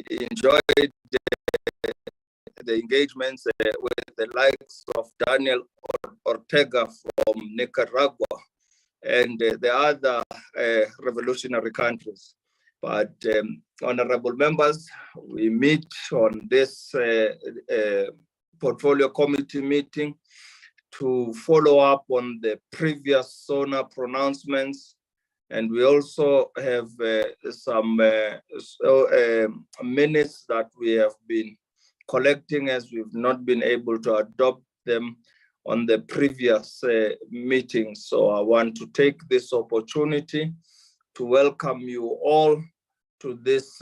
enjoyed the engagements with the likes of Daniel Ortega from Nicaragua and the other revolutionary countries. But honorable members, we meet on this portfolio committee meeting to follow up on the previous SONA pronouncements. And we also have some minutes that we have been collecting as we've not been able to adopt them on the previous meetings. So I want to take this opportunity to welcome you all to this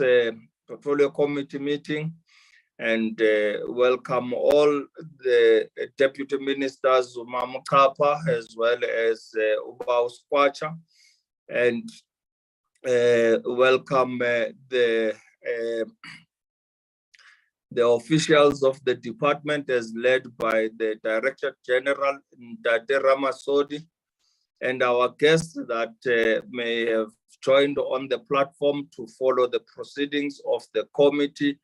portfolio committee meeting and welcome all the deputy ministers, Umam Kapa, as well as Ubao Skwacha, and welcome the officials of the department as led by the Director General Ndate Ramasodi, and our guests that may have joined on the platform to follow the proceedings of the committee.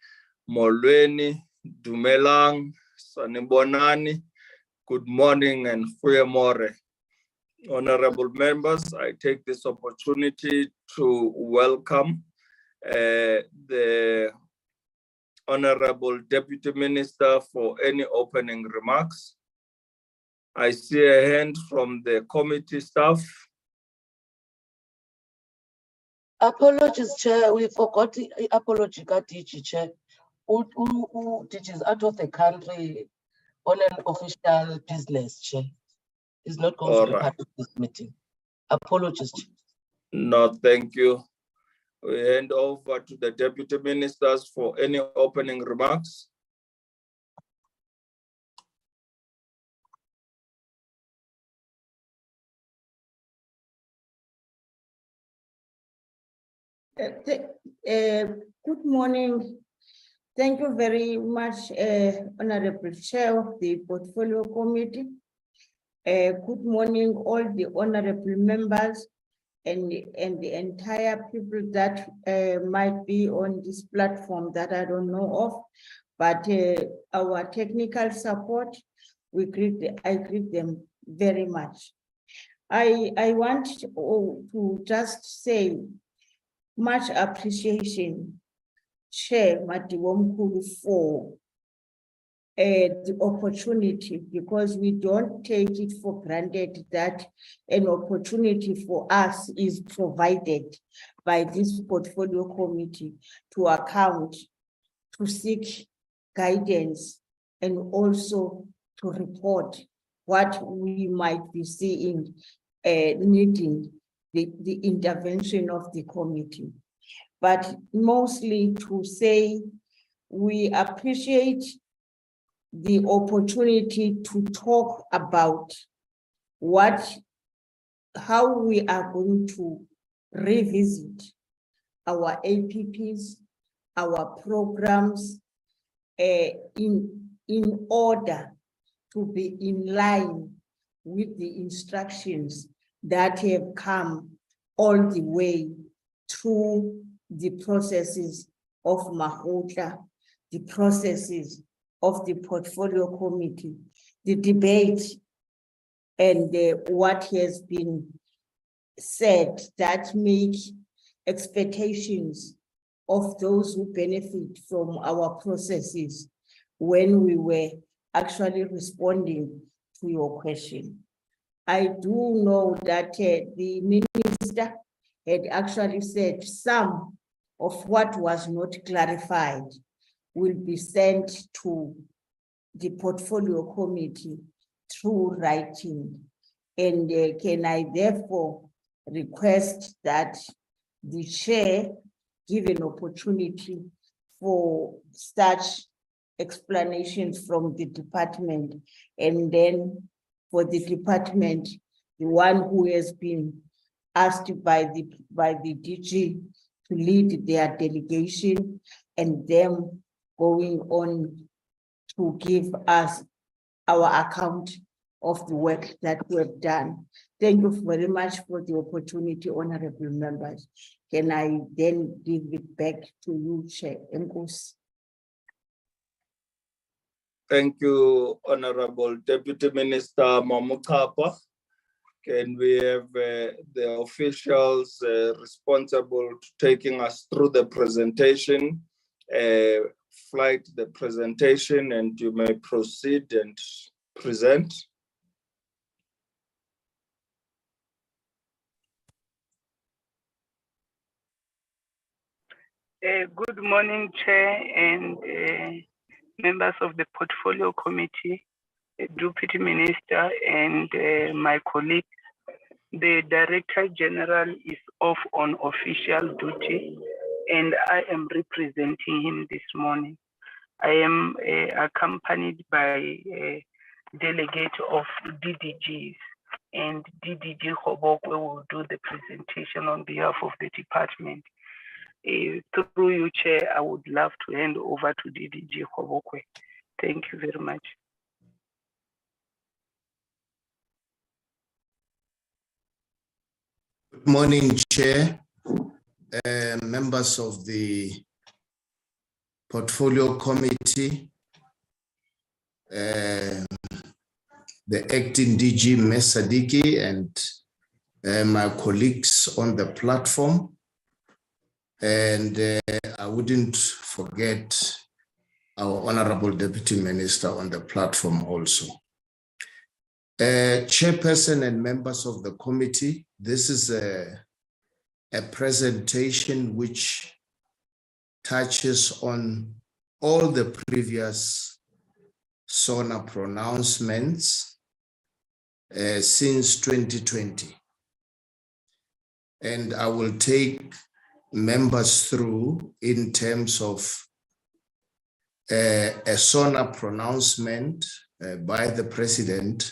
Molweni, Dumelang, Sanibonani, good morning and Fuyamore. Honorable members, I take this opportunity to welcome the Honorable Deputy Minister for any opening remarks. I see a hand from the committee staff. Apologies, Chair. We forgot the apology, Chair. It is out of the country on an official business, Chair. It's not going to be part of this meeting. Apologies, Chair. No, thank you. We hand over to the deputy ministers for any opening remarks. Good morning. Thank you very much, Honorable Chair of the Portfolio Committee. Good morning, all the honorable members and the entire people that might be on this platform that I don't know of, but our technical support, I greet them very much. I want to just say much appreciation, Chair Madiwomkulu, for the opportunity, because we don't take it for granted that an opportunity for us is provided by this portfolio committee to account, to seek guidance, and also to report what we might be seeing needing the intervention of the committee. But mostly to say we appreciate the opportunity to talk about how we are going to revisit our APPs, our programs, in order to be in line with the instructions that have come all the way through the processes of Mahotla, the processes of the portfolio committee, the debate, and what has been said that make expectations of those who benefit from our processes when we were actually responding to your question. I do know that the minister had actually said some of what was not clarified will be sent to the portfolio committee through writing. And can I therefore request that the chair give an opportunity for such explanations from the department, and then for the department, the one who has been asked by the DG to lead their delegation, and them going on to give us our account of the work that we have done. Thank you very much for the opportunity, honorable members. Can I then give it back to you, Chair? Enkosi. Thank you, Honorable Deputy Minister Mamukapa. Can we have the officials responsible to taking us through the presentation, flight the presentation, and you may proceed and present. Good morning, Chair and members of the Portfolio Committee, Deputy Minister and my colleague. The Director General is off on official duty and I am representing him this morning. I am accompanied by a delegate of DDGs, and DDG Hobokwe will do the presentation on behalf of the department. Through you, Chair, I would love to hand over to DDG Hobokwe. Thank you very much. Good morning, Chair, members of the Portfolio Committee, the Acting DG Mesadiki and my colleagues on the platform. And I wouldn't forget our Honorable Deputy Minister on the platform also. Chairperson and members of the committee, this is a presentation which touches on all the previous SONA pronouncements since 2020. And I will take members through in terms of a SONA pronouncement by the President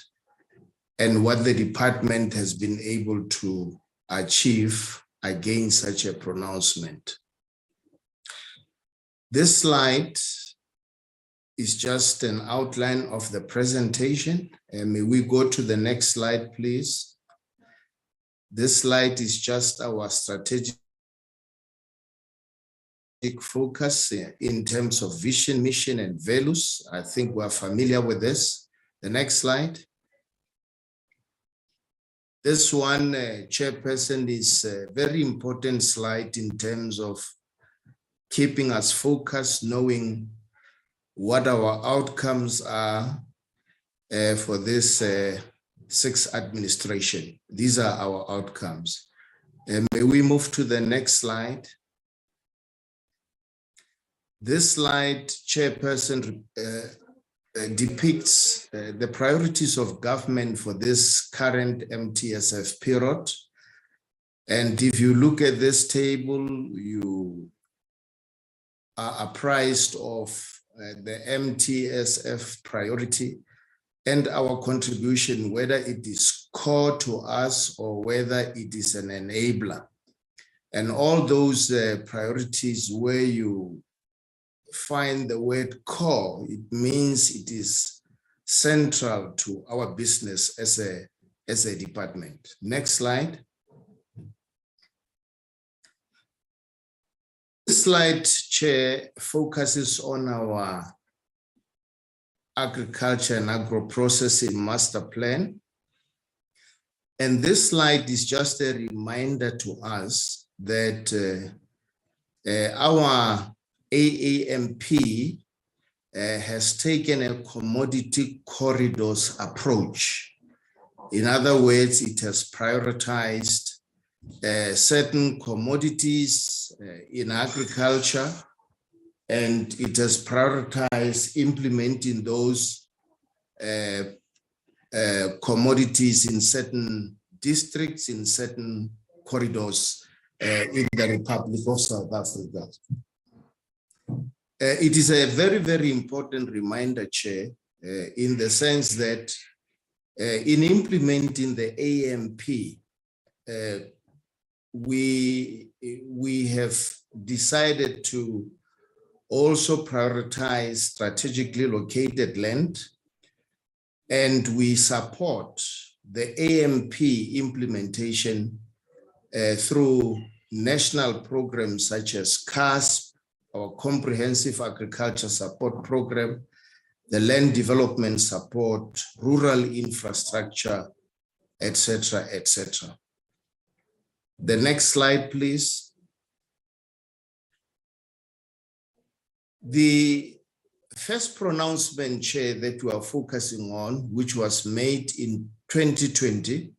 and what the department has been able to achieve against such a pronouncement. This slide is just an outline of the presentation. May we go to the next slide, please? This slide is just our strategic focus in terms of vision, mission, and values. I think we're familiar with this. The next slide. This one, Chairperson, is a very important slide in terms of keeping us focused, knowing what our outcomes are for this sixth administration. These are our outcomes. May we move to the next slide? This slide, Chairperson, depicts the priorities of government for this current MTSF period. And if you look at this table, you are apprised of the MTSF priority and our contribution, whether it is core to us or whether it is an enabler. And all those priorities where you find the word core, it means it is central to our business as a department. Next slide. This slide, Chair, focuses on our agriculture and agro-processing master plan. And this slide is just a reminder to us that our AAMP has taken a commodity corridors approach. In other words, it has prioritized certain commodities in agriculture, and it has prioritized implementing those commodities in certain districts, in certain corridors in the Republic of South Africa. It is a very, very important reminder, Chair, in the sense that in implementing the AMP, we have decided to also prioritize strategically located land, and we support the AMP implementation through national programs such as CASP, our Comprehensive Agriculture Support Program, the Land Development Support, Rural Infrastructure, etc., etc. The next slide, please. The first pronouncement, Chair, that we are focusing on, which was made in 2020,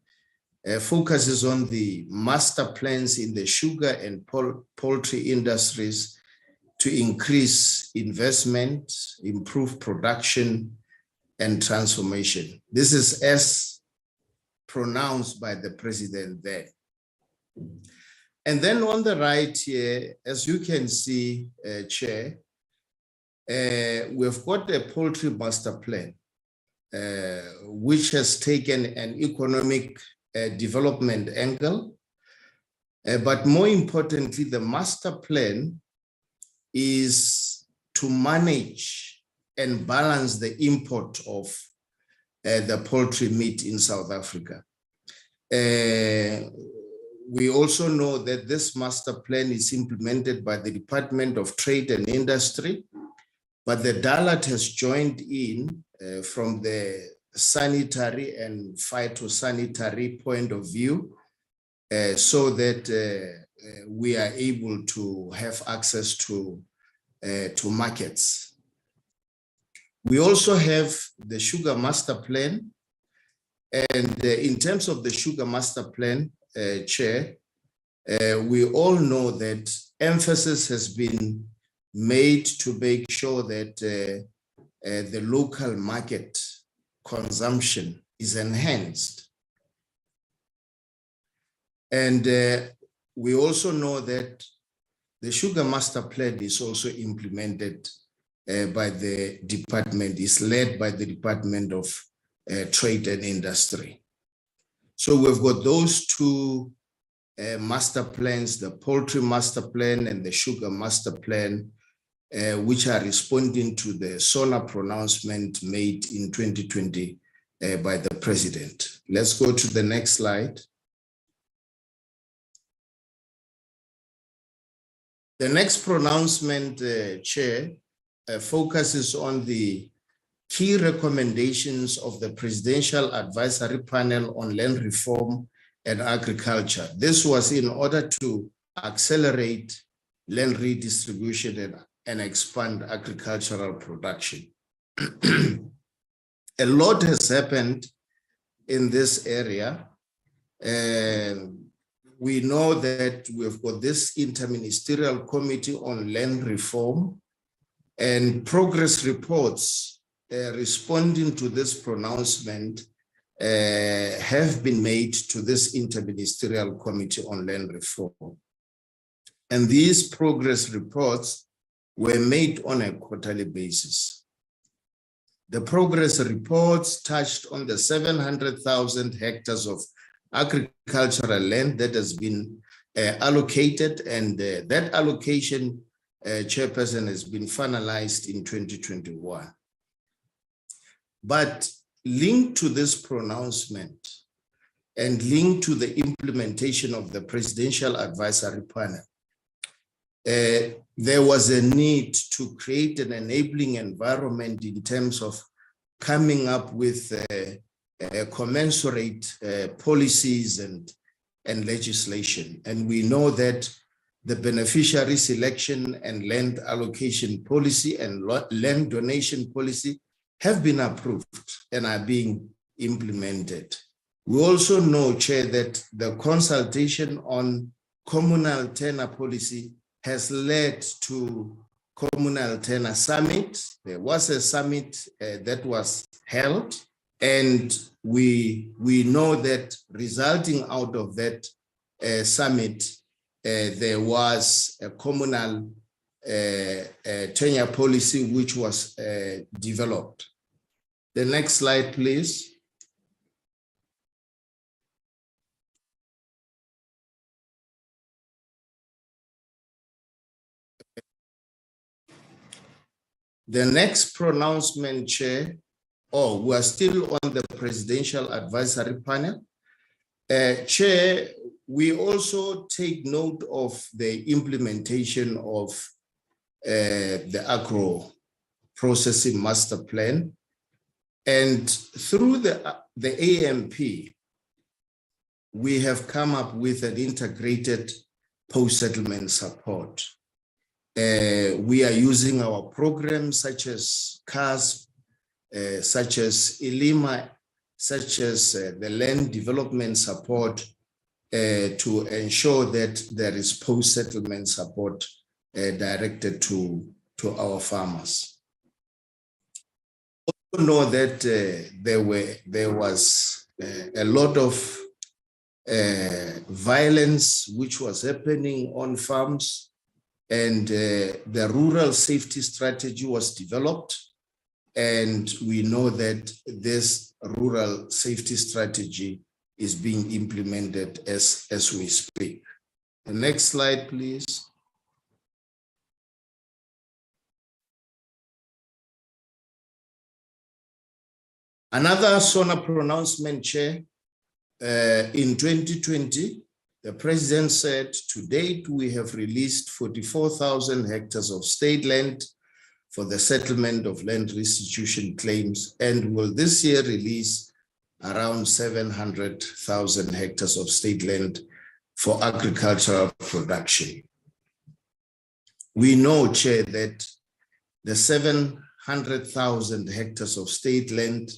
focuses on the master plans in the sugar and poultry industries to increase investment, improve production, and transformation. This is as pronounced by the president there. And then on the right here, as you can see, Chair, we've got a poultry master plan, which has taken an economic development angle. But more importantly, the master plan is to manage and balance the import of the poultry meat in South Africa. We also know that this master plan is implemented by the Department of Trade and Industry, but the DALRRD has joined in from the sanitary and phytosanitary point of view, so that we are able to have access to markets. We also have the sugar master plan, and in terms of the sugar master plan, Chair, we all know that emphasis has been made to make sure that the local market consumption is enhanced. And we also know that the sugar master plan is also implemented by the department, is led by the Department of Trade and Industry. So we've got those two master plans, the poultry master plan and the sugar master plan, which are responding to the SONA pronouncement made in 2020 by the president. Let's go to the next slide. The next pronouncement, Chair, focuses on the key recommendations of the Presidential Advisory Panel on Land Reform and Agriculture. This was in order to accelerate land redistribution and expand agricultural production. A lot has happened in this area. We know that we've got this Interministerial Committee on Land Reform, and progress reports responding to this pronouncement have been made to this Interministerial Committee on Land Reform. And these progress reports were made on a quarterly basis. The progress reports touched on the 700,000 hectares of agricultural land that has been allocated, and that allocation, Chairperson, has been finalized in 2021. But linked to this pronouncement and linked to the implementation of the Presidential Advisory Panel, there was a need to create an enabling environment in terms of coming up with commensurate policies and legislation. And we know that the beneficiary selection and land allocation policy and land donation policy have been approved and are being implemented. We also know, Chair, that the consultation on communal tenure policy has led to communal tenure summit. There was a summit that was held, and we know that resulting out of that summit, there was a communal tenure policy which was developed. The next slide, please. The next pronouncement, Chair, we are still on the Presidential Advisory Panel. Chair, we also take note of the implementation of the agro processing master plan. And through the AMP, we have come up with an integrated post-settlement support. We are using our programs such as CASP, such as ILIMA, such as the land development support to ensure that there is post-settlement support directed to our farmers. We know that there was a lot of violence which was happening on farms, and the rural safety strategy was developed. And we know that this rural safety strategy is being implemented as we speak. The next slide, please. Another SONA pronouncement, Chair. In 2020, the President said, to date, we have released 44,000 hectares of state land for the settlement of land restitution claims, and will this year release around 700,000 hectares of state land for agricultural production. We know, Chair, that the 700,000 hectares of state land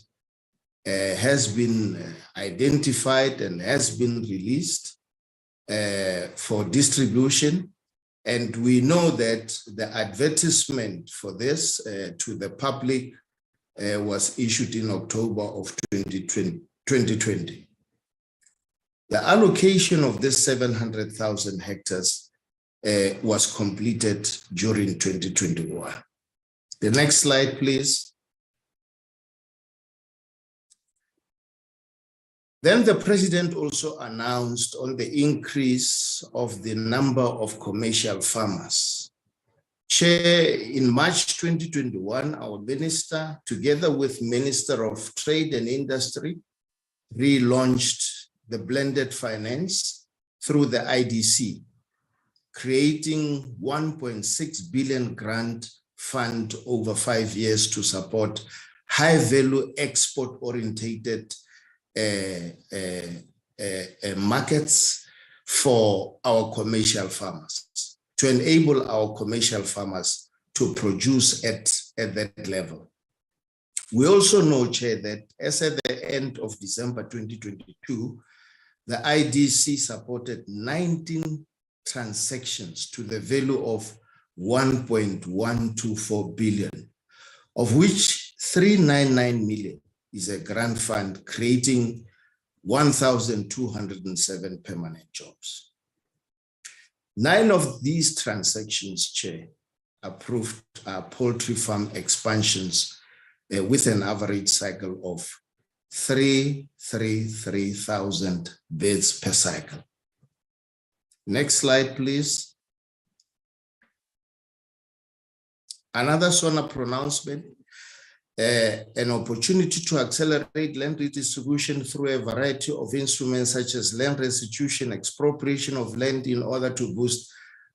has been identified and has been released for distribution. And we know that the advertisement for this to the public was issued in October of 2020. The allocation of this 700,000 hectares was completed during 2021. The next slide, please. Then the President also announced on the increase of the number of commercial farmers. Chair, in March 2021, our minister, together with Minister of Trade and Industry, relaunched the blended finance through the IDC, creating 1.6 billion grant fund over 5 years to support high-value export-orientated markets for our commercial farmers, to enable our commercial farmers to produce at that level. We also know, Chair, that as at the end of December 2022, the IDC supported 19 transactions to the value of 1.124 billion, of which 399 million is a grant fund, creating 1,207 permanent jobs. 9 of these transactions, Chair, approved poultry farm expansions with an average cycle of 333,000 birds per cycle. Next slide, please. Another SONA pronouncement. An opportunity to accelerate land redistribution through a variety of instruments such as land restitution, expropriation of land in order to boost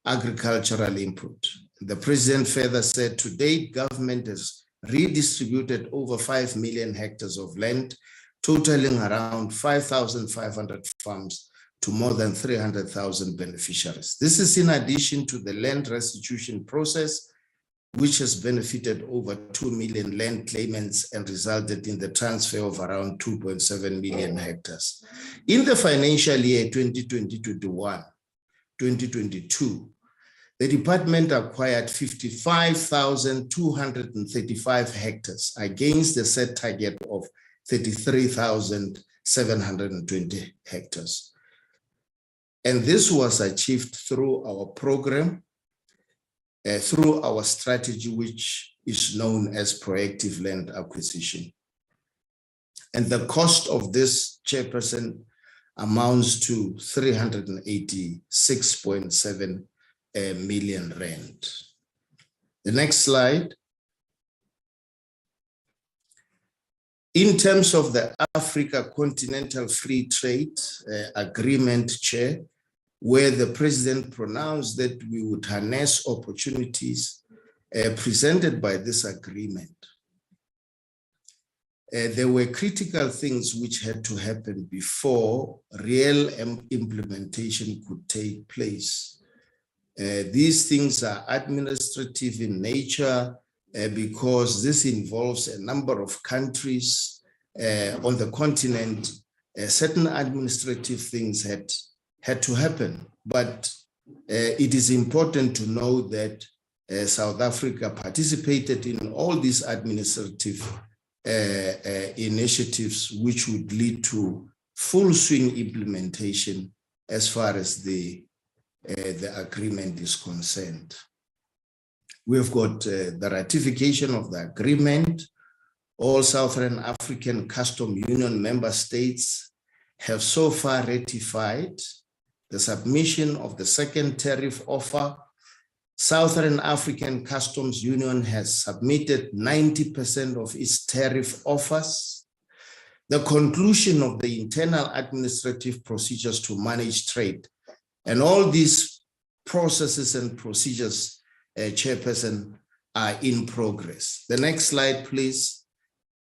agricultural input. The President further said, to date, government has redistributed over 5 million hectares of land, totaling around 5,500 farms to more than 300,000 beneficiaries. This is in addition to the land restitution process, which has benefited over 2 million land claimants and resulted in the transfer of around 2.7 million hectares. In the financial year 2021-2022, the department acquired 55,235 hectares against the set target of 33,720 hectares. And this was achieved through our program, through our strategy, which is known as proactive land acquisition. And the cost of this, Chairperson, amounts to 386.7 million rand. The next slide. In terms of the Africa Continental Free Trade Agreement, Chair, where the President pronounced that we would harness opportunities presented by this agreement, there were critical things which had to happen before real implementation could take place. These things are administrative in nature because this involves a number of countries on the continent. Certain administrative things had to happen, but it is important to know that South Africa participated in all these administrative initiatives which would lead to full swing implementation as far as the agreement is concerned. We've got the ratification of the agreement. All Southern African Custom Union member states have so far ratified the submission of the second tariff offer. Southern African Customs Union has submitted 90% of its tariff offers. The conclusion of the internal administrative procedures to manage trade, and all these processes and procedures, Chairperson, are in progress. The next slide, please.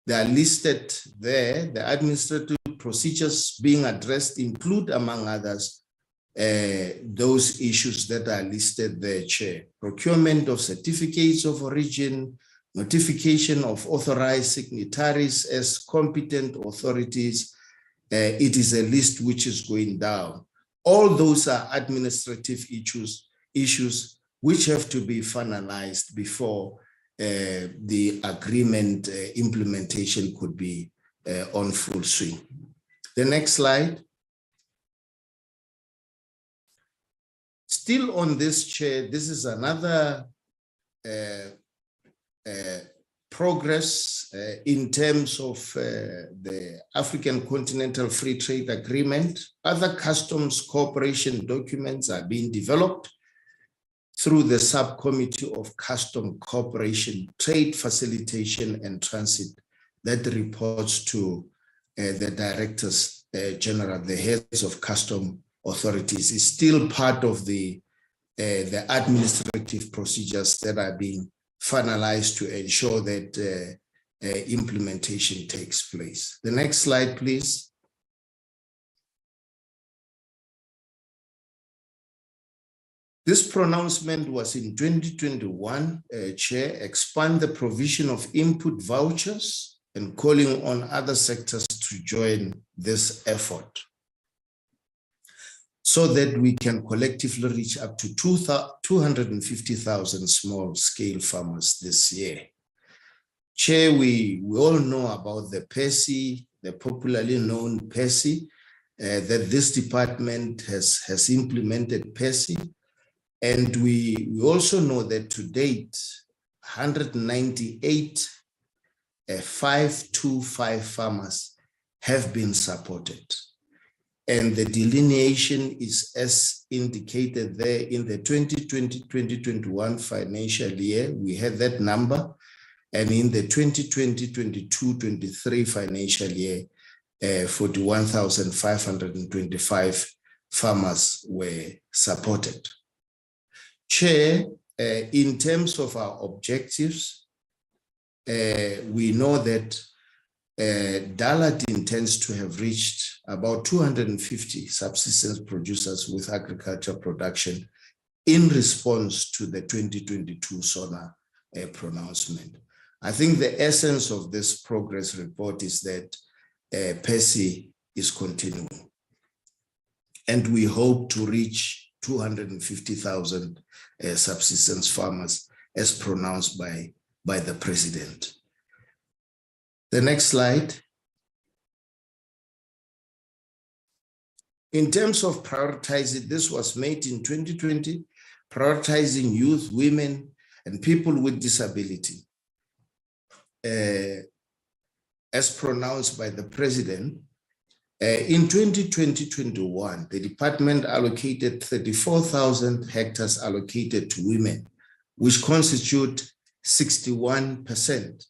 They are listed there. The administrative procedures being addressed include, among others, those issues that are listed there, Chair. Procurement of certificates of origin, notification of authorized signatories as competent authorities. It is a list which is going down. All those are administrative issues which have to be finalized before the agreement implementation could be on full swing. The next slide. Still on this, Chair, this is another progress in terms of the African Continental Free Trade Agreement. Other customs cooperation documents are being developed through the Subcommittee of Custom Cooperation, Trade Facilitation and Transit that reports to the Directors General, the heads of custom authorities. Is still part of the administrative procedures that are being finalized to ensure that implementation takes place. The next slide, please. This pronouncement was in 2021, Chair, expand the provision of input vouchers and calling on other sectors to join this effort so that we can collectively reach up to 250,000 small-scale farmers this year. Chair, we all know about the PESI, the popularly known PESI, that this department has implemented PESI. And we also know that to date, 198 525 farmers have been supported. And the delineation is as indicated there in the 2020-2021 financial year. We had that number. And in the 2020-22-23 financial year, 41,525 farmers were supported. Chair, in terms of our objectives, we know that DALRRD intends to have reached about 250 subsistence producers with agriculture production in response to the 2022 SONA pronouncement. I think the essence of this progress report is that PESI is continuing, and we hope to reach 250,000 subsistence farmers as pronounced by the President. The next slide. In terms of prioritizing, this was made in 2020, prioritizing youth, women, and people with disability. As pronounced by the President, in 2020-21, the department allocated 34,000 hectares allocated to women, which constitute 61%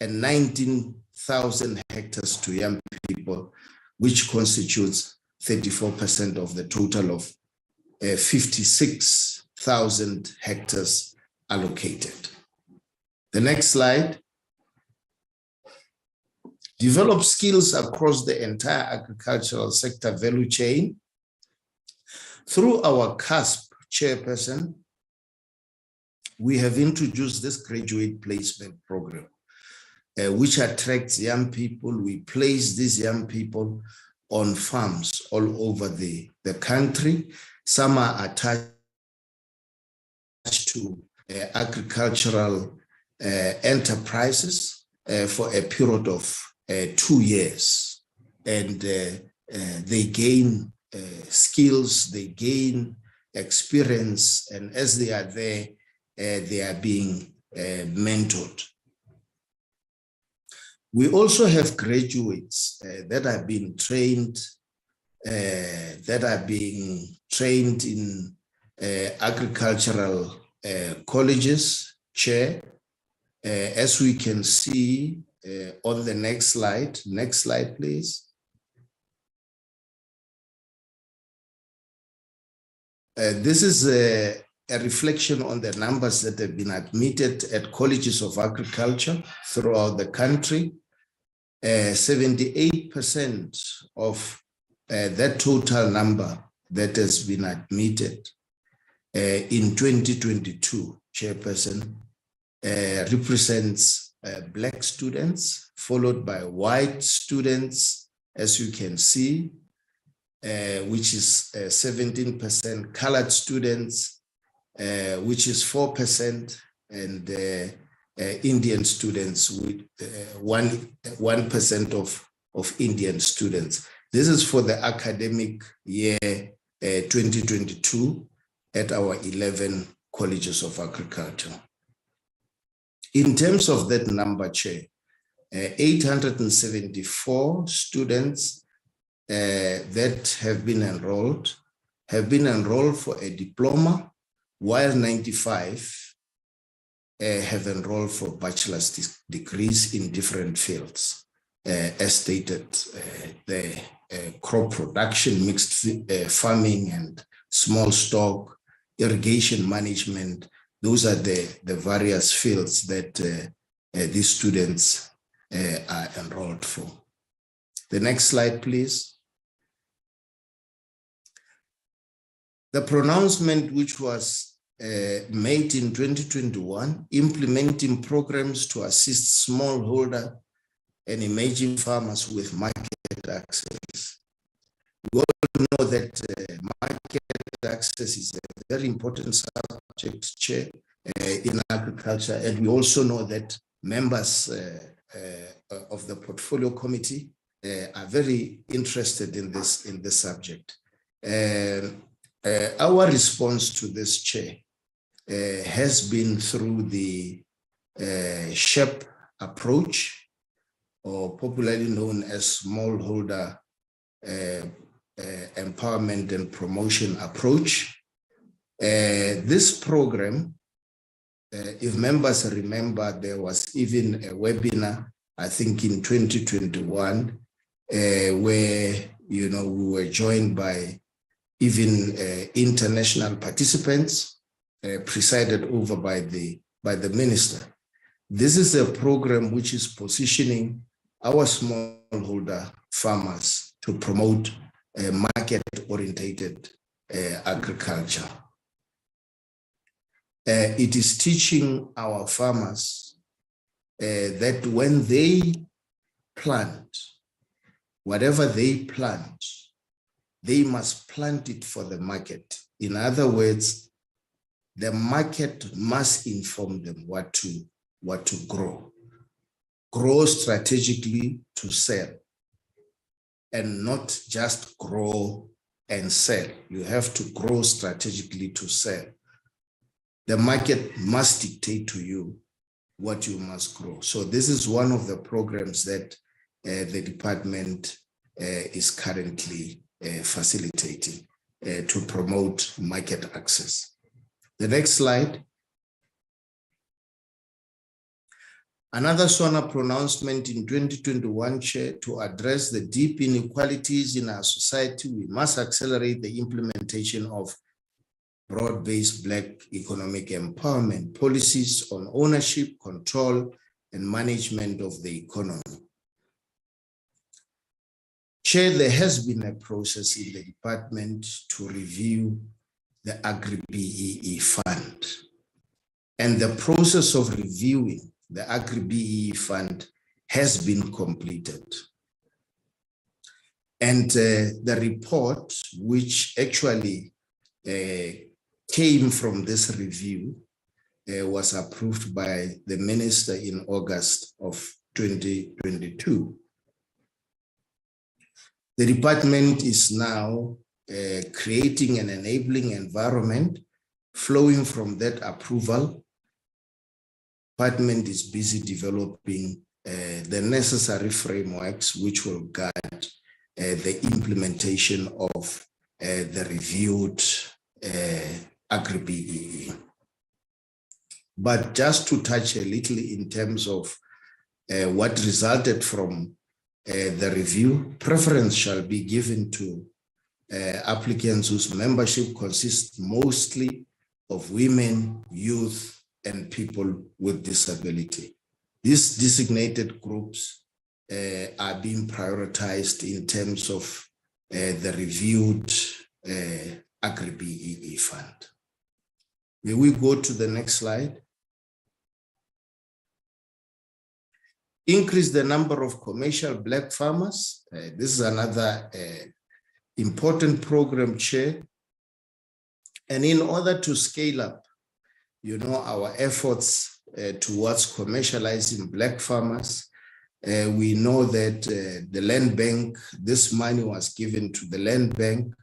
and 19,000 hectares to young people, which constitutes 34% of the total of 56,000 hectares allocated. The next slide. Develop skills across the entire agricultural sector value chain. Through our CASP chairperson, we have introduced this graduate placement program, which attracts young people. We place these young people on farms all over the country. Some are attached to agricultural enterprises for a period of 2 years, and they gain skills, they gain experience, and as they are there, they are being mentored. We also have graduates that are being trained, in agricultural colleges, Chair. As we can see on the next slide. Next slide, please. This is a reflection on the numbers that have been admitted at colleges of agriculture throughout the country. 78% of that total number that has been admitted in 2022, Chairperson, represents Black students, followed by white students, as you can see, which is 17%, colored students, which is 4%, and Indian students with 1% of Indian students. This is for the academic year 2022 at our 11 colleges of agriculture. In terms of that number, Chair, 874 students that have been enrolled for a diploma, while 95 have enrolled for bachelor's degrees in different fields, as stated, the crop production, mixed farming and small stock, irrigation management. Those are the various fields that these students are enrolled for. The next slide, please. The pronouncement which was made in 2021, implementing programs to assist smallholder and emerging farmers with market access. We all know that market access is a very important subject, Chair, in agriculture, and we also know that members of the portfolio committee are very interested in this subject. Our response to this, Chair, has been through the SHEP approach, or popularly known as smallholder empowerment and promotion approach. This program, if members remember, there was even a webinar, I think in 2021, where we were joined by even international participants, presided over by the minister. This is a program which is positioning our smallholder farmers to promote market-oriented agriculture. It is teaching our farmers that when they plant, whatever they plant, they must plant it for the market. In other words, the market must inform them what to grow. Grow strategically to sell, and not just grow and sell. You have to grow strategically to sell. The market must dictate to you what you must grow. So this is one of the programs that the department is currently facilitating to promote market access. The next slide. Another SONA pronouncement in 2021, Chair, to address the deep inequalities in our society, we must accelerate the implementation of broad-based Black economic empowerment policies on ownership, control, and management of the economy. Chair, there has been a process in the department to review the Agri-BEE fund. And the process of reviewing the Agri-BEE fund has been completed. And the report, which actually came from this review, was approved by the minister in August of 2022. The department is now creating an enabling environment flowing from that approval. Department is busy developing the necessary frameworks which will guide the implementation of the reviewed Agri-BEE. But just to touch a little in terms of what resulted from the review, preference shall be given to applicants whose membership consists mostly of women, youth, and people with disability. These designated groups are being prioritized in terms of the reviewed Agri-BEE fund. May we go to the next slide? Increase the number of commercial Black farmers. This is another important program, Chair. And in order to scale up, our efforts towards commercializing Black farmers, we know that the Land Bank, this money was given to the Land Bank,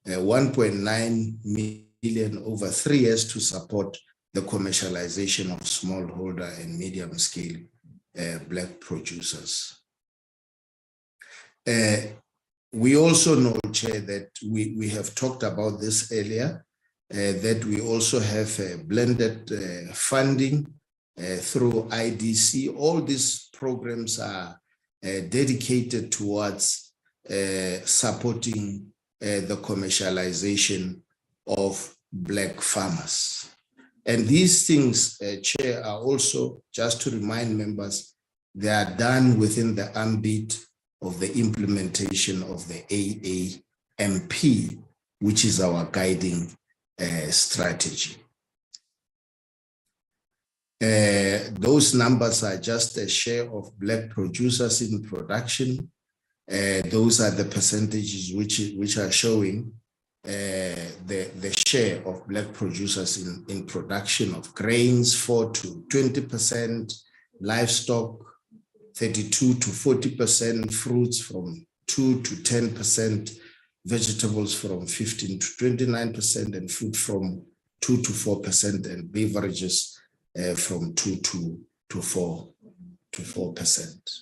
1.9 million over 3 years to support the commercialization of smallholder and medium scale Black producers. We also know, Chair, that we have talked about this earlier, that we also have blended funding through IDC. All these programs are dedicated towards supporting the commercialization of Black farmers. And these things, Chair, are also, just to remind members, they are done within the ambit of the implementation of the AAMP, which is our guiding strategy. Those numbers are just a share of Black producers in production. Those are the percentages which are showing the share of Black producers in production of grains, 4 to 20%, livestock, 32 to 40%, fruits from 2 to 10%, vegetables from 15 to 29%, and food from 2 to 4%, and beverages from 2 to 4%.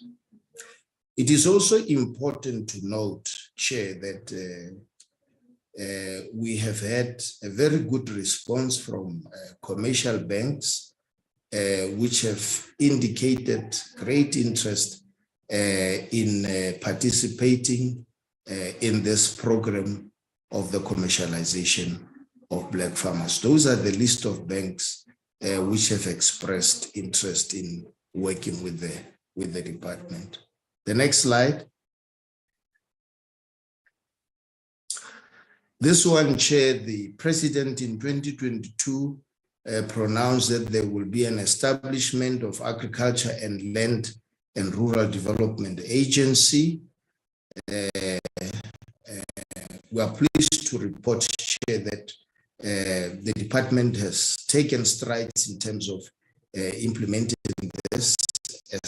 It is also important to note, Chair, that we have had a very good response from commercial banks, which have indicated great interest in participating in this program of the commercialization of Black farmers. Those are the list of banks which have expressed interest in working with the department. The next slide. This one, Chair, the President in 2022 pronounced that there will be an establishment of Agriculture and Land and Rural Development Agency. We are pleased to report, Chair, that the department has taken strides in terms of implementing this. A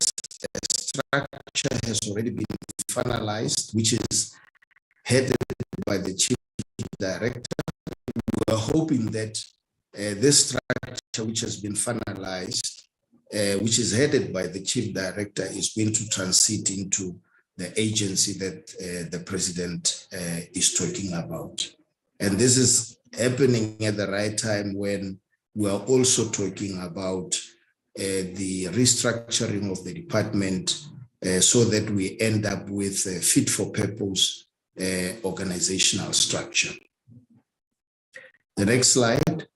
structure has already been finalized, which is headed by the Chief Director. We are hoping that this structure, which has been finalized, which is headed by the Chief Director, is going to transit into the agency that the President is talking about. And this is happening at the right time when we are also talking about the restructuring of the department so that we end up with a fit for purpose organizational structure. The next slide.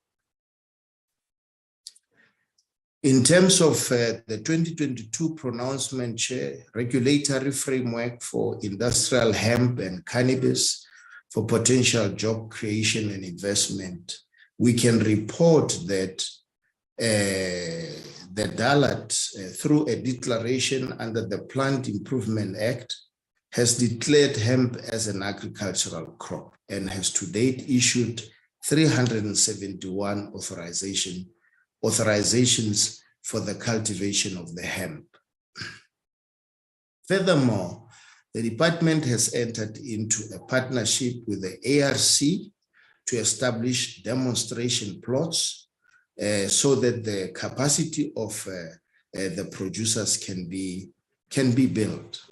In terms of the 2022 pronouncement, Chair, regulatory framework for industrial hemp and cannabis for potential job creation and investment, we can report that the DALRRD, through a declaration under the Plant Improvement Act, has declared hemp as an agricultural crop and has to date issued 371 authorizations for the cultivation of the hemp. Furthermore, the department has entered into a partnership with the ARC to establish demonstration plots so that the capacity of the producers can be built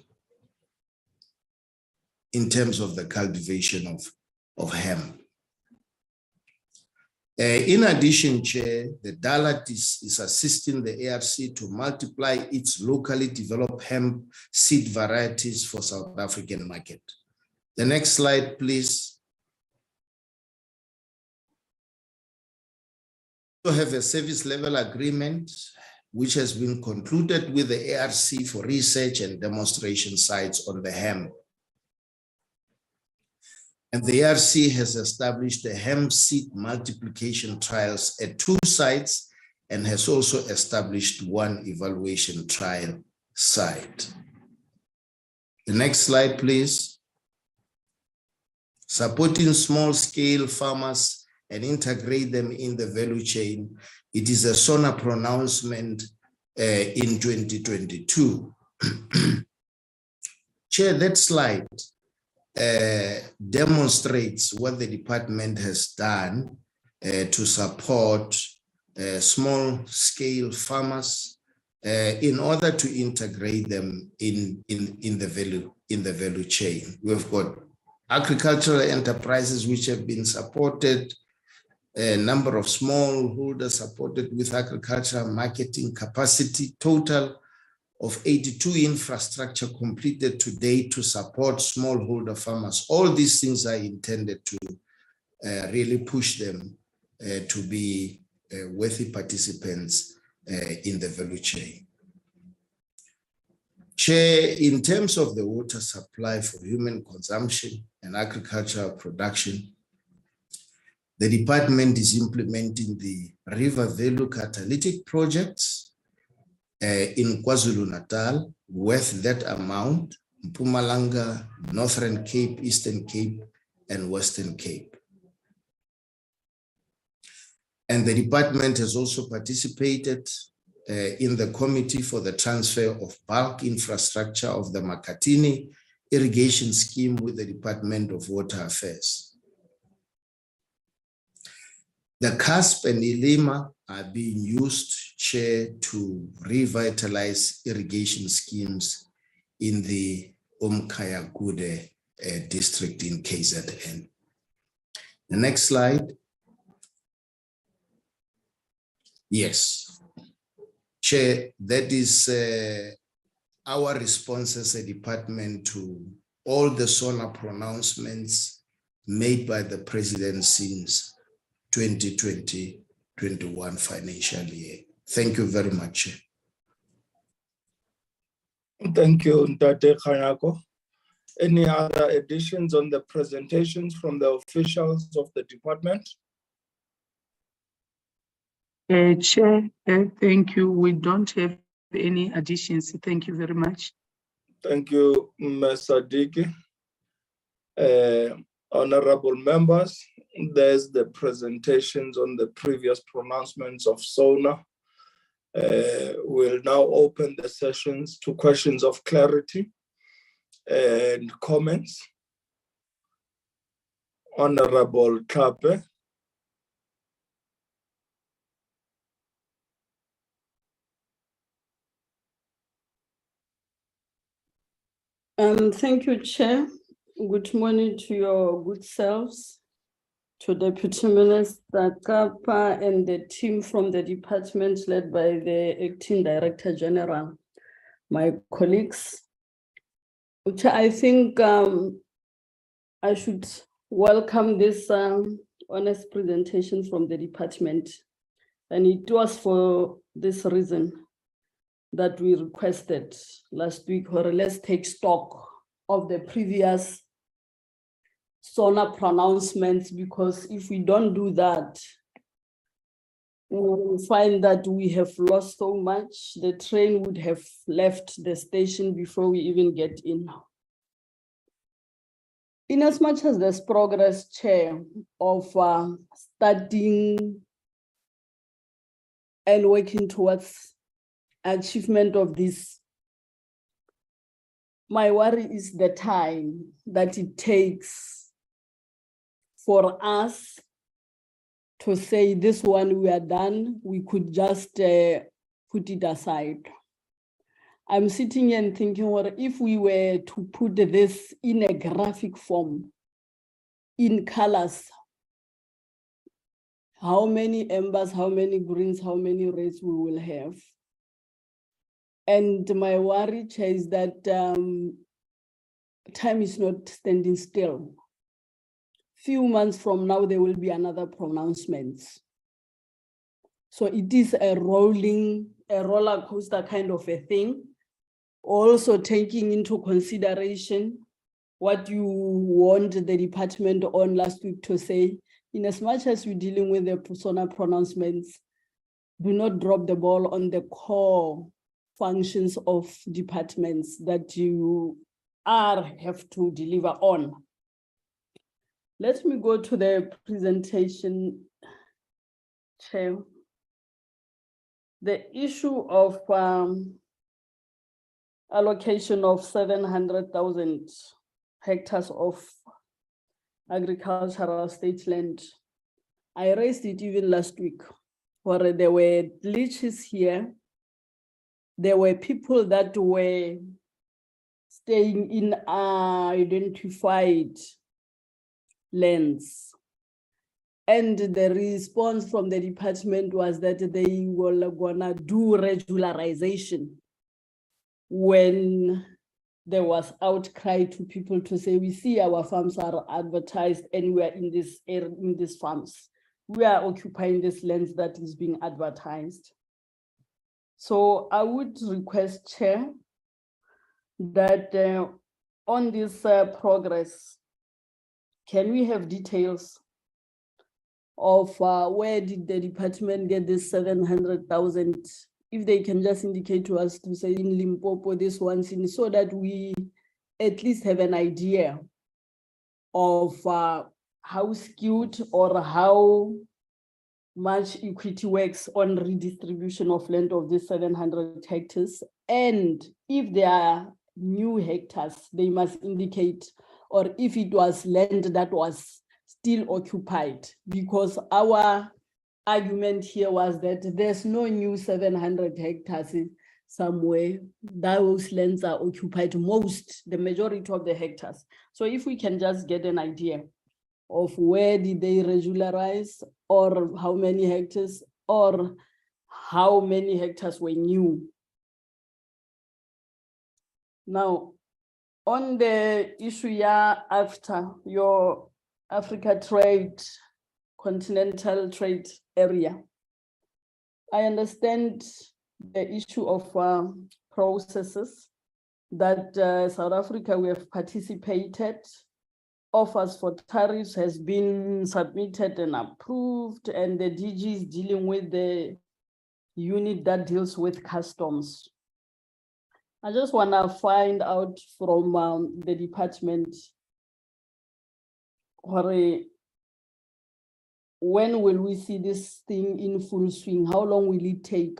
in terms of the cultivation of hemp. In addition, Chair, the DALRRD is assisting the ARC to multiply its locally developed hemp seed varieties for South African market. The next slide, please. We have a service level agreement which has been concluded with the ARC for research and demonstration sites on the hemp. And the ARC has established the hemp seed multiplication trials at 2 sites and has also established 1 evaluation trial site. The next slide, please. Supporting small-scale farmers and integrate them in the value chain. It is a SONA pronouncement in 2022. Chair, that slide demonstrates what the department has done to support small-scale farmers in order to integrate them in the value chain. We've got agricultural enterprises which have been supported, a number of smallholders supported with agricultural marketing capacity, total of 82 infrastructure completed today to support smallholder farmers. All these things are intended to really push them to be worthy participants in the value chain. Chair, in terms of the water supply for human consumption and agricultural production, the department is implementing the River Value Catalytic projects in KwaZulu-Natal, worth that amount, Mpumalanga, Northern Cape, Eastern Cape, and Western Cape. And the department has also participated in the committee for the transfer of bulk infrastructure of the Makatini irrigation scheme with the Department of Water Affairs. The CASP and ILIMA are being used, Chair, to revitalize irrigation schemes in the Umkhayagude district in KZN. The next slide. Yes, Chair, that is our response as a department to all the SONA pronouncements made by the President since 2020-21 financial year. Thank you very much. Thank you, Ntate Khanako. Any other additions on the presentations from the officials of the department? Chair, thank you. We don't have any additions. Thank you very much. Thank you, Ms. Sadiki. Honorable members, there's the presentations on the previous pronouncements of SONA. We'll now open the sessions to questions of clarity and comments. Honorable Kape. Thank you, Chair. Good morning to your good selves. to Deputy Minister Kapa and the team from the department led by the Acting Director General, my colleagues, which I think I should welcome this honest presentation from the department. And it was for this reason that we requested last week, or let's take stock of the previous SONA pronouncements, because if we don't do that, we will find that we have lost so much. The train would have left the station before we even get in. In as much as there's progress, Chair, of starting and working towards achievement of this, my worry is the time that it takes for us to say this one we are done, we could just put it aside. I'm sitting here and thinking, what if we were to put this in a graphic form, in colors, how many ambers, how many greens, how many reds we will have? And my worry, Chair, is that time is not standing still. Few months from now, there will be another pronouncements. So it is a roller coaster kind of a thing. Also taking into consideration what you want the department on last week to say, in as much as we're dealing with the SONA pronouncements, do not drop the ball on the core functions of departments that you have to deliver on. Let me go to the presentation, Chair. The issue of allocation of 700,000 hectares of agricultural state land. I raised it even last week, where there were glitches here. There were people that were staying in identified lands. And the response from the department was that they were gonna do regularization when there was outcry to people to say, we see our farms are advertised and we are in this area, in these farms. We are occupying this land that is being advertised. So I would request, Chair, that on this progress, can we have details of where did the department get this 700,000? If they can just indicate to us to say in Limpopo, this one's in, so that we at least have an idea of how skewed or how much equity works on redistribution of land of this 700 hectares. And if there are new hectares, they must indicate, or if it was land that was still occupied, because our argument here was that there's no new 700 hectares somewhere. Those lands are occupied, the majority of the hectares. So if we can just get an idea of where did they regularize, or how many hectares, or how many hectares were new. Now, on the issue after your Africa trade, continental trade area, I understand the issue of processes that South Africa, we have participated. Offers for tariffs has been submitted and approved, and the DG is dealing with the unit that deals with customs. I just want to find out from the department, when will we see this thing in full swing? How long will it take?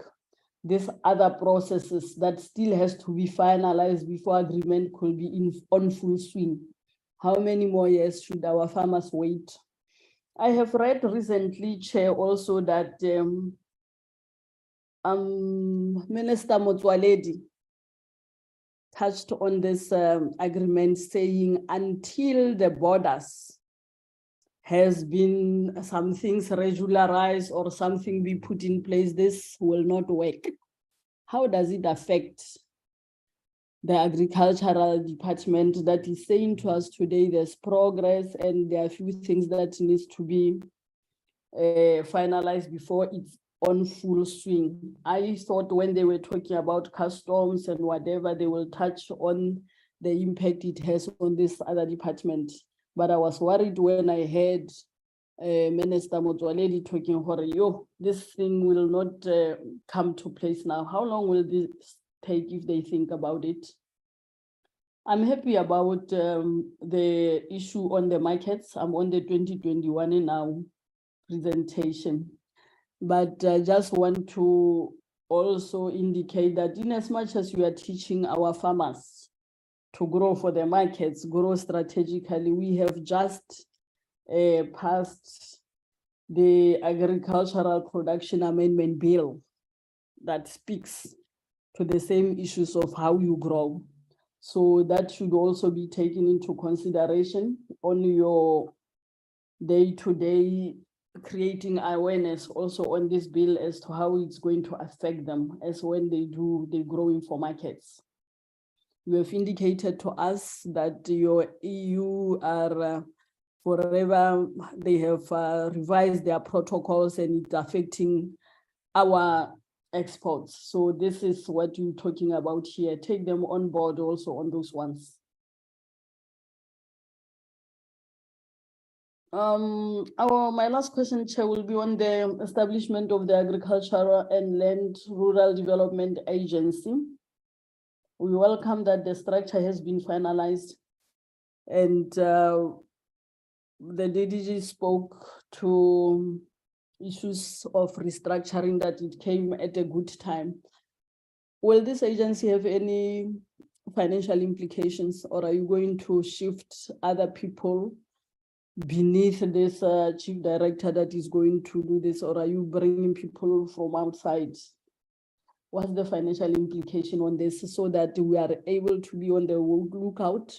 These other processes that still has to be finalized before agreement could be on full swing. How many more years should our farmers wait? I have read recently, Chair, also that Minister Motsoaledi touched on this agreement, saying until the borders has been some things regularized or something we put in place, this will not work. How does it affect the agricultural department that is saying to us today there's progress and there are a few things that needs to be finalized before it's on full swing? I thought when they were talking about customs and whatever, they will touch on the impact it has on this other department. But I was worried when I heard Minister Motsoaledi talking about, this thing will not come to place now. How long will this take if they think about it? I'm happy about the issue on the markets. I'm on the 2021 now presentation, but I just want to also indicate that in as much as we are teaching our farmers to grow for the markets, grow strategically, we have just passed the Agricultural Production Amendment Bill that speaks to the same issues of how you grow. So that should also be taken into consideration on your day-to-day creating awareness also on this bill as to how it's going to affect them as when they're growing for markets. You have indicated to us that your EU are forever, they have revised their protocols and it's affecting our exports. So this is what you're talking about here. Take them on board also on those ones. My last question, Chair, will be on the establishment of the Agricultural and Land Rural Development Agency. We welcome that the structure has been finalized and the DDG spoke to issues of restructuring, that it came at a good time. Will this agency have any financial implications, or are you going to shift other people beneath this chief director that is going to do this, or are you bringing people from outside? What's the financial implication on this so that we are able to be on the lookout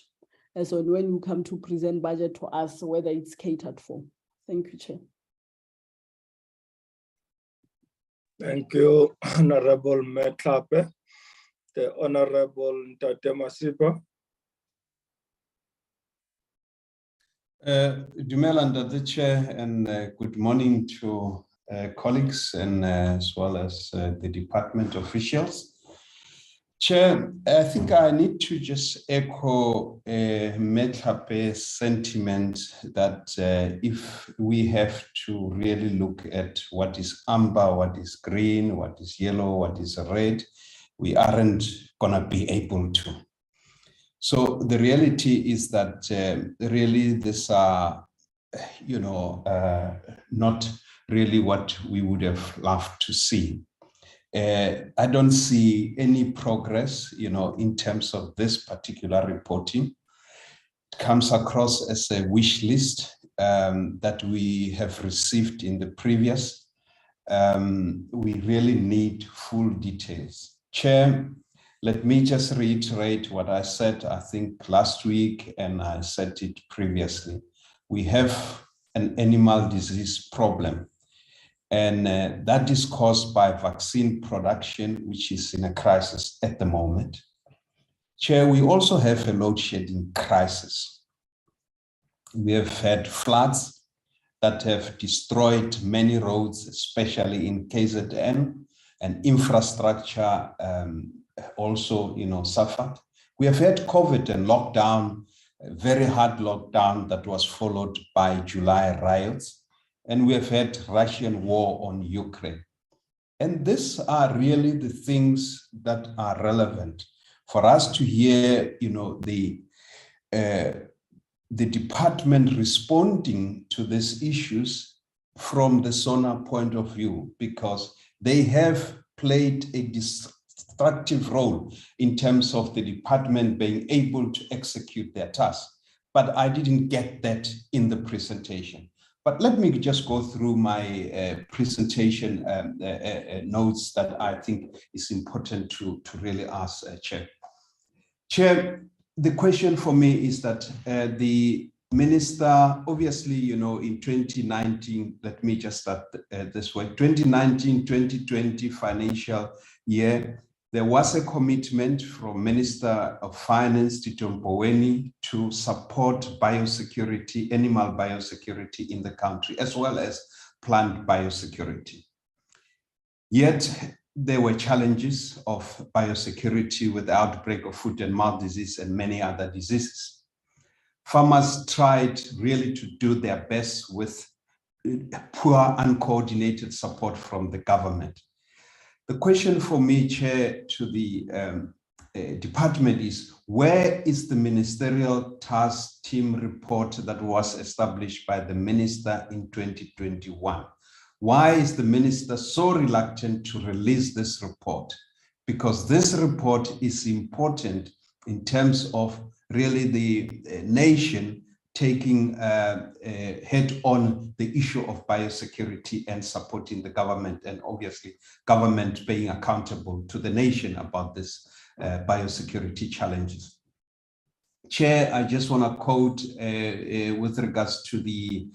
as on when you come to present budget to us, whether it's catered for? Thank you, Chair. Thank you, Honorable Metlape. The Honorable Ntate Masipa. Dumela Ntate Chair, and good morning to colleagues and as well as the department officials. Chair, I think I need to just echo Metlape's sentiment that if we have to really look at what is amber, what is green, what is yellow, what is red, we aren't gonna be able to. So the reality is that really these are, not really what we would have loved to see. I don't see any progress, in terms of this particular reporting. It comes across as a wish list that we have received in the previous. We really need full details. Chair, let me just reiterate what I said, I think last week, and I said it previously. We have an animal disease problem. And that is caused by vaccine production, which is in a crisis at the moment. Chair, we also have a load shedding crisis. We have had floods that have destroyed many roads, especially in KZN, and infrastructure also, suffered. We have had COVID and lockdown, a very hard lockdown that was followed by July riots. And we have had Russian war on Ukraine. And these are really the things that are relevant for us to hear, the department responding to these issues from the SONA point of view, because they have played a destructive role in terms of the department being able to execute their task. But I didn't get that in the presentation. But let me just go through my presentation notes that I think is important to really ask, Chair. Chair, the question for me is that the Minister, obviously, you know, in 2019, let me just start this way, 2019-2020 financial year, there was a commitment from Minister of Finance, Tito Mboweni, to support biosecurity, animal biosecurity in the country, as well as plant biosecurity. Yet, there were challenges of biosecurity with the outbreak of foot and mouth disease and many other diseases. Farmers tried really to do their best with poor, uncoordinated support from the government. The question for me, Chair, to the department is, where is the ministerial task team report that was established by the minister in 2021? Why is the minister so reluctant to release this report? Because this report is important in terms of really the nation taking head on the issue of biosecurity and supporting the government, and obviously government being accountable to the nation about this biosecurity challenges. Chair, I just want to quote with regards to the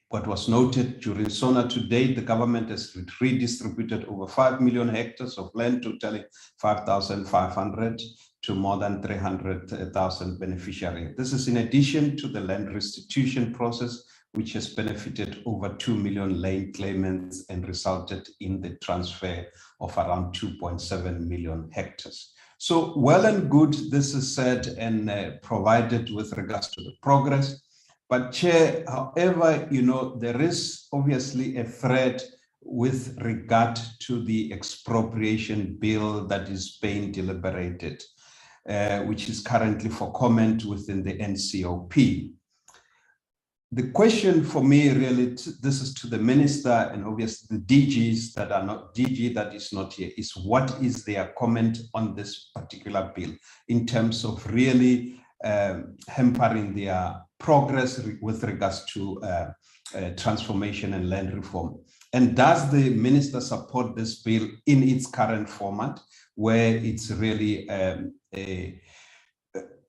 what was noted during SONA to date, the government has redistributed over 5 million hectares of land, totaling 5,500 to more than 300,000 beneficiaries. This is in addition to the land restitution process, which has benefited over 2 million land claimants and resulted in the transfer of around 2.7 million hectares. So well and good, this is said and provided with regards to the progress. But Chair, however, you know, there is obviously a threat with regard to the expropriation bill that is being deliberated, which is currently for comment within the NCOP. The question for me really, this is to the minister and obviously the DGs that are not, DG that is not here, is what is their comment on this particular bill in terms of really hampering their progress with regards to transformation and land reform. And does the minister support this bill in its current format, where it's really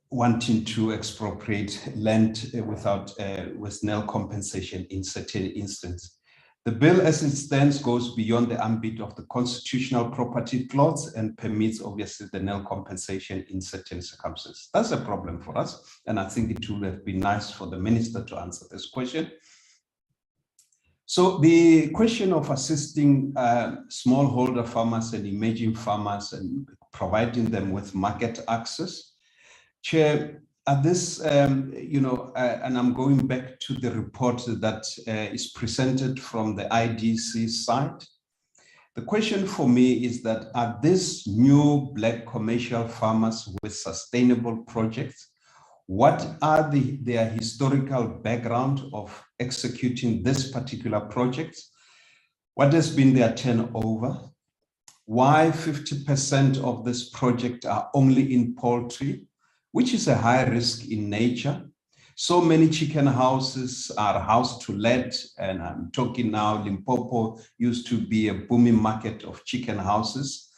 wanting to expropriate land without with nil compensation in certain instances? The bill as it stands goes beyond the ambit of the constitutional property clause and permits obviously the nil compensation in certain circumstances. That's a problem for us. And I think it would have been nice for the minister to answer this question. So the question of assisting smallholder farmers and emerging farmers and providing them with market access. Chair, at this, you know, and I'm going back to the report that is presented from the IDC side. The question for me is that, are these new Black commercial farmers with sustainable projects? What are their historical background of executing this particular project? What has been their turnover? Why 50% of this project are only in poultry, which is a high risk in nature? So many chicken houses are house to let, and I'm talking now, Limpopo used to be a booming market of chicken houses.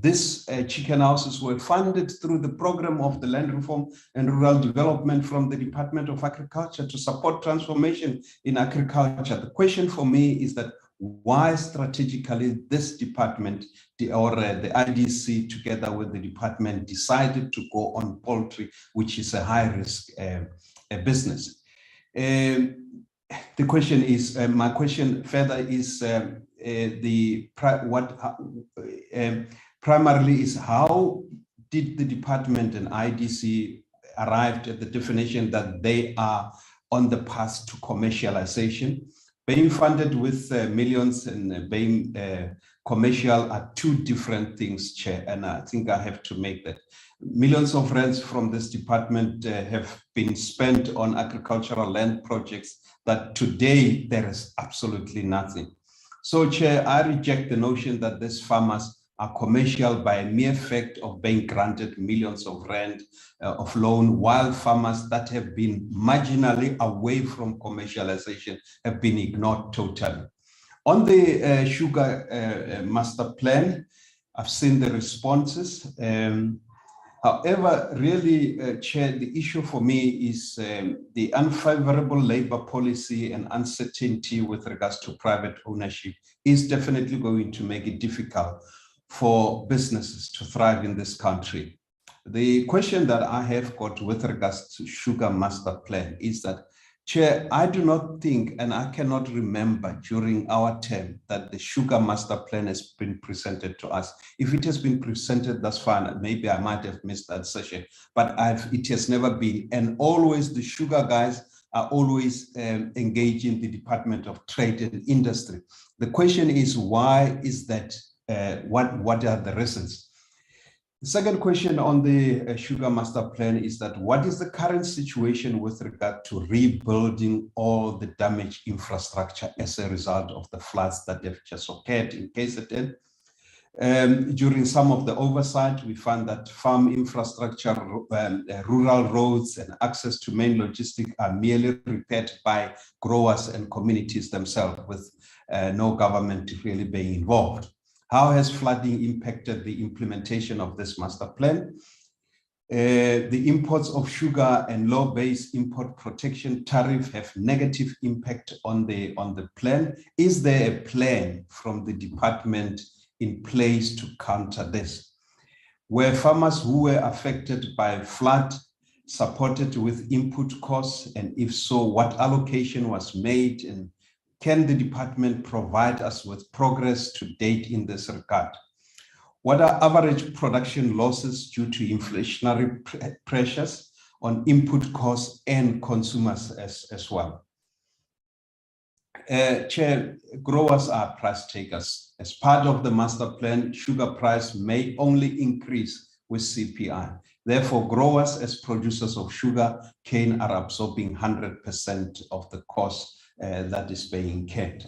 These chicken houses were funded through the program of the Land Reform and Rural Development from the Department of Agriculture to support transformation in agriculture. The question for me is that, why strategically this department or the IDC together with the department decided to go on poultry, which is a high risk business? The question is, my question further is, primarily is, how did the department and IDC arrived at the definition that they are on the path to commercialization? Being funded with millions and being commercial are two different things, Chair, and I think I have to make that. Millions of rands from this department have been spent on agricultural land projects that today there is absolutely nothing. So, Chair, I reject the notion that these farmers are commercial by a mere fact of being granted millions of rand of loan, while farmers that have been marginally away from commercialization have been ignored totally. On the sugar master plan, I've seen the responses. However, really, Chair, the issue for me is the unfavorable labor policy and uncertainty with regards to private ownership is definitely going to make it difficult for businesses to thrive in this country. The question that I have got with regards to Sugar Master Plan is that, Chair, I do not think, and I cannot remember during our term that the Sugar Master Plan has been presented to us. If it has been presented, that's fine. Maybe I might have missed that session, but it has never been. And always the sugar guys are always engaging the Department of Trade and Industry. The question is, why is that? What are the reasons? The second question on the Sugar Master Plan is that what is the current situation with regard to rebuilding all the damaged infrastructure as a result of the floods that have just occurred in KZN? During some of the oversight, we found that farm infrastructure, rural roads and access to main logistics are merely repaired by growers and communities themselves with no government really being involved. How has flooding impacted the implementation of this master plan? The imports of sugar and low-base import protection tariff have negative impact on the plan. Is there a plan from the department in place to counter this? Were farmers who were affected by flood supported with input costs? And if so, what allocation was made? And can the department provide us with progress to date in this regard? What are average production losses due to inflationary pressures on input costs and consumers as well? Chair, growers are price takers. As part of the master plan, sugar price may only increase with CPI. Therefore, growers as producers of sugar cane are absorbing 100% of the cost that is being incurred.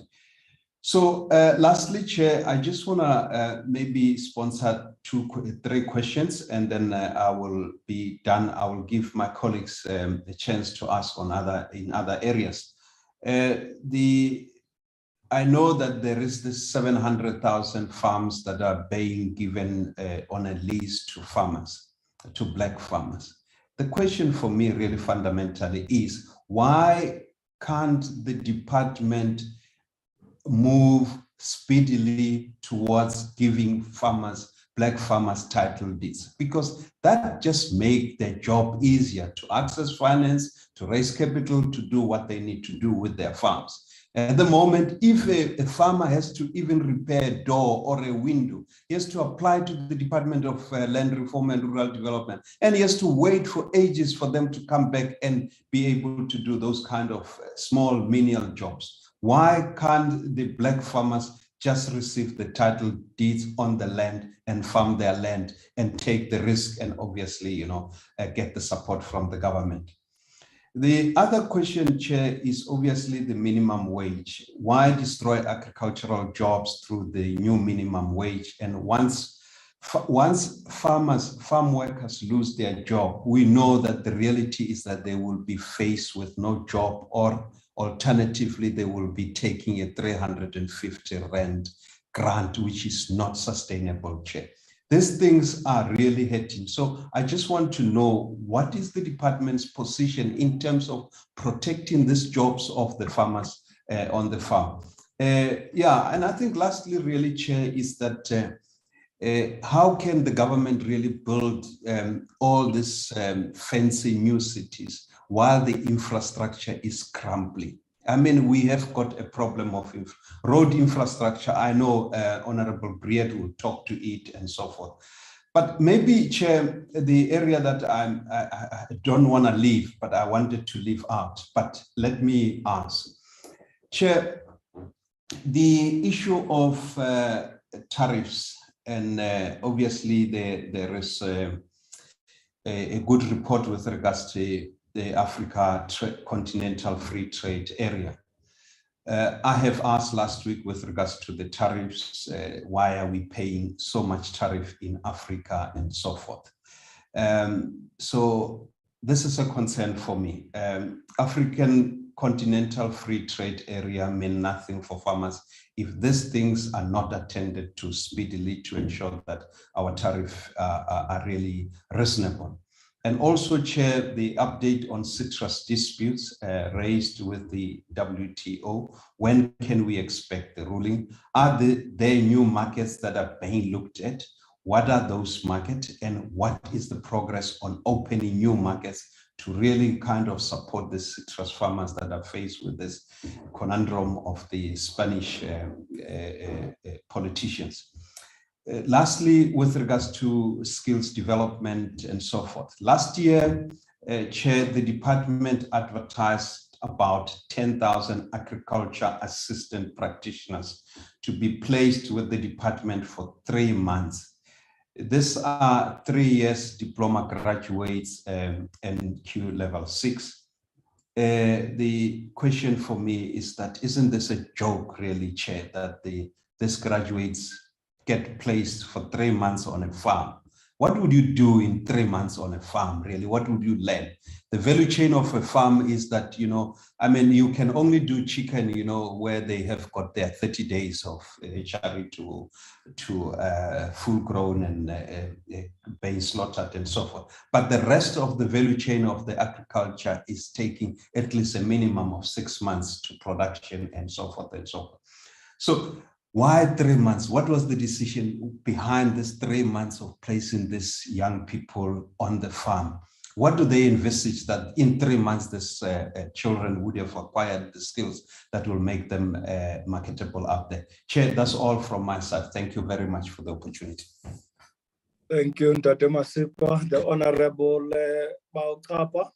So lastly, Chair, I just want to maybe sponsor three questions, and then I will be done. I will give my colleagues a chance to ask in other areas. I know that there is this 700,000 farms that are being given on a lease to farmers, to Black farmers. The question for me really fundamentally is, why can't the department move speedily towards giving farmers, Black farmers, title deeds? Because that just makes their job easier to access finance, to raise capital, to do what they need to do with their farms. At the moment, if a farmer has to even repair a door or a window, he has to apply to the Department of Land Reform and Rural Development, and he has to wait for ages for them to come back and be able to do those kind of small menial jobs. Why can't the Black farmers just receive the title deeds on the land and farm their land and take the risk and obviously, get the support from the government? The other question, Chair, is obviously the minimum wage. Why destroy agricultural jobs through the new minimum wage? And once farm workers lose their job, we know that the reality is that they will be faced with no job, or alternatively, they will be taking a 350 Rand grant, which is not sustainable, Chair. These things are really hurting. So I just want to know, what is the department's position in terms of protecting these jobs of the farmers on the farm? And I think lastly, really, Chair, is that how can the government really build all these fancy new cities while the infrastructure is crumbling? I mean, we have got a problem of road infrastructure. I know Honorable Breed will talk to it and so forth. But maybe, Chair, the area that I don't want to leave, but I wanted to leave out. But let me ask, Chair, the issue of tariffs, and obviously there is a good report with regards to the Africa Continental Free Trade Area. I have asked last week with regards to the tariffs, why are we paying so much tariff in Africa and so forth. So this is a concern for me. African continental free trade area mean nothing for farmers if these things are not attended to speedily to ensure that our tariffs are really reasonable. And also, Chair, the update on citrus disputes raised with the WTO. When can we expect the ruling? Are there new markets that are being looked at? What are those markets, and what is the progress on opening new markets to really kind of support the citrus farmers that are faced with this conundrum of the Spanish politicians? Lastly, with regards to skills development and so forth. Last year, Chair, the department advertised about 10,000 agriculture assistant practitioners to be placed with the department for 3 months. These are 3 years diploma graduates and Q level 6. The question for me is that, isn't this a joke really, Chair, that these graduates get placed for 3 months on a farm? What would you do in 3 months on a farm, really? What would you learn? The value chain of a farm is that, you know, I mean, you can only do chicken, you know, where they have got their 30 days of hatchery to full grown and being slaughtered and so forth. But the rest of the value chain of the agriculture is taking at least a minimum of 6 months to production and so forth and so forth. So why 3 months? What was the decision behind this 3 months of placing these young people on the farm? What do they envisage that in 3 months these children would have acquired the skills that will make them marketable out there? Chair, that's all from my side. Thank you very much for the opportunity. Thank you, Ntate Masipa. The Honorable Baukapa.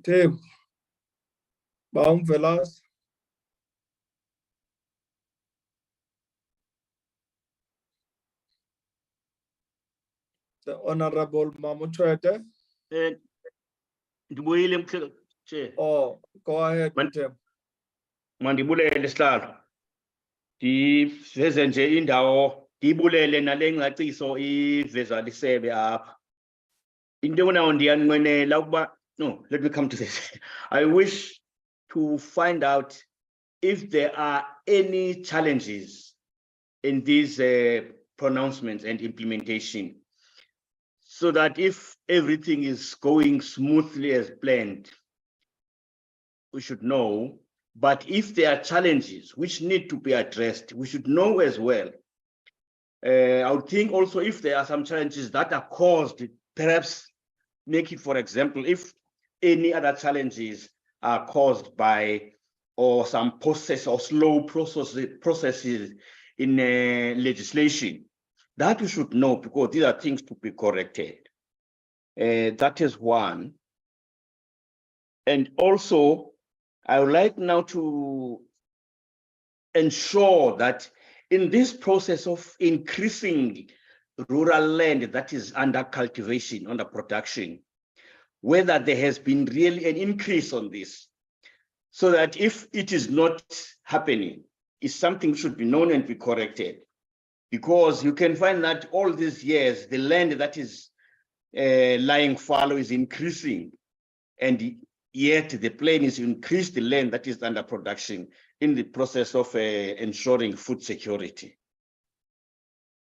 Tim Baumvelas. The Honorable Mamuchwete. Oh, go ahead, Tim. Mandibulele Star. Diveze nje indawo dibulele nale ngcaciso iveza lisebe apha. Into nawo ndiyanqwenela ukuba no, let me come to this. I wish to find out if there are any challenges in these pronouncements and implementation, so that if everything is going smoothly as planned, we should know. But if there are challenges which need to be addressed, we should know as well. I would think also if there are some challenges that are caused, perhaps make it, for example, if any other challenges are caused by or some process or slow processes in legislation, that we should know, because these are things to be corrected. That is one. And also, I would like now to ensure that in this process of increasing rural land that is under cultivation, under production, whether there has been really an increase on this, so that if it is not happening, it's something should be known and be corrected. Because you can find that all these years, the land that is lying fallow is increasing, and yet the plan is to increase the land that is under production in the process of ensuring food security.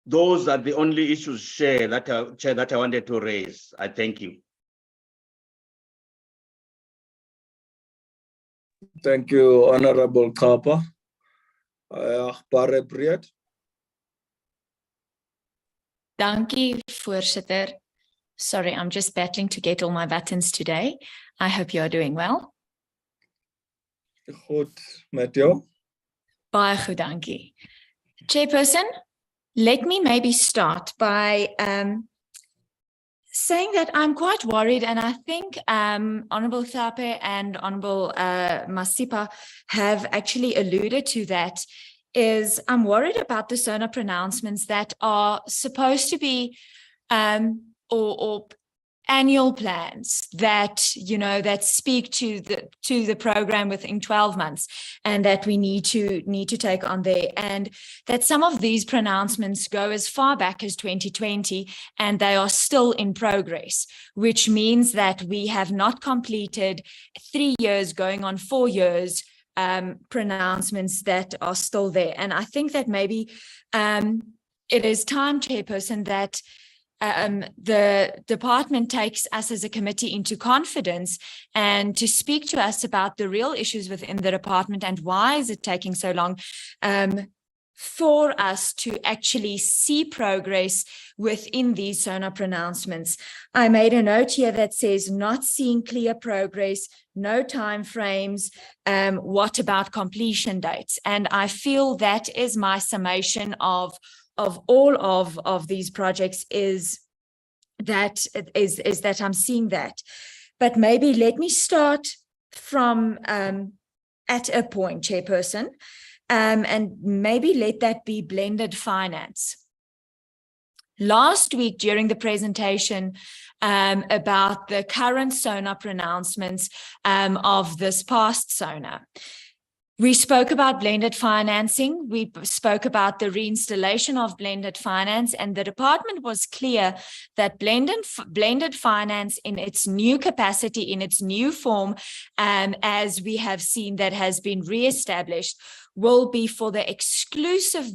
Those are the only issues, Chair, that I wanted to raise. I thank you. Thank you, Honorable Kapa. Dankie, voorsitter. Sorry, I'm just battling to get all my buttons today. I hope you are doing well. Goed, met jou? Baie goed, dankie. Chairperson, let me maybe start by saying that I'm quite worried, and I think Honorable Thape and Honorable Masipa have actually alluded to that, is I'm worried about the SONA pronouncements that are supposed to be or annual plans that, you know, that speak to the program within 12 months, and that we need to take on there, and that some of these pronouncements go as far back as 2020, and they are still in progress, which means that we have not completed 3 years going on 4 years pronouncements that are still there. And I think that maybe it is time, Chairperson, that the department takes us as a committee into confidence and to speak to us about the real issues within the department and why is it taking so long for us to actually see progress within these SONA pronouncements. I made a note here that says not seeing clear progress, no time frames, what about completion dates? And I feel that is my summation of all of these projects is that I'm seeing that. But maybe let me start from at a point, Chairperson, and maybe let that be blended finance. Last week during the presentation about the current SONA pronouncements of this past SONA, we spoke about blended financing. We spoke about the reinstallation of blended finance, and the department was clear that blended finance in its new capacity, in its new form, as we have seen that has been reestablished, will be for the exclusive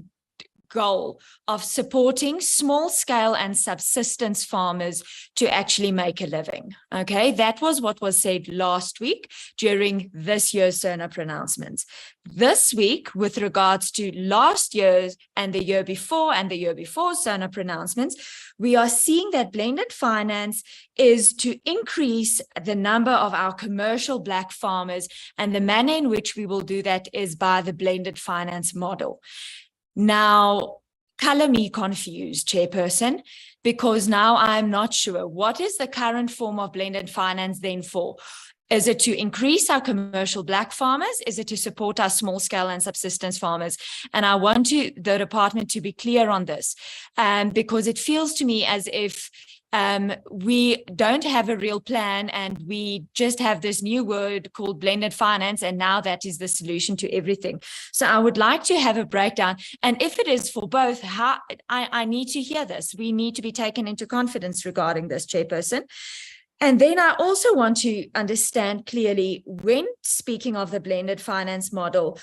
goal of supporting small scale and subsistence farmers to actually make a living. Okay, that was what was said last week during this year's SONA pronouncements. This week, with regards to last year's and the year before SONA pronouncements, we are seeing that blended finance is to increase the number of our commercial Black farmers, and the manner in which we will do that is by the blended finance model. Now, color me confused, Chairperson, because now I'm not sure. What is the current form of blended finance then for? Is it to increase our commercial Black farmers? Is it to support our small scale and subsistence farmers? And I want the department to be clear on this, because it feels to me as if we don't have a real plan and we just have this new word called blended finance, and now that is the solution to everything. So I would like to have a breakdown, and if it is for both, how I need to hear this. We need to be taken into confidence regarding this, Chairperson. And then I also want to understand clearly, when speaking of the blended finance model,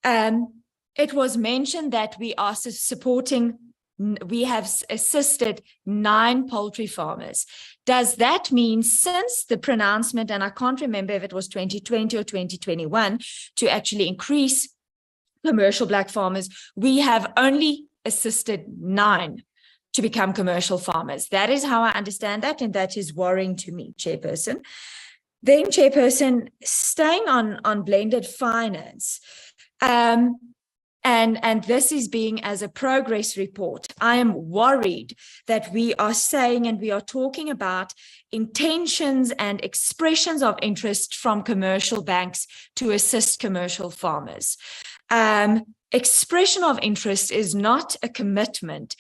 it was mentioned that we are supporting, we have assisted 9 poultry farmers. Does that mean since the pronouncement, and I can't remember if it was 2020 or 2021, to actually increase commercial Black farmers, we have only assisted 9 to become commercial farmers? That is how I understand that, and that is worrying to me, Chairperson. Then, Chairperson, staying on blended finance, and this is being as a progress report, I am worried that we are saying and we are talking about intentions and expressions of interest from commercial banks to assist commercial farmers. Expression of interest is not a commitment,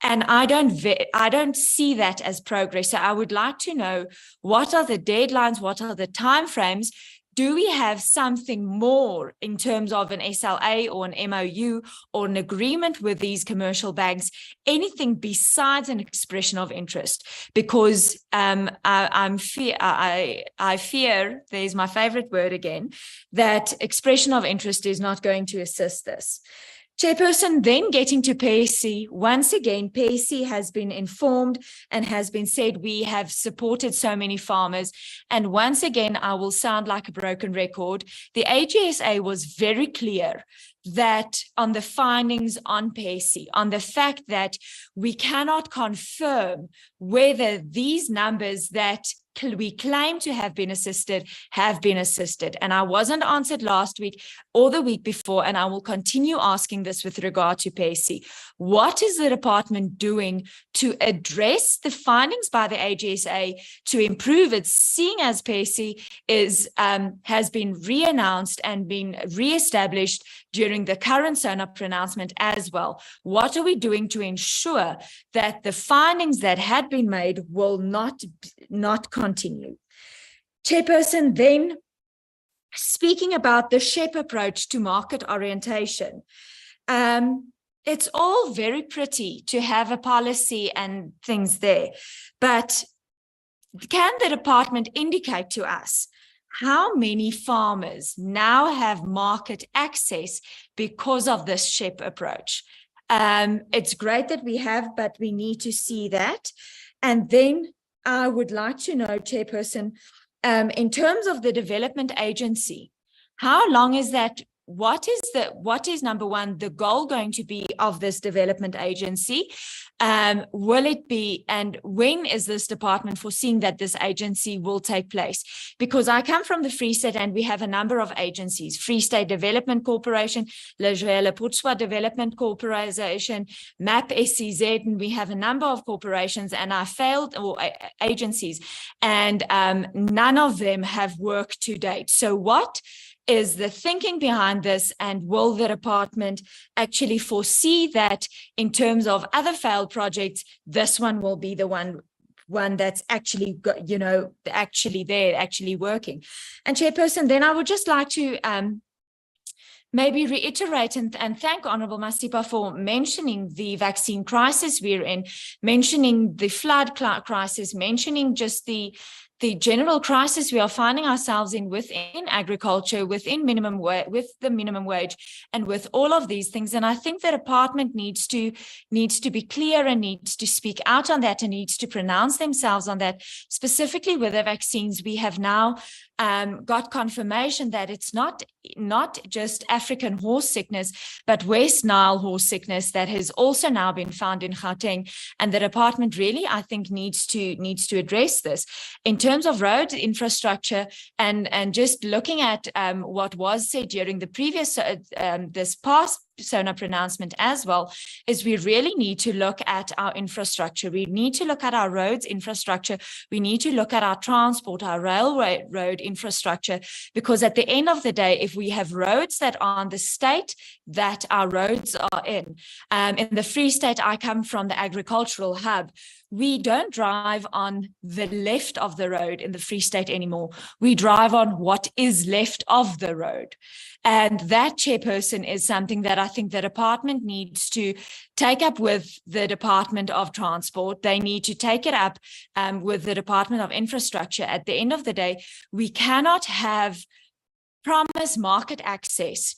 and I don't see that as progress. So I would like to know, what are the deadlines? What are the timeframes? Do we have something more in terms of an SLA or an MOU or an agreement with these commercial banks, anything besides an expression of interest? Because I fear, there's my favorite word again, that expression of interest is not going to assist this. Chairperson, then getting to PACE, once again, PACE has been informed and has been said we have supported so many farmers. And once again, I will sound like a broken record. The AGSA was very clear that on the findings on PACE, on the fact that we cannot confirm whether these numbers that we claim to have been assisted. And I wasn't answered last week or the week before, and I will continue asking this with regard to PACE. What is the department doing to address the findings by the AGSA to improve it, seeing as PACE has been re-announced and been re-established during during the current SONA pronouncement as well. What are we doing to ensure that the findings that had been made will not continue? Chairperson, then speaking about the SHEP approach to market orientation, it's all very pretty to have a policy and things there, but can the department indicate to us how many farmers now have market access because of this SHEP approach? It's great that we have, but we need to see that. And then I would like to know, Chairperson, in terms of the development agency, how long is that? What is number one, the goal going to be of this development agency? Will it be, and when is this department foreseeing that this agency will take place? Because I come from the Free State and we have a number of agencies: Free State Development Corporation, Putswa Development Corporation, MAP SCZ, and we have a number of corporations and agencies, and none of them have worked to date. So what is the thinking behind this, and will the department actually foresee that in terms of other failed projects, this one will be the one that's actually, actually working? And Chairperson, then I would just like to maybe reiterate and thank Honourable Masipa for mentioning the vaccine crisis we're in, mentioning the flood crisis, mentioning just the general crisis we are finding ourselves in within agriculture, within with the minimum wage, and with all of these things. And I think the department needs to be clear and needs to speak out on that and needs to pronounce themselves on that. Specifically with the vaccines, we have now got confirmation that it's not just African horse sickness, but West Nile horse sickness that has also now been found in Gauteng. And the department really, I think, needs to address this. In terms of road infrastructure and just looking at what was said during the previous, this past SONA pronouncement as well, is we really need to look at our infrastructure. We need to look at our roads infrastructure. We need to look at our transport, our railway road infrastructure, because at the end of the day, if we have roads that are on the state that our roads are in the Free State, I come from the agricultural hub. We don't drive on the left of the road in the Free State anymore. We drive on what is left of the road. And that, Chairperson, is something that I think the department needs to take up with the Department of Transport. They need to take it up with the Department of Infrastructure. At the end of the day, we cannot have promise market access,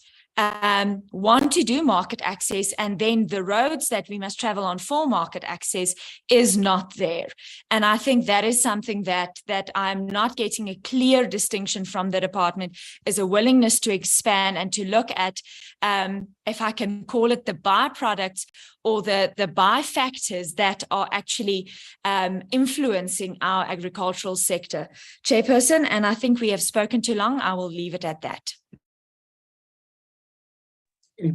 want to do market access, and then the roads that we must travel on for market access is not there. And I think that is something that I'm not getting a clear distinction from the department, is a willingness to expand and to look at, if I can call it, the byproducts or the bifactors that are actually influencing our agricultural sector. Chairperson, and I think we have spoken too long, I will leave it at that.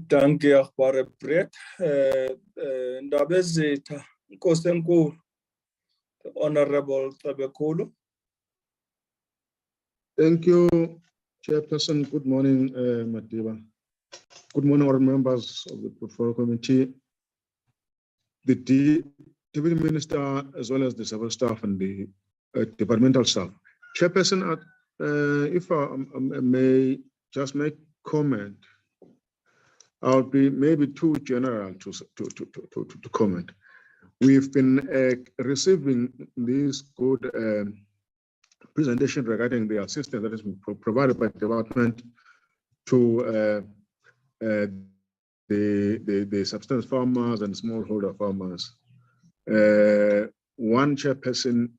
Danke, agbare Brett. Ndaba ezitha, Nkosi enkulu, Honorable Tabekulu. Thank you, Chairperson. Good morning, Madiba. Good morning, all members of the Portfolio Committee, the Deputy Minister, as well as the civil staff and the departmental staff. Chairperson, if I may just make comment, I'll be maybe too general to comment. We've been receiving this good presentation regarding the assistance that has been provided by the department to the subsistence farmers and smallholder farmers. One chairperson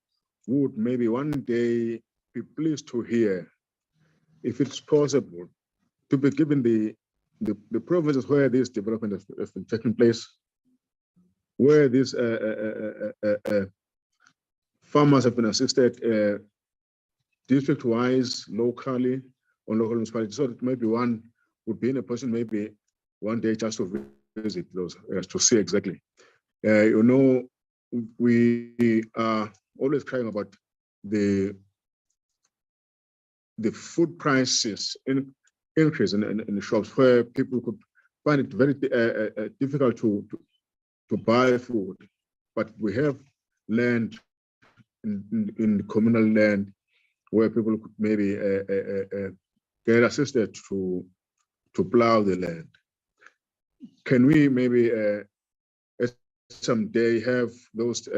would maybe one day be pleased to hear, if it's possible, to be given the provinces where this development has been taking place, where these farmers have been assisted district-wise, locally, on local municipalities, so that maybe one would be in a position maybe one day just to visit those areas to see exactly. You know, we are always crying about the food prices increase in the shops, where people could find it very difficult to buy food, but we have land in communal land where people could maybe get assisted to plow the land. Can we maybe someday have those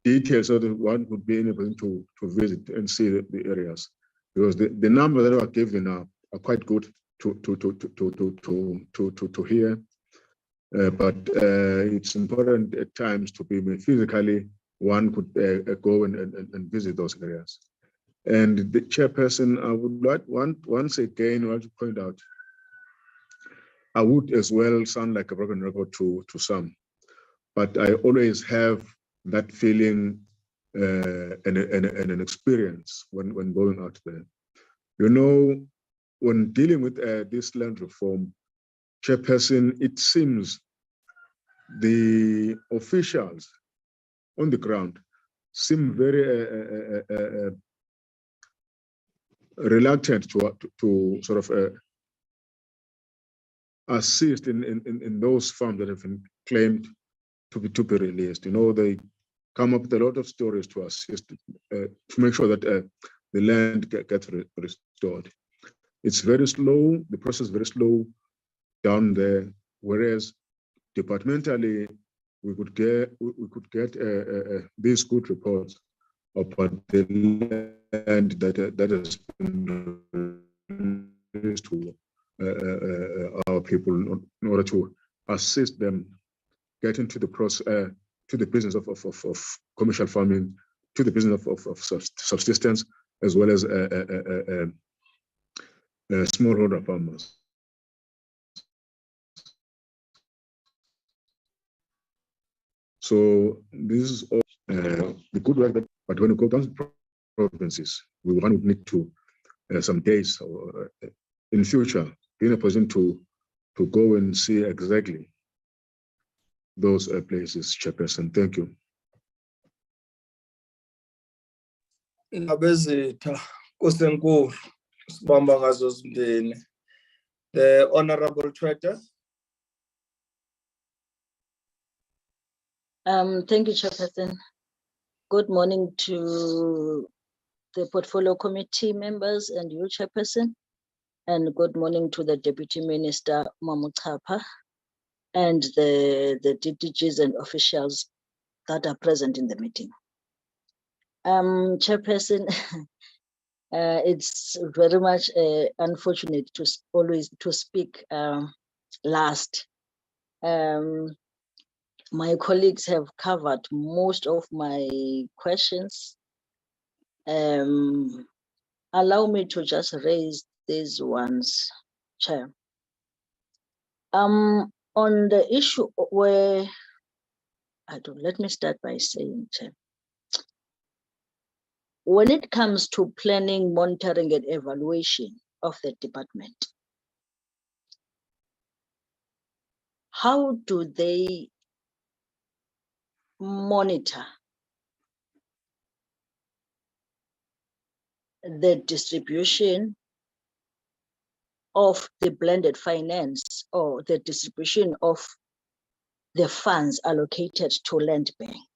details so that one would be able to visit and see the areas? Because the numbers that are given are quite good to hear, but it's important at times to be physically, one could go and visit those areas. And the chairperson, I would like once again to point out, I would as well sound like a broken record to some, but I always have that feeling and an experience when going out there. You know, when dealing with this land reform, chairperson, it seems the officials on the ground seem very reluctant to sort of assist in those farms that have been claimed to be released. You know, they come up with a lot of stories to assist, to make sure that the land gets restored. It's very slow, the process is very slow down there, whereas departmentally, we could get these good reports about the land that has been released to our people in order to assist them get into the process, to the business of commercial farming, to the business of subsistence, as well as smallholder farmers. So this is all the good work that, but when we go down to provinces, we would need to some days or in future be in a position to go and see exactly those places, Chairperson. Thank you. Ingabezitha kusenkulu sibamba ngazo zindini. The Honorable Treasurer. Thank you, Chairperson. Good morning to the Portfolio Committee members and you, Chairperson. And good morning to the Deputy Minister, Mamuchapa, and the DDGs and officials that are present in the meeting. Chairperson, it's very much unfortunate to always to speak last. My colleagues have covered most of my questions. Allow me to just raise these ones, Chair. On the issue where, let me start by saying, Chair, when it comes to planning, monitoring, and evaluation of the department, how do they monitor the distribution of the blended finance or the distribution of the funds allocated to land bank?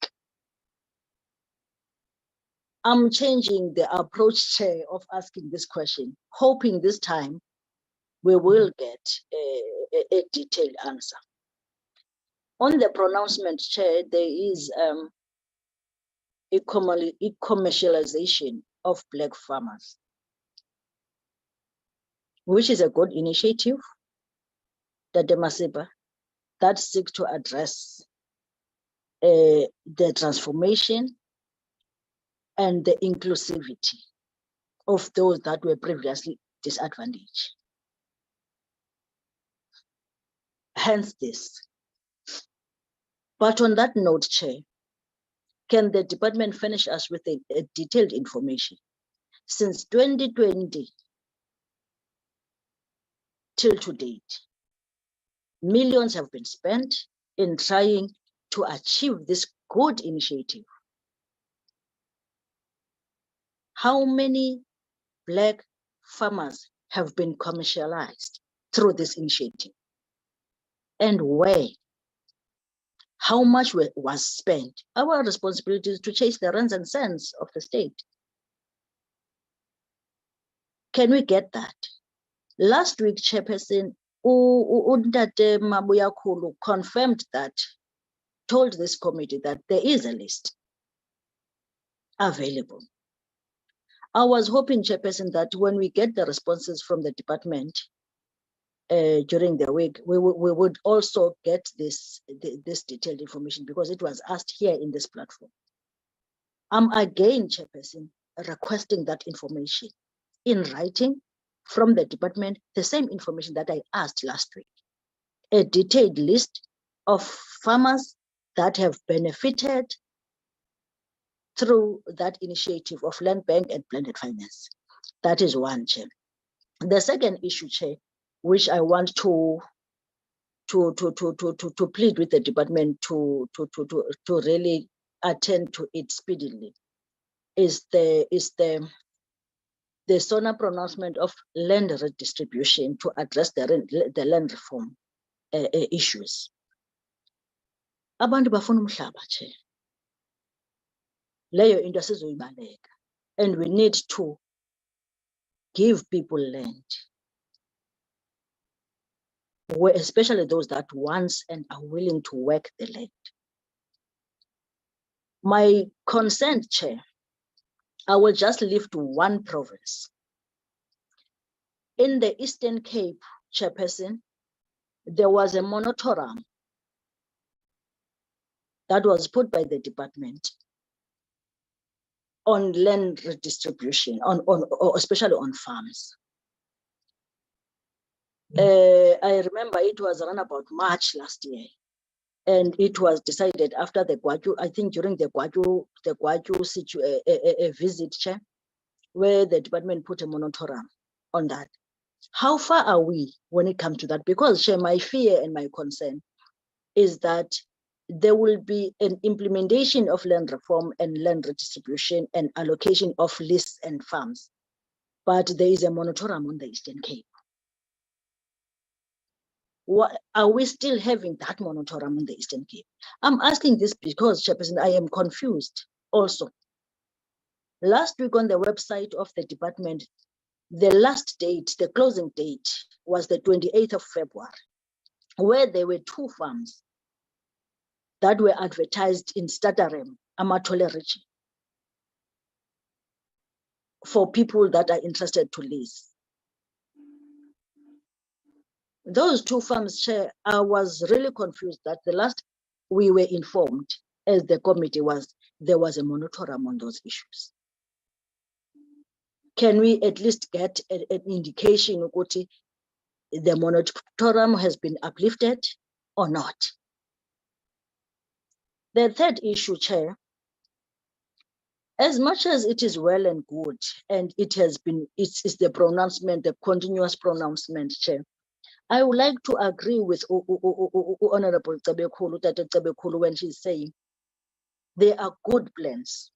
I'm changing the approach, Chair, of asking this question, hoping this time we will get a detailed answer. On the pronouncement, Chair, there is a commercialization of Black farmers, which is a good initiative, that the Masiba, that seeks to address the transformation and the inclusivity of those that were previously disadvantaged. Hence this. But on that note, Chair, can the department furnish us with a detailed information? Since 2020 till to date, millions have been spent in trying to achieve this good initiative. How many Black farmers have been commercialized through this initiative? and where, how much was spent. Our responsibility is to chase the runs and cents of the state. Can we get that? Last week, Chairperson Undate Mabuyakulu confirmed that, told this committee that there is a list available. I was hoping, Chairperson, that when we get the responses from the department during the week, we would also get this detailed information, because it was asked here in this platform. I'm again, Chairperson, requesting that information in writing from the department, the same information that I asked last week. A detailed list of farmers that have benefited through that initiative of Land Bank and blended finance. That is one, Chair. The second issue, Chair, which I want to plead with the department to really attend to it speedily, is the SONA pronouncement of land redistribution to address the land reform issues. Abantu bafuna umhlaba, Chair. Leyo into asizoyibaleka, and we need to give people land, especially those that wants and are willing to work the land. My consent, Chair, I will just lift one province. In the Eastern Cape, Chairperson, there was a moratorium that was put by the department on land redistribution, especially on farms. I remember it was around about March last year, and it was decided after the Gwaju, I think during the Gwaju visit, Chair, where the department put a moratorium on that. How far are we when it comes to that? Because, Chair, my fear and my concern is that there will be an implementation of land reform and land redistribution and allocation of lists and farms, but there is a moratorium on the Eastern Cape. What, are we still having that moratorium on the Eastern Cape? I'm asking this because, Chairperson, I am confused also. Last week on the website of the department, the last date, the closing date was the 28th of February, where there were 2 farms that were advertised in Stadarem, Amatole region, for people that are interested to lease. Those 2 farms, Chair, I was really confused that the last we were informed as the committee was there was a moratorium on those issues. Can we at least get an indication of what the moratorium has been uplifted or not? The third issue, Chair, as much as it is well and good, and it has been, it's the pronouncement, the continuous pronouncement, Chair, I would like to agree with Honorable Tsabekhulu when she's saying there are good plans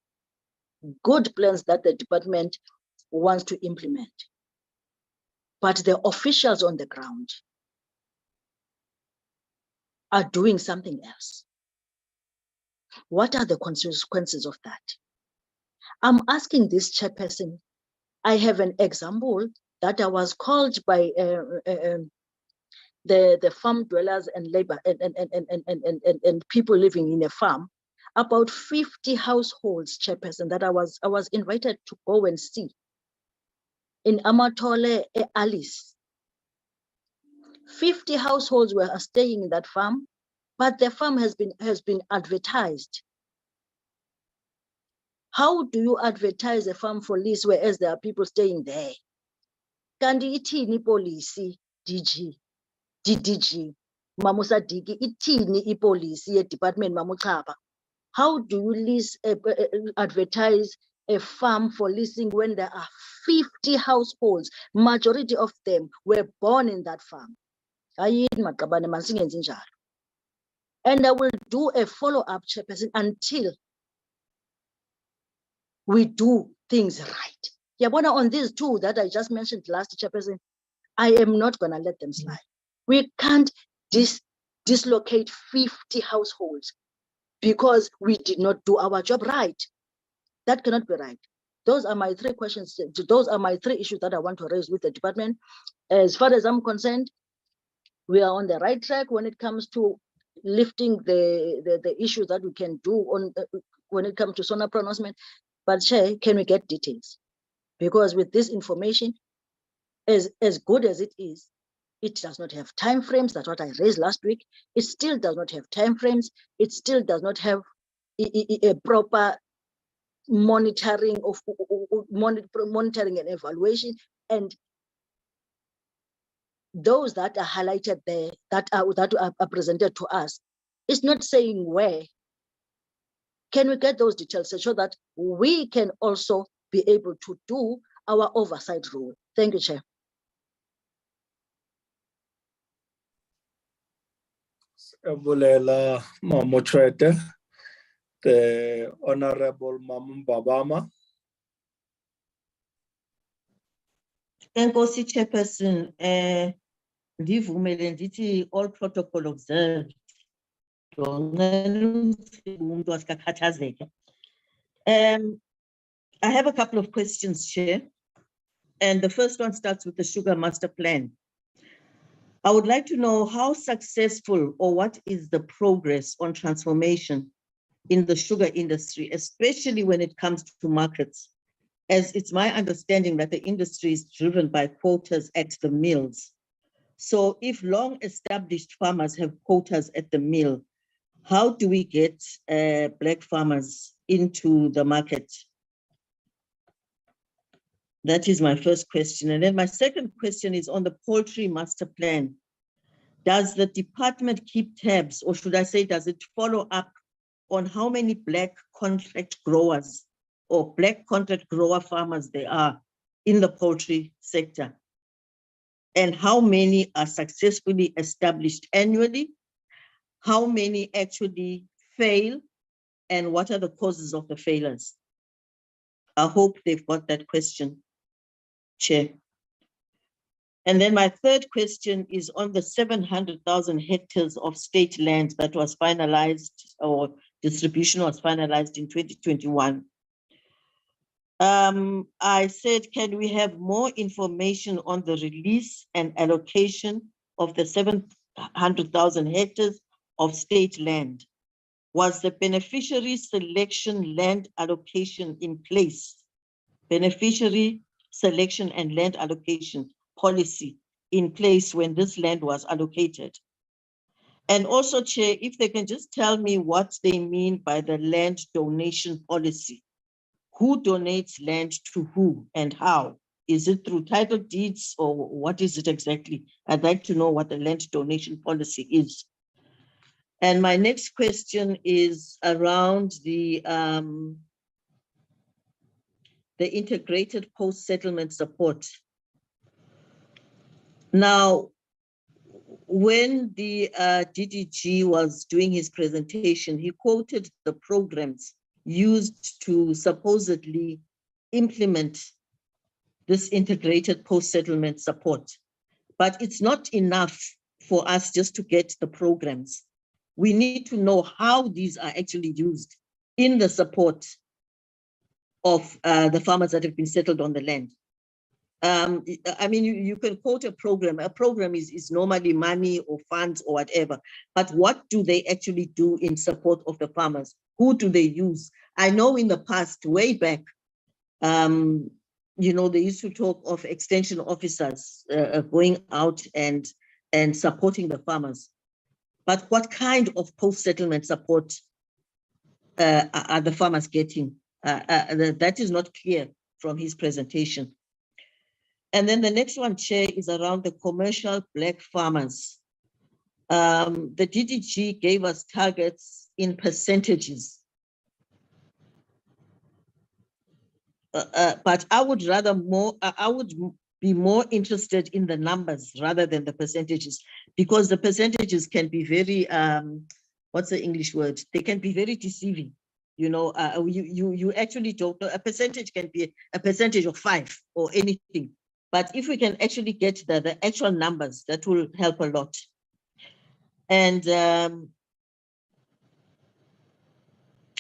that the department wants to implement, but the officials on the ground are doing something else. What are the consequences of that? I'm asking this, Chairperson. I have an example that I was called by the farm dwellers and labor and people living in a farm, about 50 households, Chairperson, that I was invited to go and see in Amatole Alice. 50 households were staying in that farm, but the farm has been advertised. How do you advertise a farm for lease whereas there are people staying there? Kandi itini policy DDG Mamusa Digi itini policy department Mamuchaba. How do you lease advertise a farm for leasing when there are 50 households? Majority of them were born in that farm. And I will do a follow-up, Chairperson, until we do things right. Yabona, on these 2 that I just mentioned last, Chairperson, I am not going to let them slide. We can't dislocate 50 households because we did not do our job right. That cannot be right. Those are my three questions. Those are my three issues that I want to raise with the department. As far as I'm concerned, we are on the right track when it comes to lifting the issues that we can do on when it comes to SONA pronouncement. But Chair, can we get details? Because with this information, as good as it is, it does not have timeframes. That's what I raised last week. It still does not have timeframes. It still does not have a proper monitoring of monitoring and evaluation. And those that are highlighted there, that are presented to us, it's not saying where. Can we get those details so that we can also be able to do our oversight role? Thank you, Chair. Ebulela Mamotwete, the Honorable Mamun Babama. Enkosi Chairperson, ndivumele ndithi all protocol observed. I have a couple of questions, Chair. And the first one starts with the Sugar Master Plan. I would like to know how successful or what is the progress on transformation in the sugar industry, especially when it comes to markets, as it's my understanding that the industry is driven by quotas at the mills. So if long-established farmers have quotas at the mill, how do we get Black farmers into the market? That is my first question. And then my second question is on the Poultry Master Plan. Does the department keep tabs, or should I say, does it follow up on how many Black contract growers or Black contract grower farmers there are in the poultry sector? And how many are successfully established annually? How many actually fail? And what are the causes of the failures? I hope they've got that question, Chair. And then my third question is on the 700,000 hectares of state land that was finalized, or distribution was finalized in 2021. I said, can we have more information on the release and allocation of the 700,000 hectares of state land? Was the beneficiary selection land allocation in place? Beneficiary selection and land allocation policy in place when this land was allocated? And also, Chair, if they can just tell me what they mean by the land donation policy. Who donates land to who and how? Is it through title deeds, or what is it exactly? I'd like to know what the land donation policy is. And my next question is around the integrated post-settlement support. Now, when the DDG was doing his presentation, he quoted the programs used to supposedly implement this integrated post-settlement support. But it's not enough for us just to get the programs. We need to know how these are actually used in the support of the farmers that have been settled on the land. I mean, you can quote a program. A program is normally money or funds or whatever, but what do they actually do in support of the farmers? Who do they use? I know in the past, way back, you know, they used to talk of extension officers going out and supporting the farmers. But what kind of post-settlement support are the farmers getting? That is not clear from his presentation. And then the next one, Chair, is around the commercial Black farmers. The DDG gave us targets in percentages. But I would be more interested in the numbers rather than the percentages, because the percentages can be very, what's the English word? They can be very deceiving. You know, you actually don't know. A percentage can be a percentage of 5 or anything. But if we can actually get the actual numbers, that will help a lot. And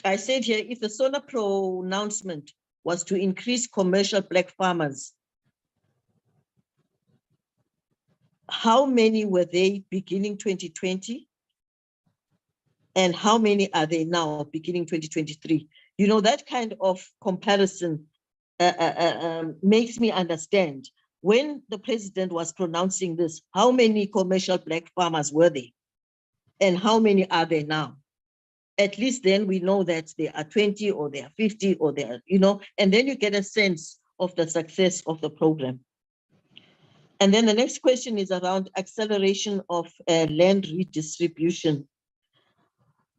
I said here, if the SONA pronouncement was to increase commercial black farmers, how many were they beginning 2020? And how many are they now beginning 2023? You know, that kind of comparison makes me understand when the president was pronouncing this, how many commercial black farmers were they? And how many are there now? At least then we know that there are 20 or there are 50 or there are, you know, and then you get a sense of the success of the program. And then the next question is around acceleration of land redistribution.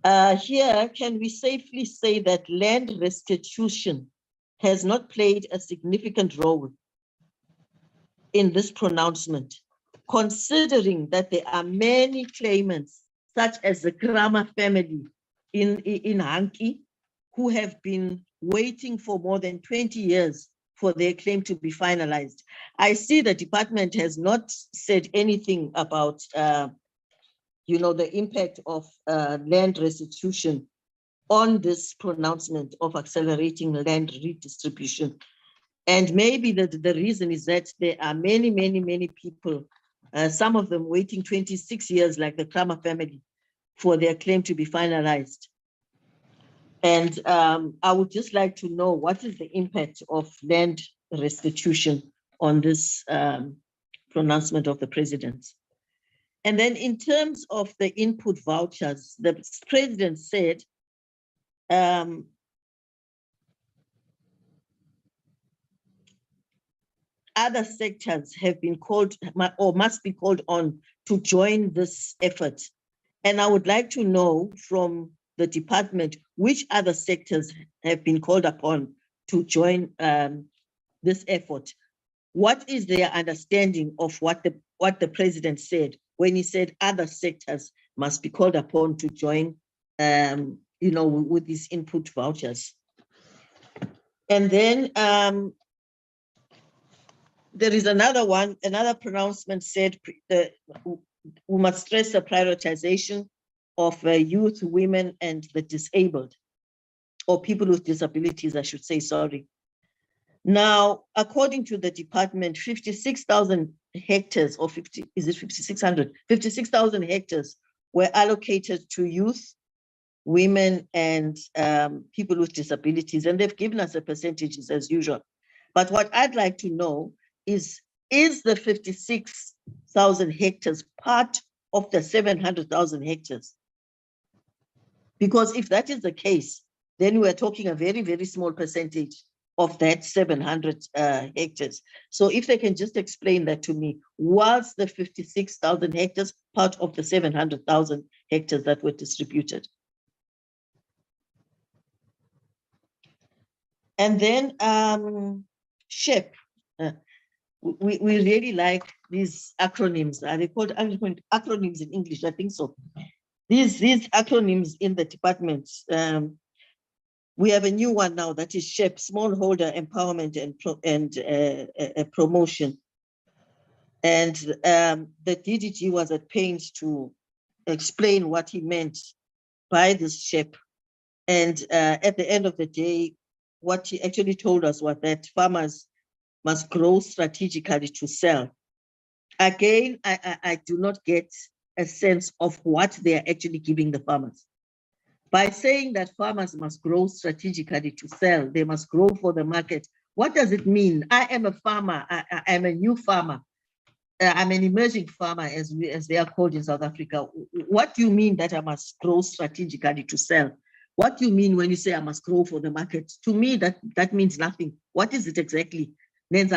Here, can we safely say that land restitution has not played a significant role in this pronouncement, considering that there are many claimants, such as the Kramer family in Hanki, who have been waiting for more than 20 years for their claim to be finalized? I see the department has not said anything about you know, the impact of land restitution on this pronouncement of accelerating land redistribution. And maybe the reason is that there are many people, some of them waiting 26 years, like the Kramer family, for their claim to be finalized. And I would just like to know what is the impact of land restitution on this pronouncement of the president. And then in terms of the input vouchers, the president said other sectors have been called or must be called on to join this effort. And I would like to know from the department which other sectors have been called upon to join this effort. What is their understanding of what the president said when he said other sectors must be called upon to join, you know, with these input vouchers? And then there is another one, another pronouncement said we must stress the prioritization of youth, women, and the disabled, or people with disabilities, I should say, sorry. Now, according to the department, 56,000 hectares, or 50, is it 5,600? 56,000 hectares were allocated to youth, women, and people with disabilities, and they've given us the percentages as usual. But what I'd like to know is the 56,000 hectares part of the 700,000 hectares? Because if that is the case, then we're talking a very small percentage of that 700 hectares. So if they can just explain that to me, was the 56,000 hectares part of the 700,000 hectares that were distributed? And then SHEP, we really like these acronyms. Are they called acronyms in English? I think so. These acronyms in the department. We have a new one now that is SHEP, Smallholder Empowerment and Promotion. And the DDG was at pains to explain what he meant by this SHEP. And at the end of the day, what he actually told us was that farmers must grow strategically to sell. Again, I do not get a sense of what they are actually giving the farmers. By saying that farmers must grow strategically to sell, they must grow for the market. What does it mean? I am a farmer, I am a new farmer. I'm an emerging farmer, as they are called in South Africa. What do you mean that I must grow strategically to sell? What do you mean when you say I must grow for the market? To me, that means nothing. What is it exactly? What do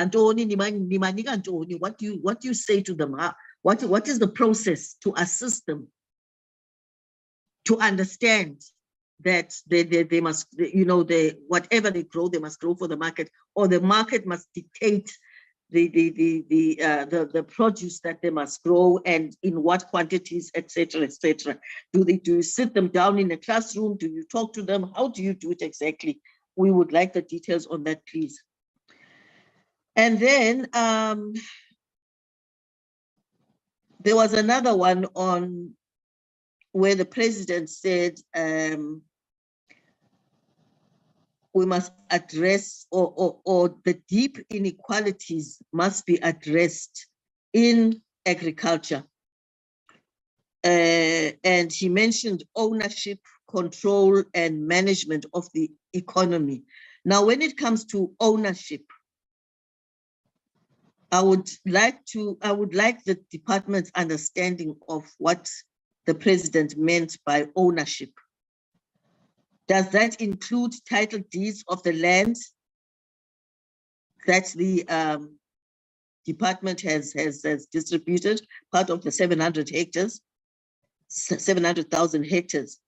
you say to them? What is the process to assist them to understand that they must, you know, whatever they grow, they must grow for the market, or the market must dictate the produce that they must grow and in what quantities, etc., etc. Do you sit them down in a classroom? Do you talk to them? How do you do it exactly? We would like the details on that, please. And then there was another one on where the president said we must address, or the deep inequalities must be addressed in agriculture. And he mentioned ownership, control, and management of the economy. Now, when it comes to ownership, I would like the department's understanding of what the president meant by ownership. Does that include title deeds of the land that the department has distributed, part of the 700 hectares, 700,000 hectares?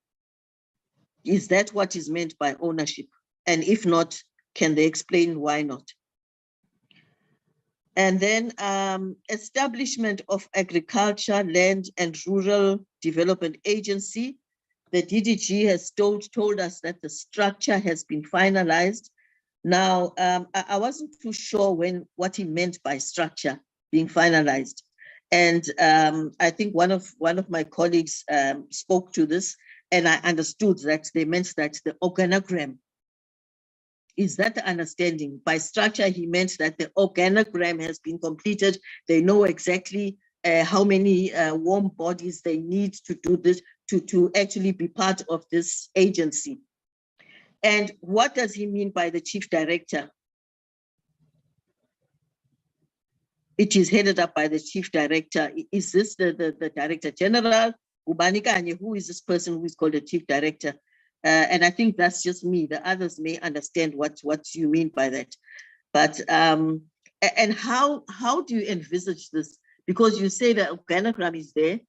Is that what is meant by ownership? And if not, can they explain why not? And then establishment of Agriculture, Land and Rural Development Agency. The DDG has told us that the structure has been finalized. Now, I wasn't too sure what he meant by structure being finalized. And I think one of my colleagues spoke to this, and I understood that they meant that the organogram. Is that the understanding? By structure, he meant that the organogram has been completed. They know exactly how many warm bodies they need to do this, to actually be part of this agency. And what does he mean by the chief director? It is headed up by the chief director. Is this the director general? Who is this person who is called the chief director? And I think that's just me. The others may understand what you mean by that. But, and how do you envisage this? Because you say the organogram is there.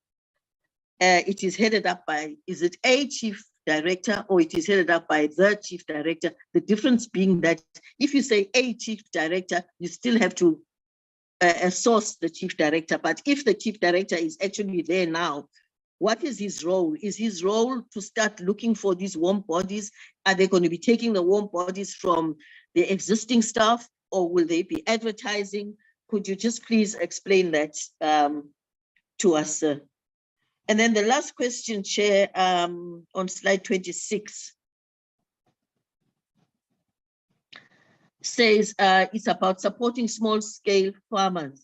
It is headed up by, is it a chief director or it is headed up by the chief director? The difference being that if you say a chief director, you still have to source the chief director. But if the chief director is actually there now, what is his role? Is his role to start looking for these warm bodies? Are they going to be taking the warm bodies from the existing staff, or will they be advertising? Could you just please explain that to us, sir? And then the last question, Chair, on slide 26, says it's about supporting small-scale farmers.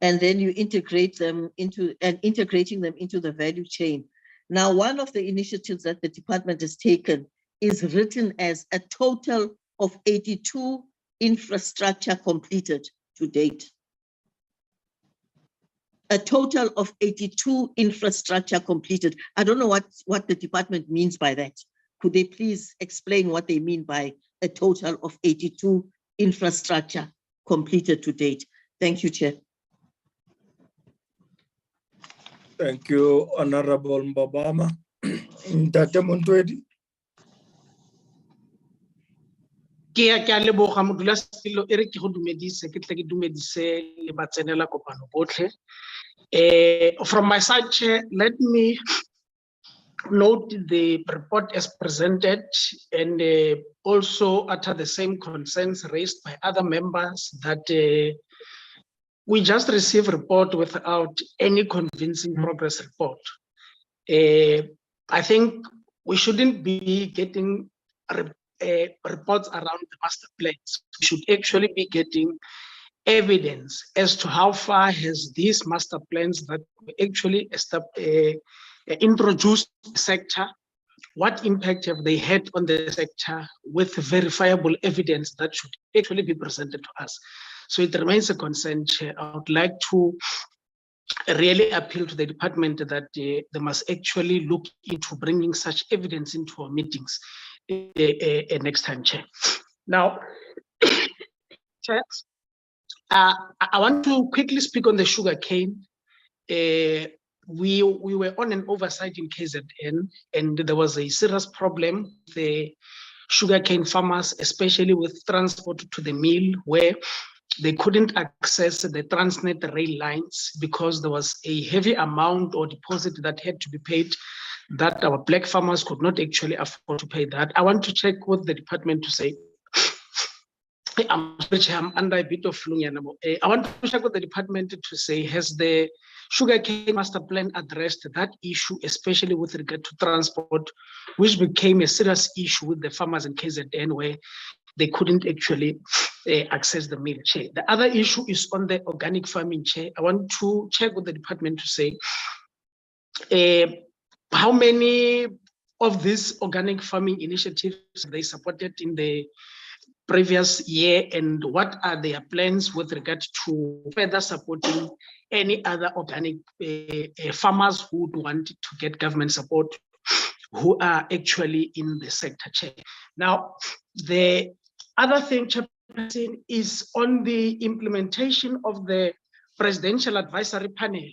And then you integrate them integrating them into the value chain. Now, one of the initiatives that the department has taken is written as a total of 82 infrastructure completed to date. A total of 82 infrastructure completed. I don't know what the department means by that. Could they please explain what they mean by a total of 82 infrastructure completed to date? Thank you, Chair. Thank you, Honorable Mbabama. Ntate Montwedi. Ke a leboga modulasetulo e re ke go dumedise ke tle ke dumedise le batsenela kopano botlhe. From my side, Chair, let me note the report as presented and also utter the same concerns raised by other members that we just received a report without any convincing progress report. I think we shouldn't be getting reports around the master plans. We should actually be getting evidence as to how far has these master plans that we actually introduced the sector, what impact have they had on the sector, with verifiable evidence that should actually be presented to us. So it remains a concern, Chair. I would like to really appeal to the department that they must actually look into bringing such evidence into our meetings next time, Chair. Now, Chair, I want to quickly speak on the sugar cane. We were on an oversight in KZN, and there was a serious problem with the sugarcane farmers, especially with transport to the mill, where they couldn't access the Transnet rail lines because there was a heavy amount or deposit that had to be paid that our black farmers could not actually afford to pay that. I want to check with the department to say, I'm under a bit of flu. I want to check with the department to say, has the sugarcane master plan addressed that issue, especially with regard to transport, which became a serious issue with the farmers in KZN, where they couldn't actually access the mill chair. The other issue is on the organic farming chair. I want to check with the department to say how many of these organic farming initiatives they supported in the previous year, and what are their plans with regard to further supporting any other organic farmers who would want to get government support, who are actually in the sector chair. Now, the other thing, Chairperson, is on the implementation of the Presidential Advisory Panel.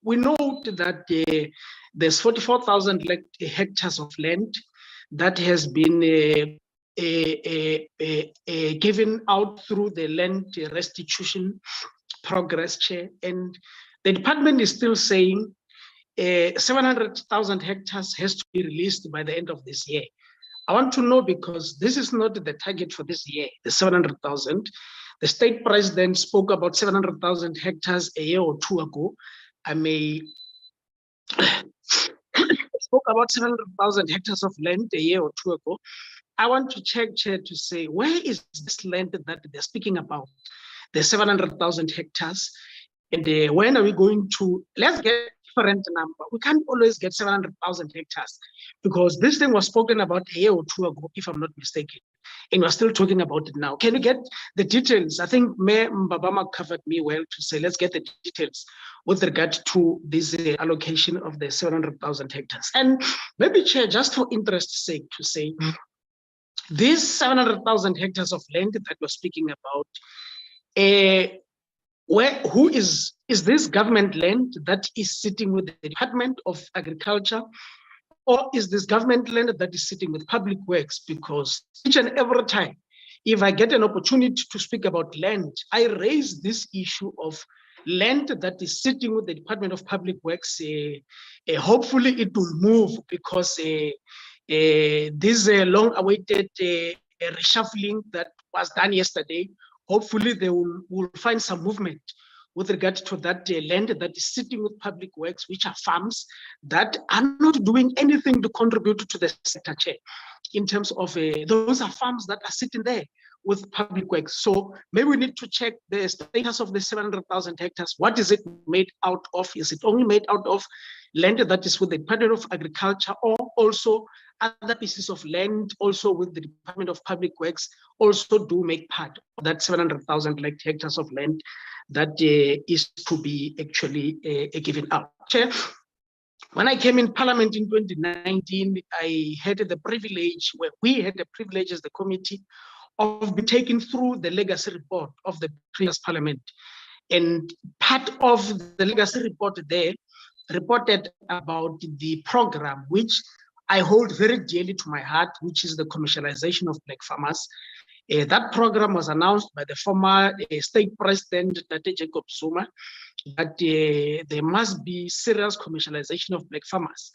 We note that there's 44,000 hectares of land that has been given out through the land restitution progress chair, and the department is still saying 700,000 hectares has to be released by the end of this year. I want to know, because this is not the target for this year, the 700,000. The state president spoke about 700,000 hectares a year or two ago. I may spoke about 700,000 hectares of land a year or two ago. I want to check, Chair, to say, where is this land that they're speaking about, the 700,000 hectares? And when are we going to, let's get a different number. We can't always get 700,000 hectares, because this thing was spoken about a year or two ago, if I'm not mistaken. And we're still talking about it now. Can you get the details? I think Mayor Mbabama covered me well to say, let's get the details with regard to this allocation of the 700,000 hectares. And maybe, Chair, just for interest's sake, to say, these 700,000 hectares of land that we're speaking about, who is this government land that is sitting with the Department of Agriculture, or is this government land that is sitting with Public Works? Because each and every time, if I get an opportunity to speak about land, I raise this issue of land that is sitting with the Department of Public Works. Hopefully it will move, because this long-awaited reshuffling that was done yesterday, hopefully they will find some movement with regard to that land that is sitting with Public Works, which are farms that are not doing anything to contribute to the sector chair. In terms of those are farms that are sitting there with Public Works. So maybe we need to check the status of the 700,000 hectares. What is it made out of? Is it only made out of land that is with the Department of Agriculture, or also other pieces of land also with the Department of Public Works also do make part of that 700,000 hectares of land that is to be actually given out? Chair, when I came in Parliament in 2019, I had the privilege, where we had the privilege as the committee, of being taken through the legacy report of the previous Parliament. And part of the legacy report there reported about the program, which I hold very dearly to my heart, which is the commercialization of black farmers. That program was announced by the former state president, Tate Jacob Zuma, that there must be serious commercialization of black farmers.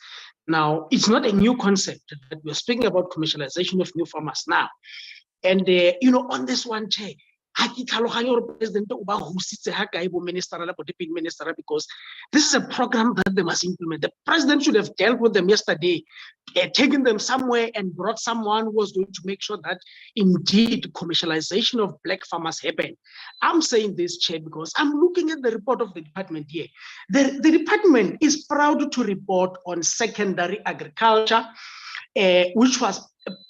Now, it's not a new concept that we're speaking about commercialization of new farmers now. And, on this one, Chair, President minister, because this is a program that they must implement. The president should have dealt with them yesterday, taken them somewhere and brought someone who was going to make sure that indeed commercialization of black farmers happen. I'm saying this, Chair, because I'm looking at the report of the department here. The department is proud to report on secondary agriculture, which was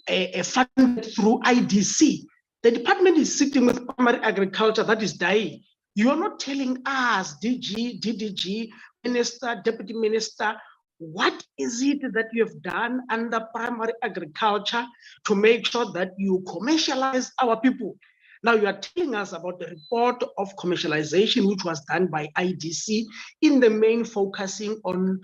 funded through IDC. The department is sitting with primary agriculture that is dying. You are not telling us, DG, DDG, Minister, Deputy Minister, what is it that you have done under primary agriculture to make sure that you commercialize our people? Now you are telling us about the report of commercialization, which was done by IDC, in the main focusing on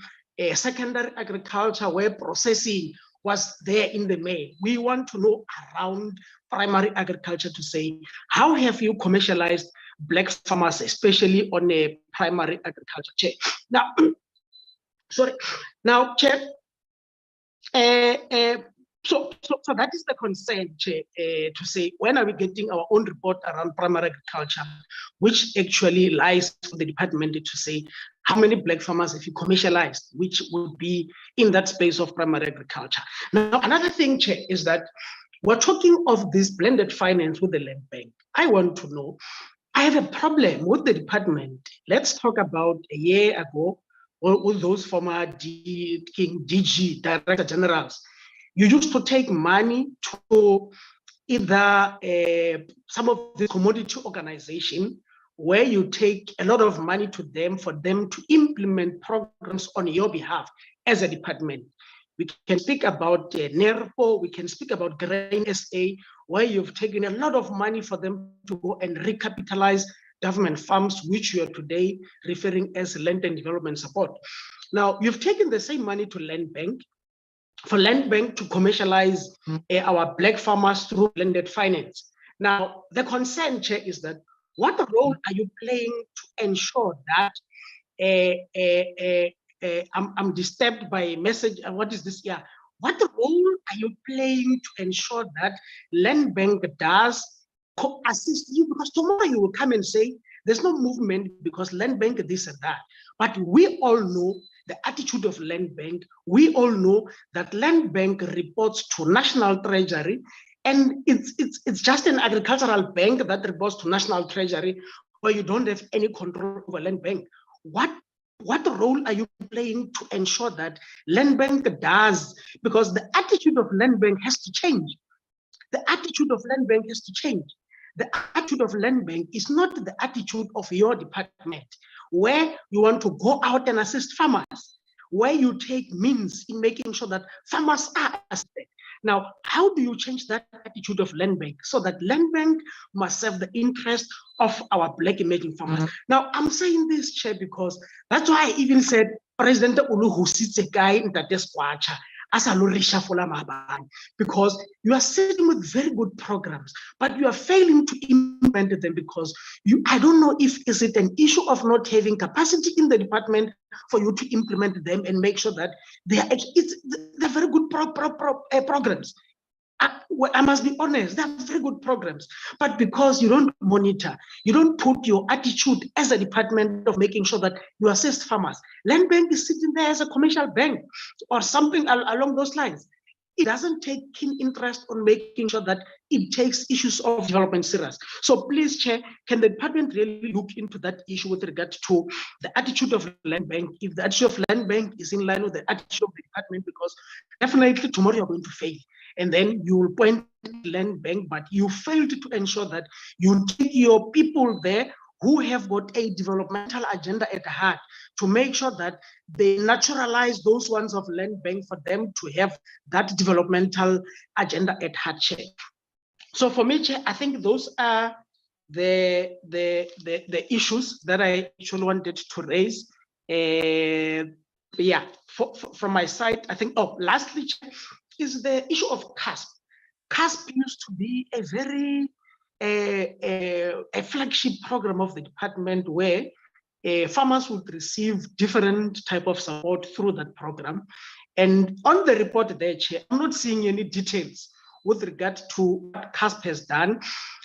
secondary agriculture, where processing was there in the main. We want to know around primary agriculture to say, how have you commercialized black farmers, especially on a primary agriculture? Chair. Now, sorry. Now, Chair, So that is the concern, Chair, to say, when are we getting our own report around primary agriculture, which actually lies for the department to say how many black farmers have you commercialized, which would be in that space of primary agriculture. Now, another thing, Chair, is that we're talking of this blended finance with the land bank. I want to know, I have a problem with the department. Let's talk about a year ago, or with those former DG, Director Generals. You used to take money to either some of the commodity organization, where you take a lot of money to them for them to implement programs on your behalf as a department. We can speak about NERPO, we can speak about Grain SA, where you've taken a lot of money for them to go and recapitalize government farms, which you are today referring as land and development support. Now, you've taken the same money to Land Bank, for Land Bank to commercialize our black farmers through blended finance. Now, the concern, Chair, is that what role are you playing to ensure that I'm disturbed by a message, what is this here? What role are you playing to ensure that Land Bank does assist you? Because tomorrow you will come and say, there's no movement because Land Bank this and that. But we all know the attitude of Land Bank. We all know that Land Bank reports to National Treasury, and it's just an agricultural bank that reports to National Treasury, where you don't have any control over Land Bank. What role are you playing to ensure that Land Bank does? Because the attitude of Land Bank has to change. The attitude of Land Bank has to change. The attitude of Land Bank is not the attitude of your department, where you want to go out and assist farmers, where you take means in making sure that farmers are assisted. Now, how do you change that attitude of Land Bank so that Land Bank must serve the interest of our black emerging farmers? Now, I'm saying this, Chair, because that's why I even said President Ulu who sits a guy in that squacha as a because you are sitting with very good programs, but you are failing to implement them because I don't know if is it an issue of not having capacity in the department for you to implement them and make sure that they're very good programs. I must be honest, they're very good programs, but because you don't monitor, you don't put your attitude as a department of making sure that you assist farmers. Land Bank is sitting there as a commercial bank or something along those lines. It doesn't take keen interest on making sure that it takes issues of development serious. So please, Chair, can the department really look into that issue with regard to the attitude of Land Bank? If the attitude of Land Bank is in line with the attitude of the department, because definitely tomorrow you're going to fail. And then you will point Land Bank, but you failed to ensure that you take your people there who have got a developmental agenda at heart to make sure that they naturalize those ones of Land Bank for them to have that developmental agenda at heart, Chair. So for me, Chair, I think those are the issues that I actually wanted to raise. Yeah, from my side, I think, lastly, Chair, is the issue of CASP. CASP used to be a very a flagship program of the department where farmers would receive different type of support through that program. And on the report there, Chair, I'm not seeing any details with regard to what CASP has done,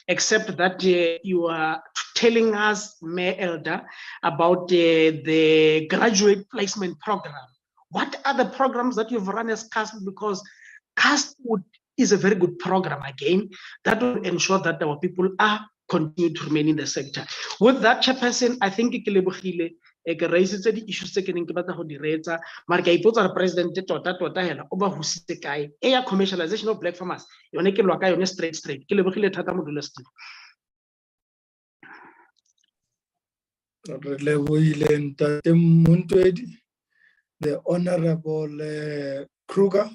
except that you are telling us, Mayor Elder, about the graduate placement program. What are the programs that you've run as CASP? Because CASP is a very good program, again, that will ensure that our people are continue to remain in the sector. With that, Chairperson, I think ke lebogile ke raisitse di issues tse ke neng ke batla go di reetsa, mara ke ipotsa re president tota hela o ba husitse kae e ya commercialization of black farmers yone ke lwa ka yone straight ke lebogile thata module Steve. Re lebohile Ntate Montwedi, the Honorable Kruger.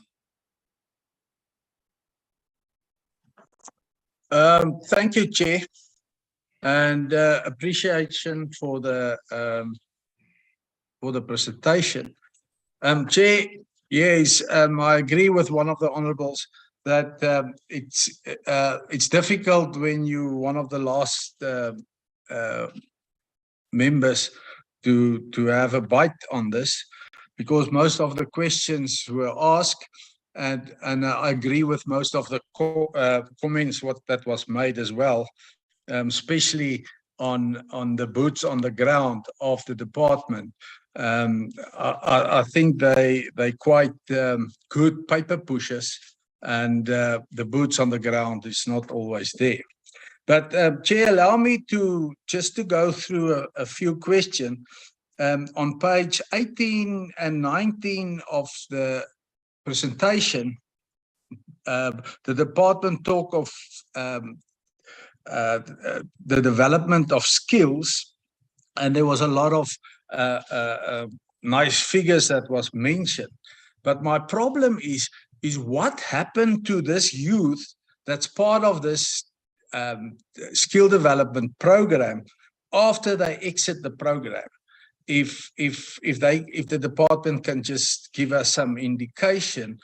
Thank you, Chair, and appreciation for the presentation. Chair, yes, I agree with one of the honorables that it's difficult when you one of the last members to have a bite on this, because most of the questions were asked and I agree with most of the comments that was made as well, especially on the boots on the ground of the department. I think they quite good paper pushers, and the boots on the ground is not always there. But Chair, allow me to go through a few questions. On page 18 and 19 of the presentation, the department talk of the development of skills, and there was a lot of nice figures that was mentioned. But my problem is what happened to this youth that's part of this skill development program after they exit the program? If the department can just give us some indication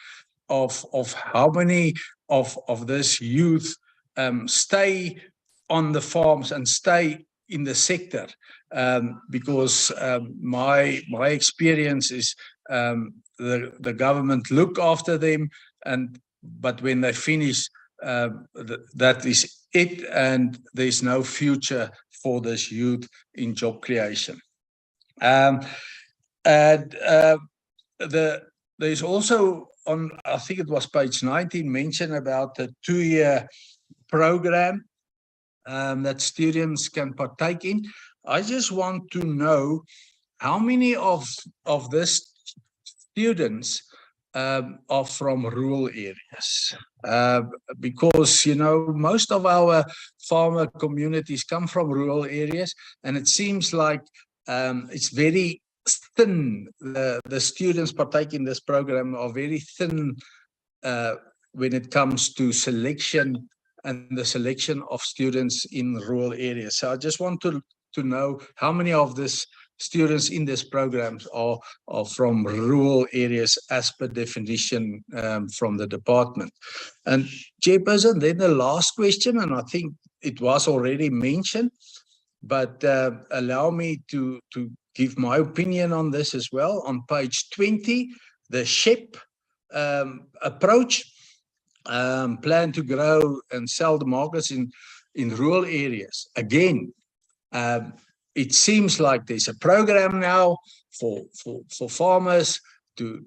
of how many of this youth stay on the farms and stay in the sector, because my experience is the government look after them, but when they finish, that is it, and there's no future for this youth in job creation. There's also on, I think it was page 19, mentioned about the 2-year program that students can partake in. I just want to know how many of these students are from rural areas, because most of our farmer communities come from rural areas, and it seems like it's very thin. The students partake in this program are very thin when it comes to selection and the selection of students in rural areas. So I just want to know how many of these students in this programs are from rural areas as per definition from the department. And Chairperson, then the last question, and I think it was already mentioned, but allow me to give my opinion on this as well. On page 20, the SHEP approach, plan to grow and sell the markets in rural areas. Again, it seems like there's a program now for farmers to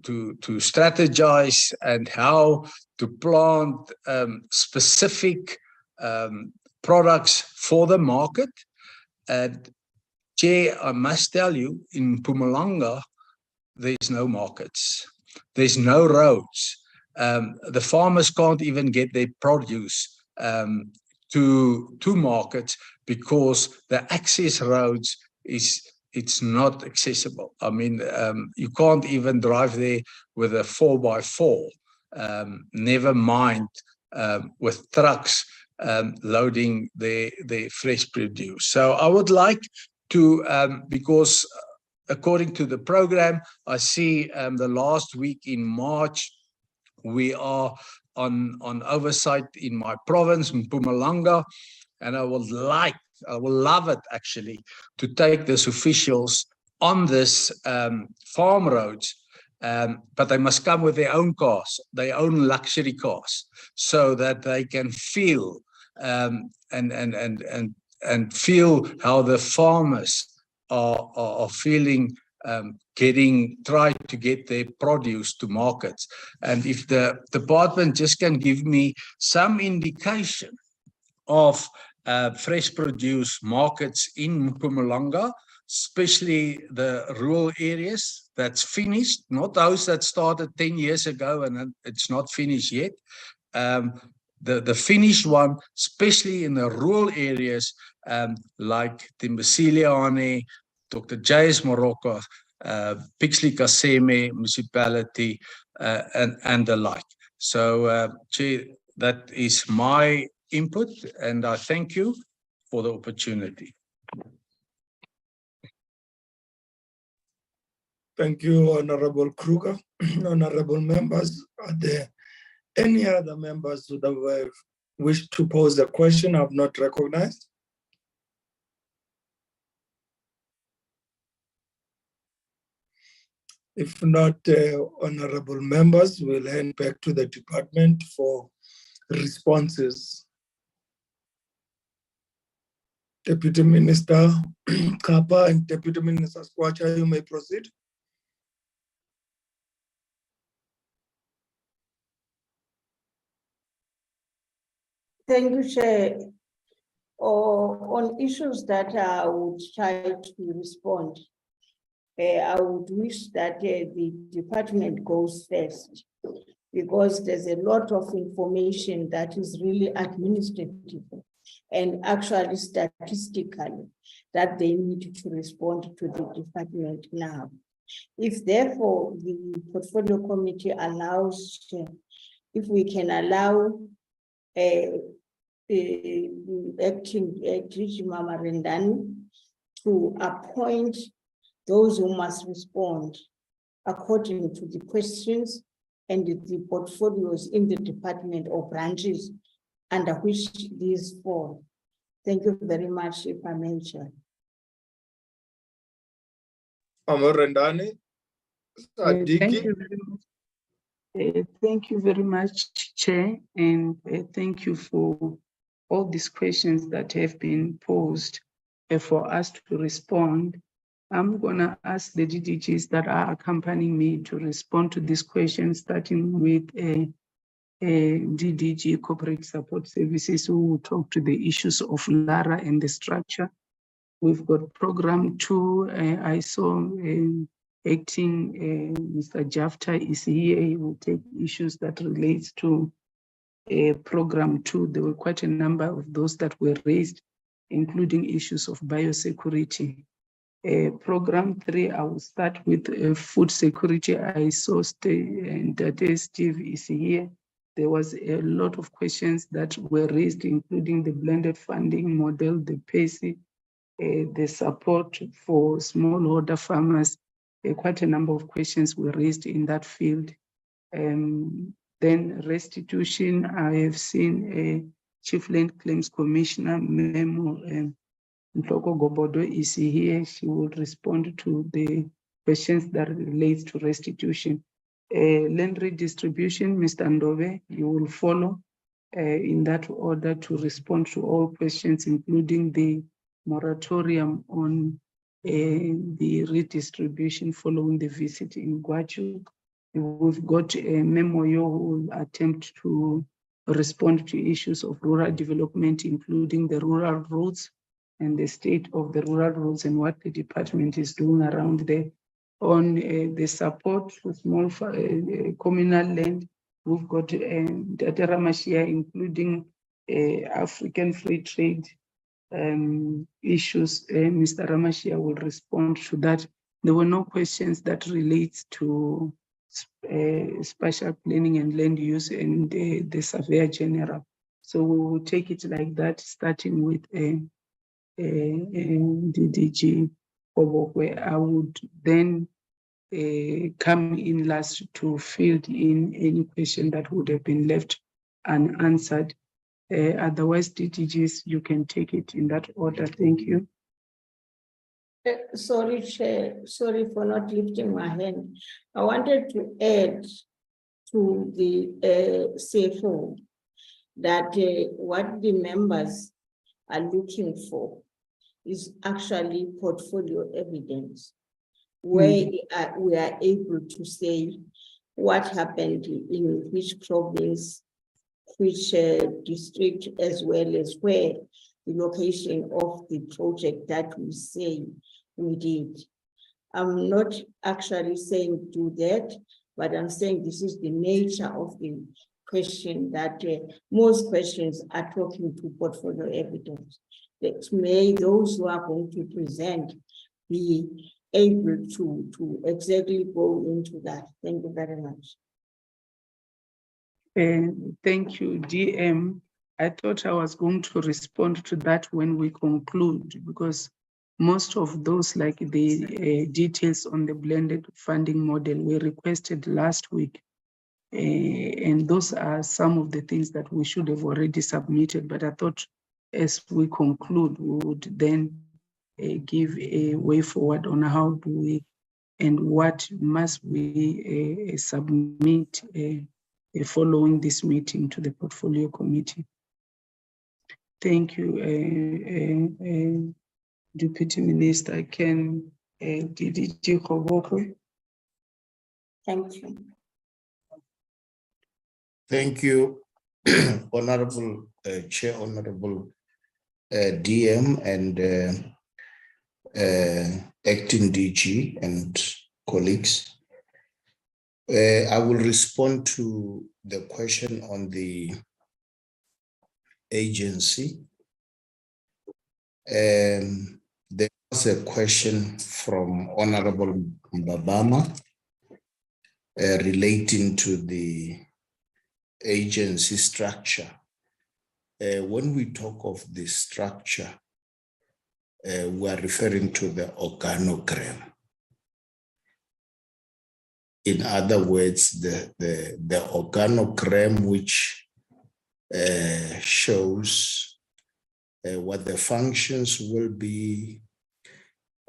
strategize and how to plant specific products for the market. And Chair, I must tell you, in Mpumalanga, there's no markets. There's no roads. The farmers can't even get their produce to markets because the access roads it's not accessible. I mean, you can't even drive there with a 4x4. Never mind with trucks loading their fresh produce. So I would like to, because according to the program, I see the last week in March, we are on oversight in my province, Mpumalanga, and I will love it actually to take these officials on this farm roads, but they must come with their own cars, their own luxury cars, so that they can feel and feel how the farmers are feeling, try to get their produce to markets. And if the department just can give me some indication of fresh produce markets in Mpumalanga, especially the rural areas that's finished, not those that started 10 years ago and it's not finished yet. The finished one, especially in the rural areas, like Timbasiliane, Dr. J.S. Morocco, Pixley Kaseme municipality, and the like. So, Chair, that is my input, and I thank you for the opportunity. Thank you, Honorable Kruger. Honorable members, are there any other members who have wished to pose a question I have not recognized? If not, honorable members, we'll hand back to the department for responses. Deputy Minister Kapa and Deputy Minister Skwacha, you may proceed. Thank you, Chair. On issues that I would try to respond, I would wish that the department goes first, because there's a lot of information that is really administrative and actually statistical that they need to respond to the department now. If therefore the portfolio committee allows, if we can allow acting DG Mama Rendani to appoint those who must respond according to the questions and the portfolios in the department or branches under which these fall. Thank you very much, if I may, Chair. Rendani. Thank you very much. Thank you very much, Chair, and thank you for all these questions that have been posed for us to respond. I'm going to ask the DDGs that are accompanying me to respond to these questions, starting with DDG Corporate Support Services, who will talk to the issues of LARRA and the structure. We've got Program 2. I saw acting Mr. Jafta is here. He will take issues that relates to Program 2. There were quite a number of those that were raised, including issues of biosecurity. Program 3, I will start with food security. I saw Steve is here. There was a lot of questions that were raised, including the blended funding model, the PACE, the support for smallholder farmers. Quite a number of questions were raised in that field. Then restitution, I have seen a Chief Land Claims Commissioner memo, Mhloko Gobodo is here. She will respond to the questions that relate to restitution. Land redistribution, Mr. Ndove, you will follow in that order to respond to all questions, including the moratorium on the redistribution following the visit in Gwachu. We've got a memo who will attempt to respond to issues of rural development, including the rural roads and the state of the rural roads and what the department is doing around there. On the support to small communal land, we've got Dr. Ramashia, including African free trade issues. Mr. Ramashia will respond to that. There were no questions that relate to spatial planning and land use and the Surveyor General. So we will take it like that, starting with DDG, where I would then come in last to field in any question that would have been left unanswered. Otherwise, DDGs, you can take it in that order. Thank you. Sorry, Chair, sorry for not lifting my hand. I wanted to add to the CFO that what the members are looking for is actually portfolio evidence, where we are able to say what happened in which province, which district, as well as where the location of the project that we say we did. I'm not actually saying do that, but I'm saying this is the nature of the question, that most questions are talking to portfolio evidence. That may those who are going to present be able to exactly go into that. Thank you very much. Thank you, DM. I thought I was going to respond to that when we conclude, because most of those, like the details on the blended funding model, were requested last week. And those are some of the things that we should have already submitted, but I thought as we conclude, we would then give a way forward on how do we and what must we submit following this meeting to the portfolio committee. Thank you, Deputy Minister. Can DDG Kgoboko? Thank you. Thank you, Honorable Chair, Honorable DM and Acting DG and colleagues. I will respond to the question on the agency. There was a question from Honorable Mbabama relating to the agency structure. When we talk of the structure, we are referring to the organogram. In other words, the organogram which shows what the functions will be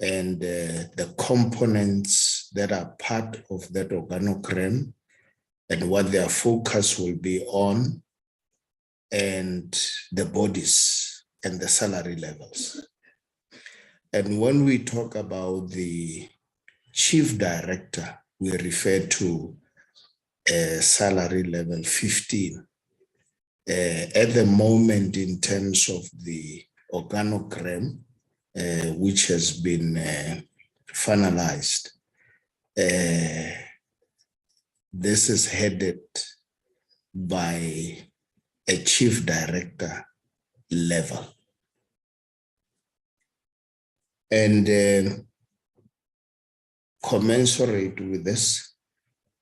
and the components that are part of that organogram and what their focus will be on, and the bodies and the salary levels. And when we talk about the chief director, we refer to salary level 15. At the moment, in terms of the organogram, which has been finalized, this is headed by a chief director level. And commensurate with this,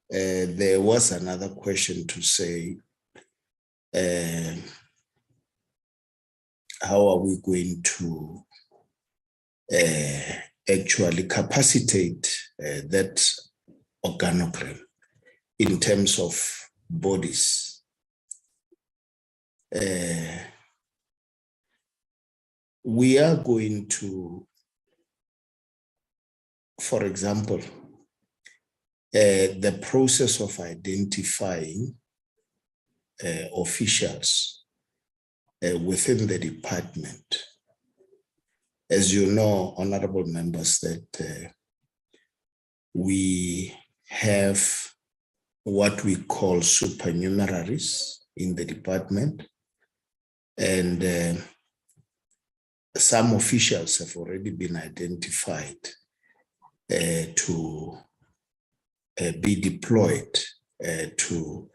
there was another question to say, how are we going to actually capacitate that organogram in terms of bodies? We are going to, for example, the process of identifying officials within the department. As you know, honorable members, that we have what we call supernumeraries in the department, and some officials have already been identified to be deployed to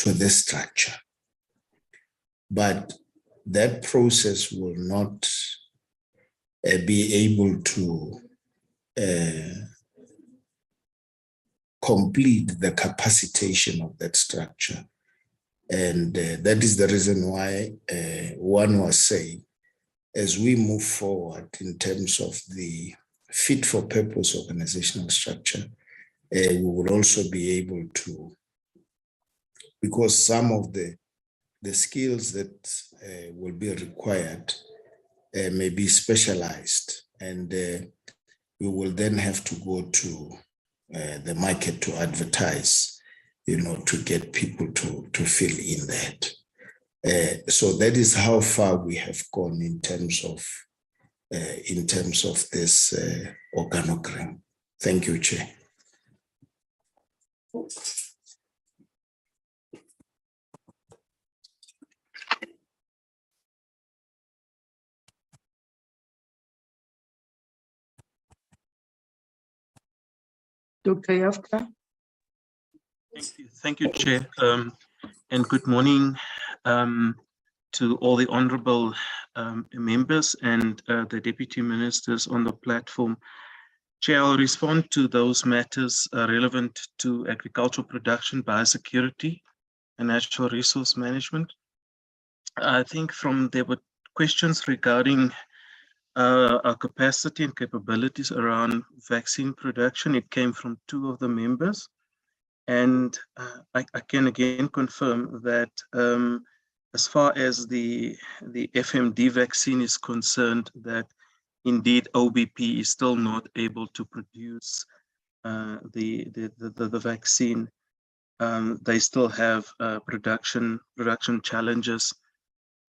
this structure. But that process will not be able to complete the capacitation of that structure. And that is the reason why one was saying, as we move forward in terms of the fit for purpose organizational structure, we will also be able to, because some of the skills that will be required may be specialized, and we will then have to go to the market to advertise, to get people to fill in that. So that is how far we have gone in terms of this organogram. Thank you, Chair. Dr. Yafka. Thank you, Chair, and good morning to all the honourable members and the deputy ministers on the platform. Chair, I'll respond to those matters relevant to agricultural production, biosecurity, and natural resource management. I think there were questions regarding our capacity and capabilities around vaccine production. It came from two of the members. And I can again confirm that as far as the FMD vaccine is concerned, that indeed OBP is still not able to produce the vaccine. They still have production challenges,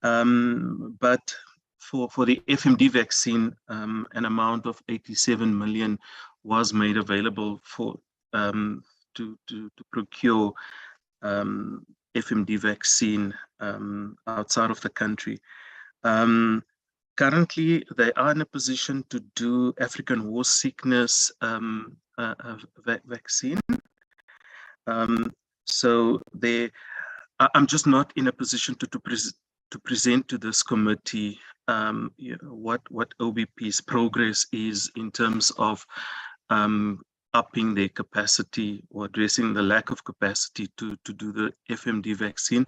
but for the FMD vaccine, an amount of 87 million was made available for to procure FMD vaccine outside of the country. Currently, they are in a position to do African horse sickness vaccine. So I'm just not in a position to present to this committee what OBP's progress is in terms of upping their capacity or addressing the lack of capacity to do the FMD vaccine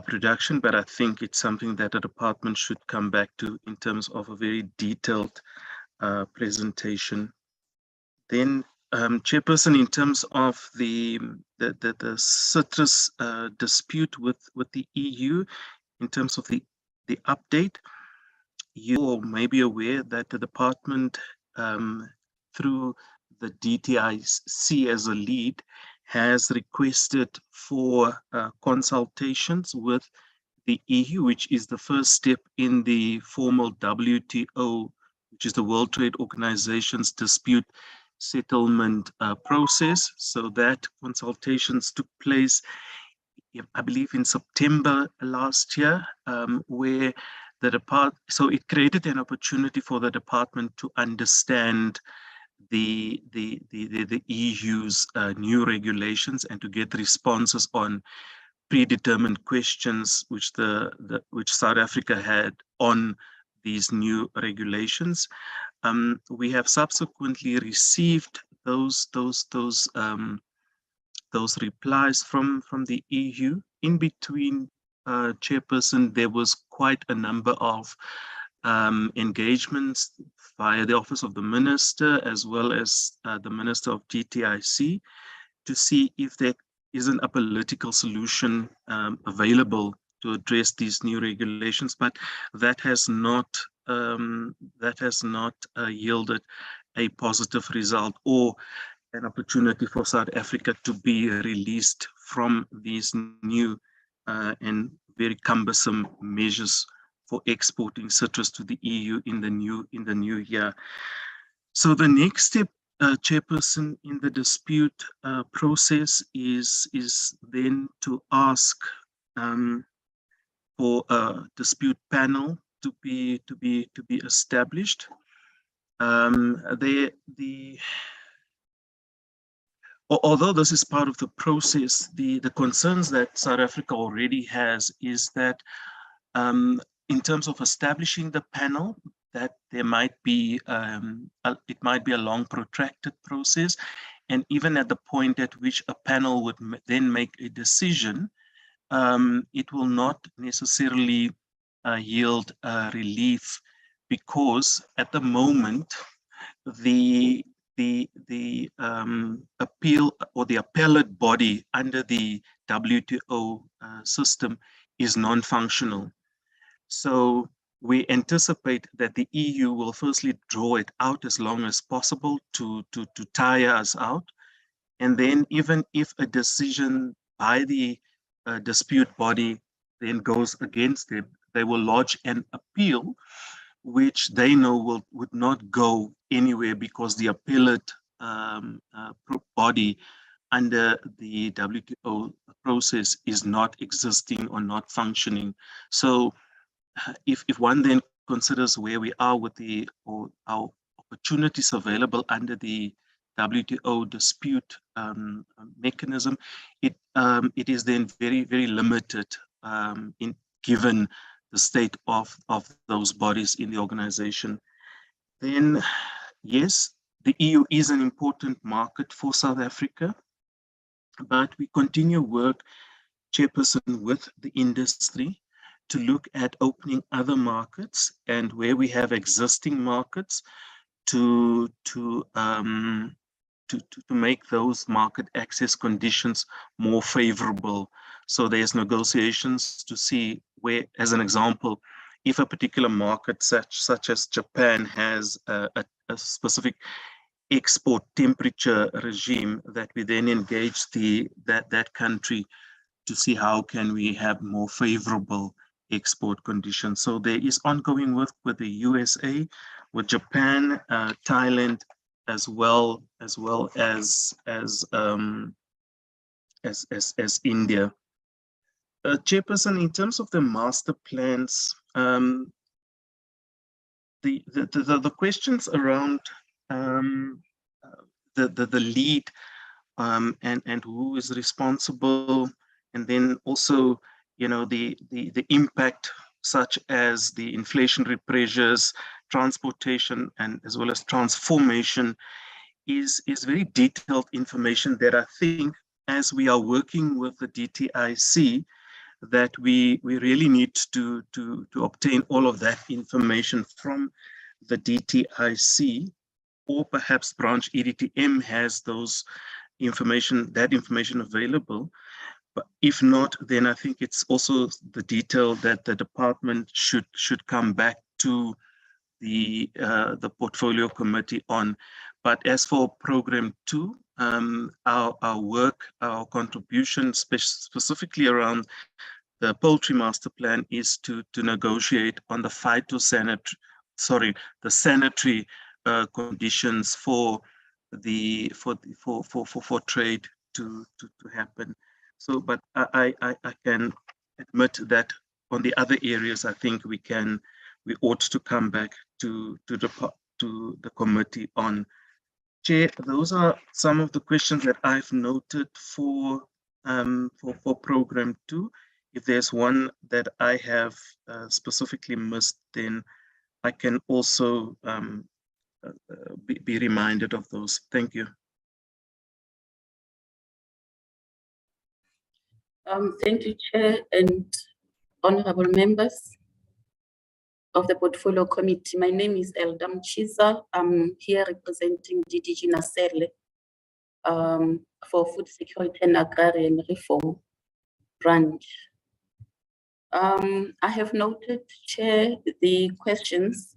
production, but I think it's something that the department should come back to in terms of a very detailed presentation. Then, Chairperson, in terms of the citrus dispute with the EU, in terms of the update, you may be aware that the department, through the DTIC as a lead, has requested for consultations with the EU, which is the first step in the formal WTO, which is the World Trade Organization's dispute settlement process. So that consultations took place, I believe, in September last year, where so it created an opportunity for the department to understand the EU's new regulations and to get responses on predetermined questions which which South Africa had on these new regulations. We have subsequently received those replies from the EU. In between, Chairperson, there was quite a number of engagements via the Office of the Minister as well as the Minister of DTIC to see if there isn't a political solution available to address these new regulations, but that has not yielded a positive result or an opportunity for South Africa to be released from these new and very cumbersome measures for exporting citrus to the EU in the new year. So the next step, Chairperson, in the dispute process is then to ask for a dispute panel to be established. Although this is part of the process, the concerns that South Africa already has is that in terms of establishing the panel, that there might be, it might be a long protracted process. And even at the point at which a panel would then make a decision, it will not necessarily yield relief, because at the moment, the appeal or the appellate body under the WTO system is non-functional. So we anticipate that the EU will firstly draw it out as long as possible to tire us out. And then even if a decision by the dispute body then goes against it, they will lodge an appeal, which they know would not go anywhere because the appellate body under the WTO process is not existing or not functioning. So if one then considers where we are with our opportunities available under the WTO dispute mechanism, it is then very, very limited given the state of those bodies in the organization. Then, yes, the EU is an important market for South Africa, but we continue work, Chairperson, with the industry to look at opening other markets and where we have existing markets to make those market access conditions more favorable. So there's negotiations to see where, as an example, if a particular market such as Japan has a specific export temperature regime that we then engage that country to see how can we have more favorable export conditions. So there is ongoing work with the USA, with Japan, Thailand, as well as India. Chairperson, in terms of the master plans, the questions around the lead and who is responsible, and then also, you know, the impact such as the inflationary pressures, transportation, and as well as transformation is very detailed information that I think, as we are working with the DTIC, that we really need to obtain all of that information from the DTIC, or perhaps branch EDTM has that information available. But if not, then I think it's also the detail that the department should come back to the portfolio committee on. But as for program 2, our work, our contribution, specifically around the poultry master plan, is to negotiate on the sanitary conditions for trade to happen. So, but I can admit that on the other areas, I think we ought to come back to the committee on. Chair, those are some of the questions that I've noted for program 2. If there's one that I have specifically missed, then I can also be reminded of those. Thank you. Thank you, Chair, and honorable members of the Portfolio Committee. My name is Elda Mchiza. I'm here representing DDG Nasele for Food Security and Agrarian Reform branch. I have noted, Chair, the questions,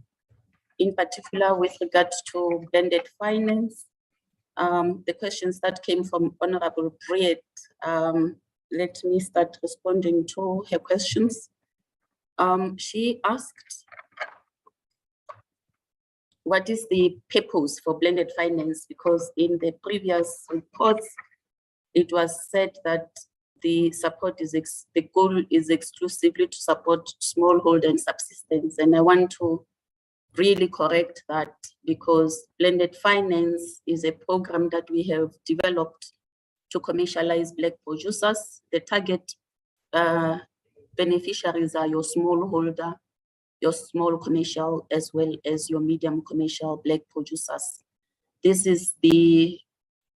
in particular with regards to blended finance, the questions that came from Honorable Breed. Let me start responding to her questions. She asked, what is the purpose for blended finance? Because in the previous reports, it was said that the goal is exclusively to support smallholder and subsistence. And I want to really correct that, because blended finance is a program that we have developed to commercialize black producers. The target beneficiaries are your smallholder, your small commercial, as well as your medium commercial black producers. This is the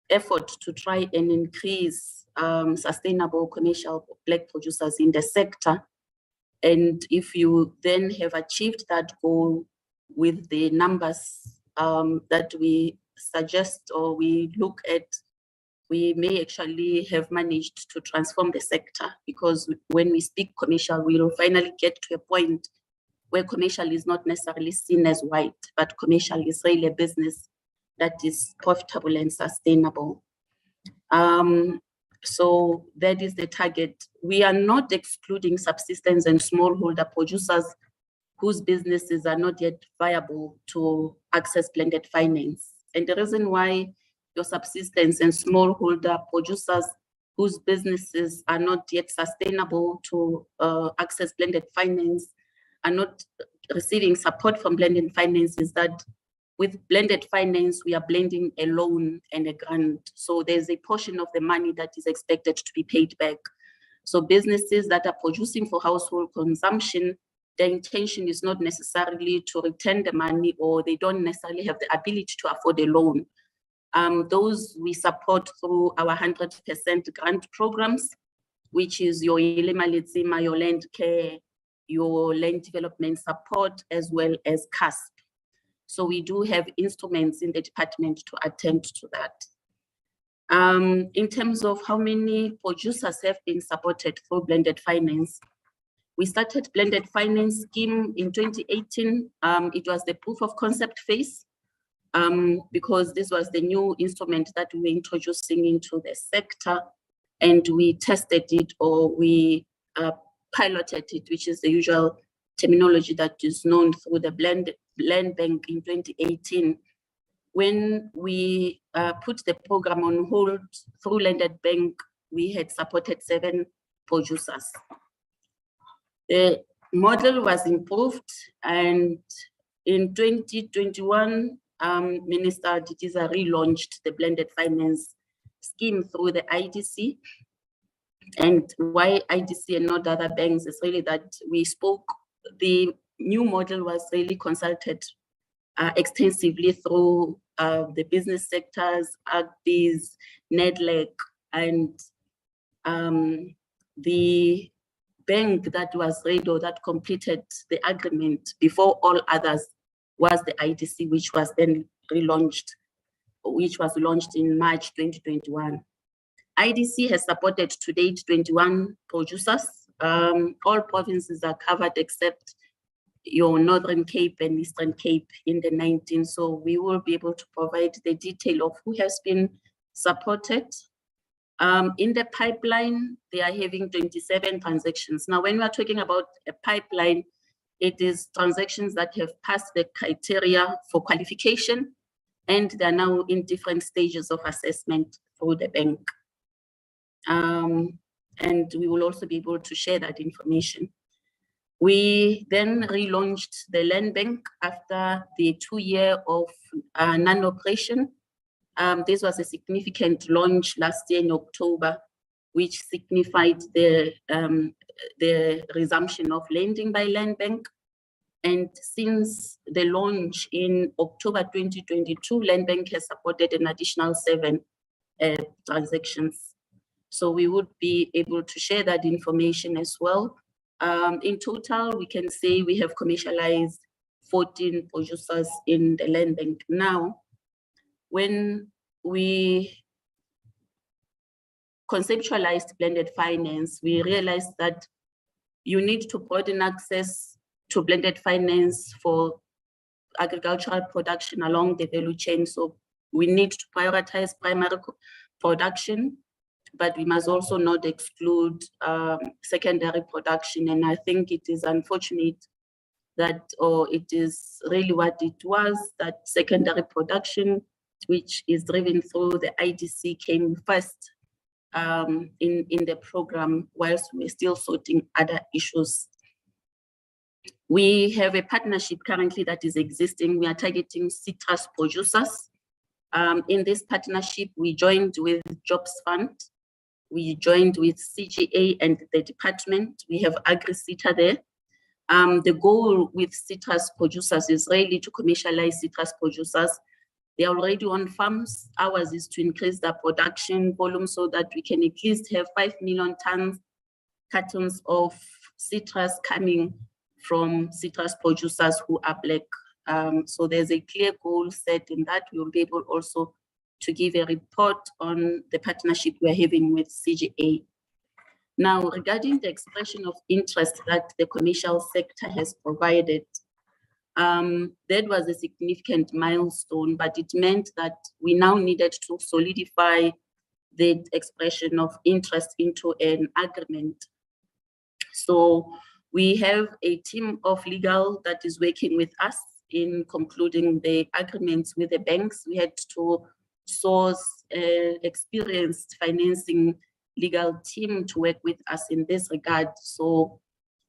effort to try and increase sustainable commercial black producers in the sector. And if you then have achieved that goal with the numbers that we suggest or we look at, we may actually have managed to transform the sector, because when we speak commercial, we will finally get to a point where commercial is not necessarily seen as white, but commercial is really a business that is profitable and sustainable. So that is the target. We are not excluding subsistence and smallholder producers whose businesses are not yet viable to access blended finance. And the reason why your subsistence and smallholder producers whose businesses are not yet sustainable to access blended finance are not receiving support from blended finance is that with blended finance, we are blending a loan and a grant. So there's a portion of the money that is expected to be paid back. So businesses that are producing for household consumption, their intention is not necessarily to return the money, or they don't necessarily have the ability to afford a loan. Those we support through our 100% grant programs, which is your Ilima Letsima, your land care, your land development support, as well as CASP. So we do have instruments in the department to attend to that. In terms of how many producers have been supported through blended finance, we started blended finance scheme in 2018. It was the proof of concept phase. because this was the new instrument that we were introducing into the sector, and we tested it, or we piloted it, which is the usual terminology that is known through the Land Bank in 2018. When we put the program on hold through Landed Bank, we had supported 7 producers. The model was improved, and in 2021, Minister Didiza relaunched the blended finance scheme through the IDC. And why IDC and not other banks is really that we spoke, the new model was really consulted extensively through the business sectors, AGBIS, NEDLEC, and the bank that was ready or that completed the agreement before all others was the IDC, which was then relaunched, which was launched in March 2021. IDC has supported to date 21 producers. All provinces are covered except your Northern Cape and Eastern Cape in the 19. So we will be able to provide the detail of who has been supported. In the pipeline, they are having 27 transactions. Now, when we are talking about a pipeline, it is transactions that have passed the criteria for qualification, and they are now in different stages of assessment through the bank. And we will also be able to share that information. We then relaunched the Land Bank after the 2-year of non-operation. This was a significant launch last year in October, which signified the resumption of lending by Land Bank. And since the launch in October 2022, Land Bank has supported an additional 7 transactions. So we would be able to share that information as well. In total, we can say we have commercialized 14 producers in the Land Bank. Now, when we conceptualized blended finance, we realized that you need to broaden access to blended finance for agricultural production along the value chain. So we need to prioritize primary production, but we must also not exclude secondary production. And I think it is unfortunate that, or it is really what it was, that secondary production, which is driven through the IDC, came first in the program, whilst we're still sorting other issues. We have a partnership currently that is existing. We are targeting citrus producers. In this partnership, we joined with Jobs Fund. We joined with CGA and the department. We have Agri-CITA there. The goal with citrus producers is really to commercialize citrus producers. They are already on farms. Ours is to increase the production volume so that we can at least have 5 million cartons of citrus coming from citrus producers who are Black. So there's a clear goal set in that. We will be able also to give a report on the partnership we're having with CGA. Now, regarding the expression of interest that the commercial sector has provided, that was a significant milestone, but it meant that we now needed to solidify the expression of interest into an agreement. So we have a team of legal that is working with us in concluding the agreements with the banks. We had to source experienced financing legal team to work with us in this regard. So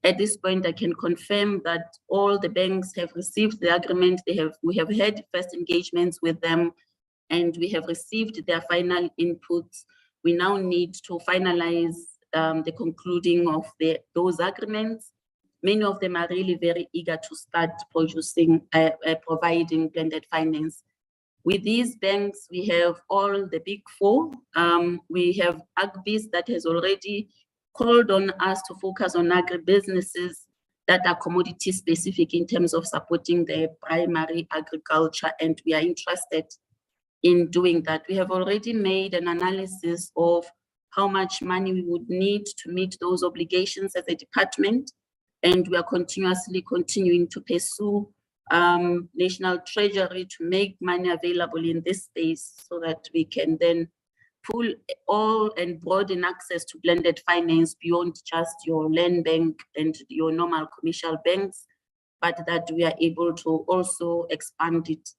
at this point, I can confirm that all the banks have received the agreement. We have had first engagements with them, and we have received their final inputs. We now need to finalize the concluding of those agreements. Many of them are really very eager to start producing, providing blended finance. With these banks, we have all the big 4. We have AGBIS that has already called on us to focus on agribusinesses that are commodity specific in terms of supporting their primary agriculture, and we are interested in doing that. We have already made an analysis of how much money we would need to meet those obligations as a department, and we are continuing to pursue National Treasury to make money available in this space so that we can then pull all and broaden access to blended finance beyond just your land bank and your normal commercial banks, but that we are able to also expand it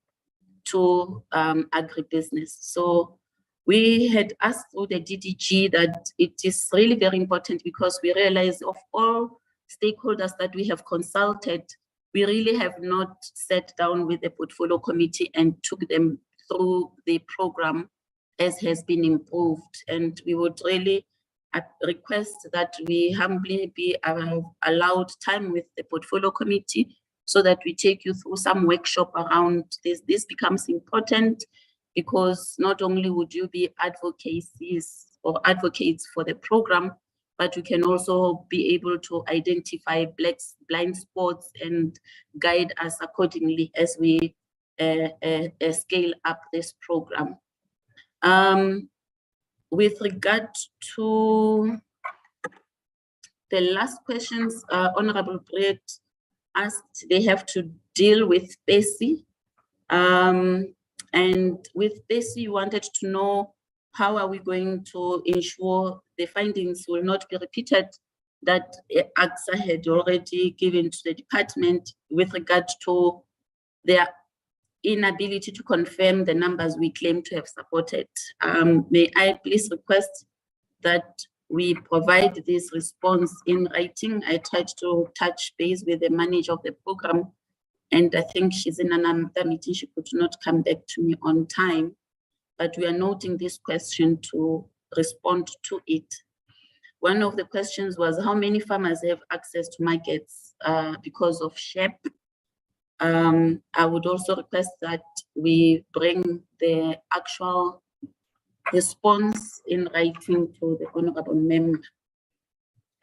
to agribusiness. So we had asked through the DDG that it is really very important, because we realize of all stakeholders that we have consulted, we really have not sat down with the portfolio committee and took them through the program as has been improved. And we would really request that we humbly be allowed time with the portfolio committee so that we take you through some workshop around this. This becomes important because not only would you be advocacies or advocates for the program, but you can also be able to identify blind spots and guide us accordingly as we scale up this program. With regard to the last questions, Honorable Brett asked, they have to deal with PESI. And with PESI, you wanted to know how are we going to ensure the findings will not be repeated that AXA had already given to the department with regard to their inability to confirm the numbers we claim to have supported. May I please request that we provide this response in writing? I tried to touch base with the manager of the program, and I think she's in another meeting. She could not come back to me on time, but we are noting this question to respond to it. One of the questions was how many farmers have access to markets because of SHEP. I would also request that we bring the actual response in writing to the Honorable Member.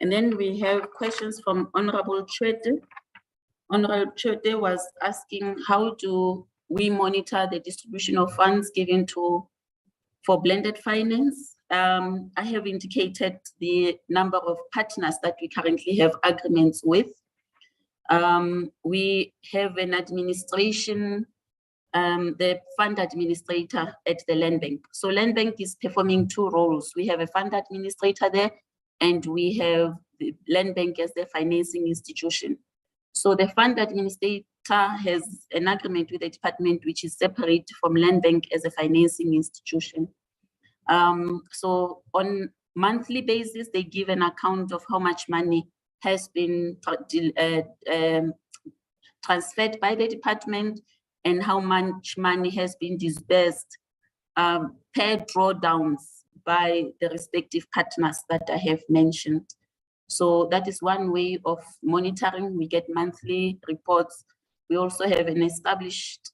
And then we have questions from Honorable Chwete. Honorable Chwete was asking, how do we monitor the distribution of funds given for blended finance? I have indicated the number of partners that we currently have agreements with. We have an administration, the fund administrator at the land bank. So land bank is performing two roles. We have a fund administrator there, and we have the land bank as the financing institution. So the fund administrator has an agreement with the department which is separate from land bank as a financing institution. So on monthly basis, they give an account of how much money has been transferred by the department and how much money has been disbursed per drawdowns by the respective partners that I have mentioned. So that is one way of monitoring. We get monthly reports. We also have an established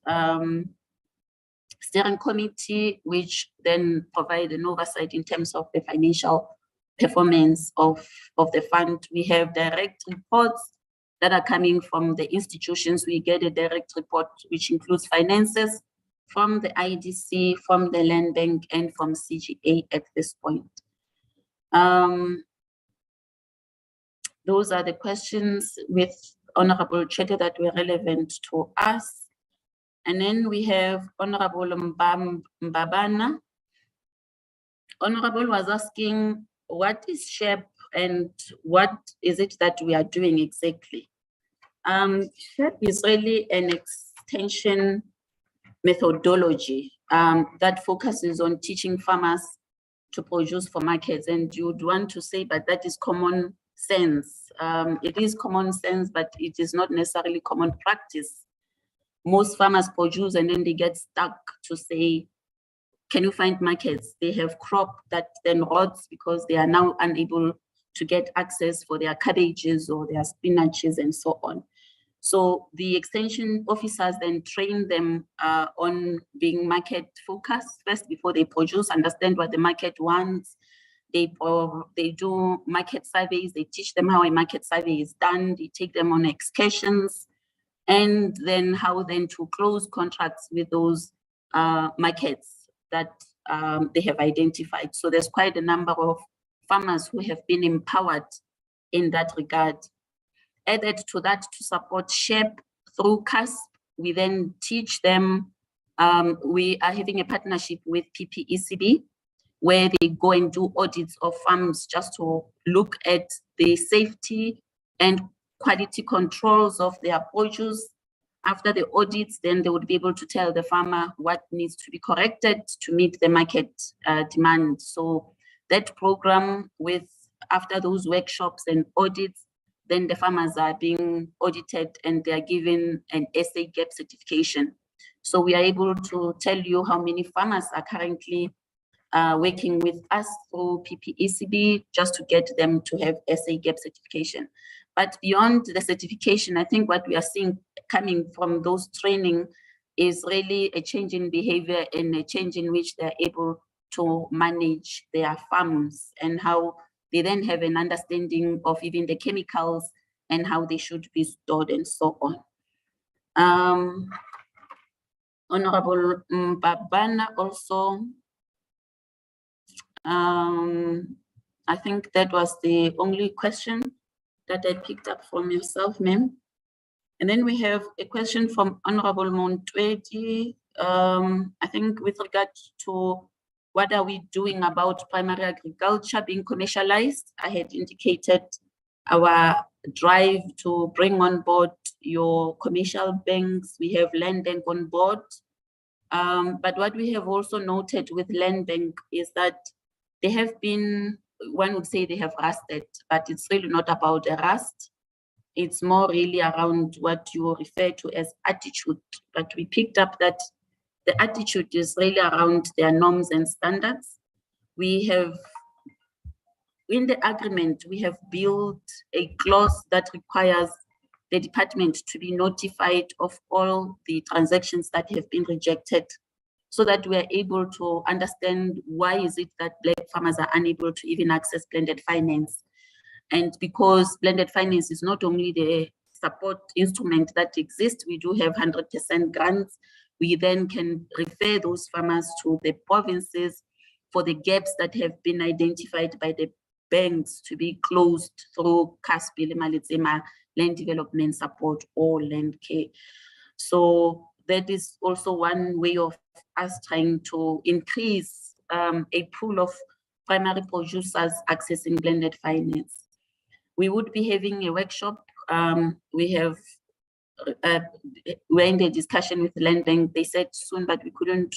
steering committee, which then provide an oversight in terms of the financial performance of the fund. We have direct reports that are coming from the institutions. We get a direct report which includes finances from the IDC, from the land bank, and from CGA at this point. Those are the questions with Honorable Chete that were relevant to us. And then we have Honorable Mbabana. Honorable was asking, what is SHEP and what is it that we are doing exactly? SHEP is really an extension methodology that focuses on teaching farmers to produce for markets. And you would want to say, but that is common sense. It is common sense, but it is not necessarily common practice. Most farmers produce and then they get stuck to say, can you find markets? They have crop that then rots because they are now unable to get access for their cabbages or their spinaches and so on. So the extension officers then train them on being market focused first before they produce, understand what the market wants. They do market surveys, they teach them how a market survey is done, they take them on excursions, and then how then to close contracts with those markets that they have identified. So there's quite a number of farmers who have been empowered in that regard. Added to that, to support SHEP through CASP, We then teach them. We are having a partnership with PPECB, where they go and do audits of farms just to look at the safety and quality controls of their produce. After the audits, then they would be able to tell the farmer what needs to be corrected to meet the market demand. So that program, with after those workshops and audits, then the farmers are being audited and they are given an SA gap certification. So we are able to tell you how many farmers are currently working with us through PPECB just to get them to have SA gap certification. But beyond the certification, I think what we are seeing coming from those training is really a change in behavior and a change in which they're able to manage their farms and how they then have an understanding of even the chemicals and how they should be stored and so on. Honorable Babana also, I think that was the only question that I picked up from yourself, ma'am. And then we have a question from Honorable Montwedi, I think with regard to what are we doing about primary agriculture being commercialized. I had indicated our drive to bring on board your commercial banks. We have Land Bank on board. But what we have also noted with Land Bank is that they have been, one would say they have rusted, but it's really not about a rust. It's more really around what you refer to as attitude. But we picked up that the attitude is really around their norms and standards. We have, in the agreement, we have built a clause that requires the department to be notified of all the transactions that have been rejected, so that we are able to understand why is it that black farmers are unable to even access blended finance. And because blended finance is not only the support instrument that exists, we do have 100% grants. We then can refer those farmers to the provinces for the gaps that have been identified by the banks to be closed through CASP, land development support or land care. So that is also one way of us trying to increase a pool of primary producers accessing blended finance. We would be having a workshop. We're in the discussion with the Land Bank. They said soon, but we couldn't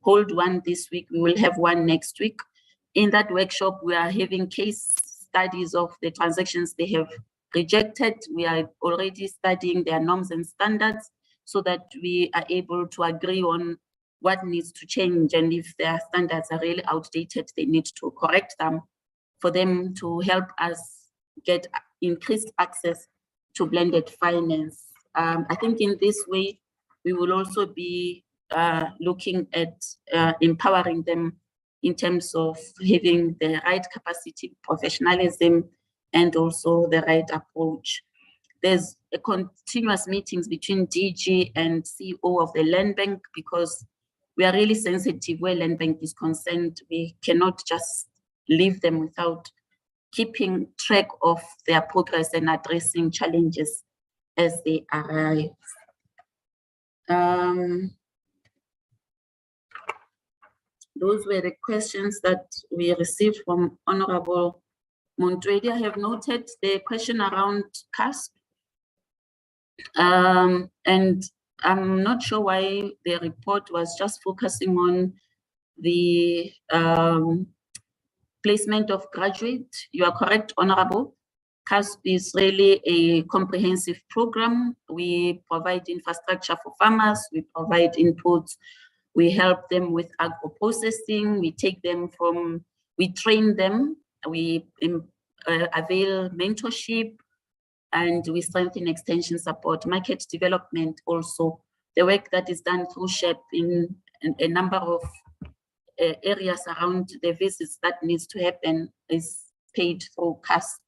hold one this week. We will have one next week. In that workshop, we are having case studies of the transactions they have rejected. We are already studying their norms and standards so that we are able to agree on what needs to change. And if their standards are really outdated, they need to correct them for them to help us get increased access to blended finance. I think in this way, we will also be looking at empowering them in terms of having the right capacity, professionalism, and also the right approach. There's a continuous meetings between DG and CEO of the Land Bank, because we are really sensitive where Land Bank is concerned. We cannot just leave them without keeping track of their progress and addressing challenges as they arise. Those were the questions that we received from Honorable Montwedi. I have noted the question around CASP. And I'm not sure why the report was just focusing on the placement of graduate. You are correct, Honorable. CASP is really a comprehensive program. We provide infrastructure for farmers, we provide inputs, we help them with agro-processing, we take them from, we train them, we avail mentorship, and we strengthen extension support, market development also. The work that is done through SHEP in a number of areas around the visits that needs to happen is paid through CASP.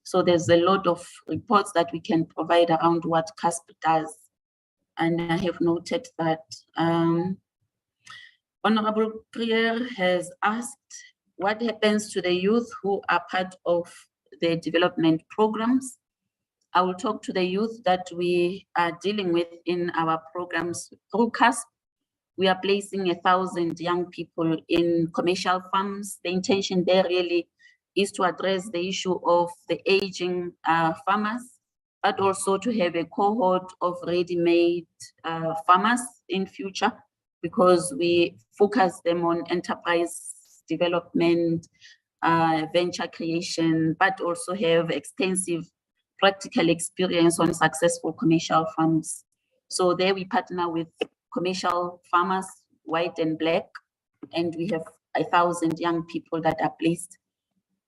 So there's a lot of reports that we can provide around what CASP does. And I have noted that Honorable Krier has asked what happens to the youth who are part of the development programs. I will talk to the youth that we are dealing with in our programs through CASP. We are placing 1,000 young people in commercial farms. The intention there really is to address the issue of the aging farmers, but also to have a cohort of ready-made farmers in future, because we focus them on enterprise development, venture creation, but also have extensive practical experience on successful commercial farms. So there we partner with commercial farmers, white and black, and we have 1,000 young people that are placed.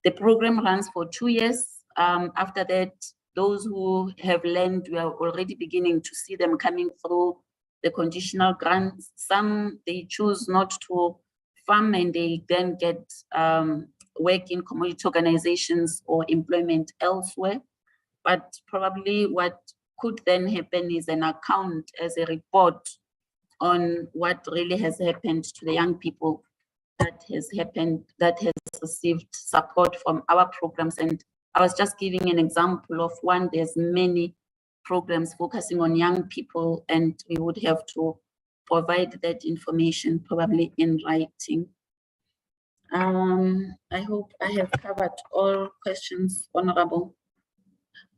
The program runs for 2 years. After that, those who have land, we are already beginning to see them coming through the conditional grants. Some, they choose not to farm and they then get work in commodity organizations or employment elsewhere. But probably what could then happen is an account as a report on what really has happened to the young people that has received support from our programs. And I was just giving an example of one. There's many programs focusing on young people, and we would have to provide that information probably in writing. I hope I have covered all questions, Honorable.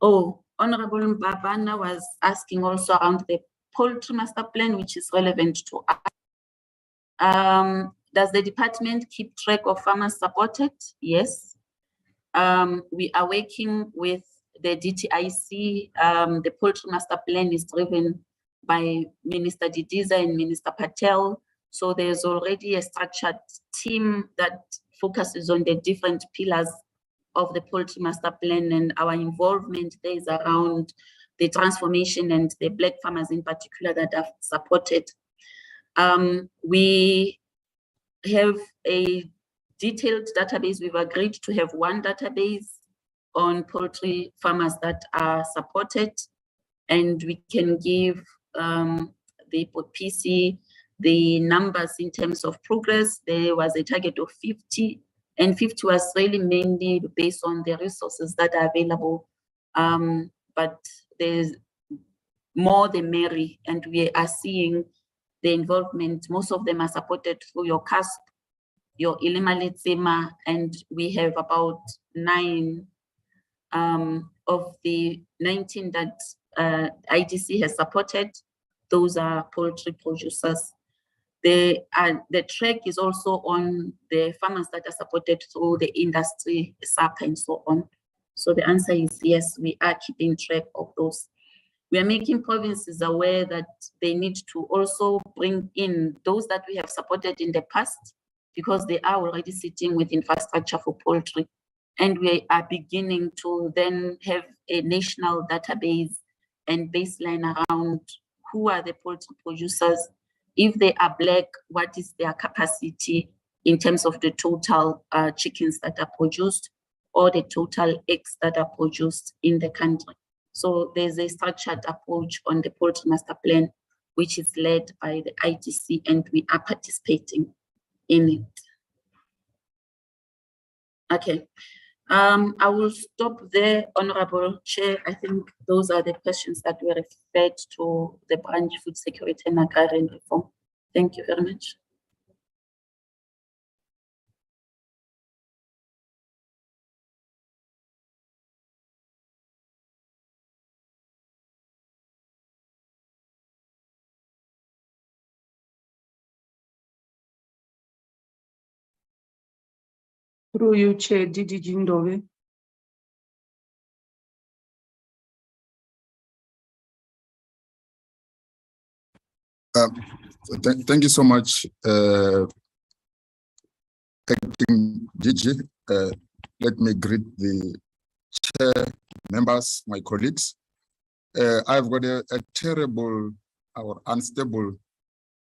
Oh, Honorable Mbabana was asking also around the poultry master plan, which is relevant to us. Does the department keep track of farmers supported? Yes. We are working with the DTIC. The poultry master plan is driven by Minister Didiza and Minister Patel. So there's already a structured team that focuses on the different pillars of the poultry master plan, and our involvement there is around the transformation and the black farmers in particular that are supported. We have a detailed database. We've agreed to have one database on poultry farmers that are supported, and we can give the PC the numbers in terms of progress. There was a target of 50, and 50 was really mainly based on the resources that are available. But there's more the merry, and we are seeing the involvement. Most of them are supported through your CASP, your Ilimaletsema, and we have about 9 of the 19 that IDC has supported. Those are poultry producers. The track is also on the farmers that are supported through the industry, SAP and so on. So the answer is yes, we are keeping track of those. We are making provinces aware that they need to also bring in those that we have supported in the past, because they are already sitting with infrastructure for poultry. And we are beginning to then have a national database and baseline around who are the poultry producers. If they are black, what is their capacity in terms of the total chickens that are produced or the total eggs that are produced in the country. So there's a structured approach on the poultry master plan, which is led by the ITC, and we are participating in it. Okay, I will stop there, Honorable Chair. I think those are the questions that were referred to the branch food security and agrarian reform. Thank you very much. Through you, Chair Didi Jindove. Thank you so much, Acting Gigi. Let me greet the chair, members, my colleagues. I've got a terrible or unstable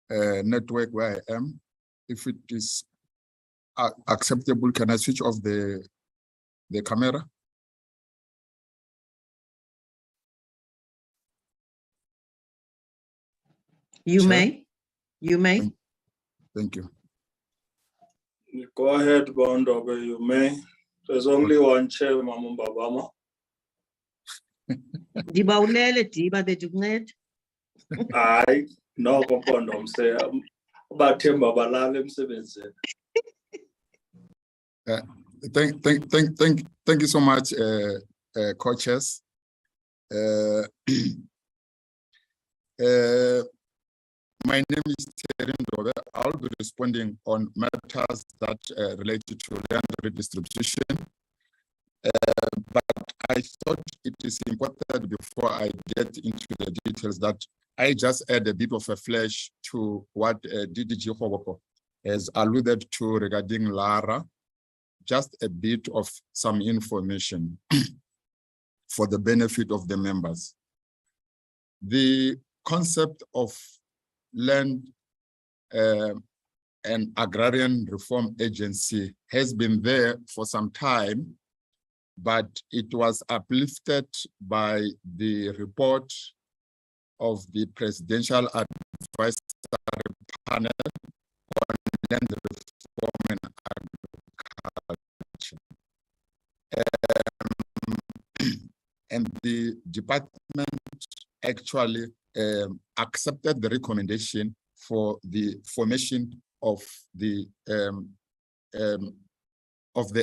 network where I am. If it is acceptable, can I switch off the camera? You Chair? may. You may. Thank you. Go ahead, Bondo, you may. There's only one chair, Mama Babama. Ndibawulele Diba bedukunceda. Hayi, noko mfondomse bathemba balala emsebenzini. Thank you so much, co-chairs. My name is Terry Ndove. I'll be responding on matters that relate to land redistribution. But I thought it is important before I get into the details that I just add a bit of a flash to what DDG Hoboko has alluded to regarding DALRRD, just a bit of some information for the benefit of the members. The concept of Land and Agrarian Reform Agency has been there for some time, but it was uplifted by the report of the Presidential Advisory Panel on Land Reform and Agriculture. And the department actually accepted the recommendation for the formation of the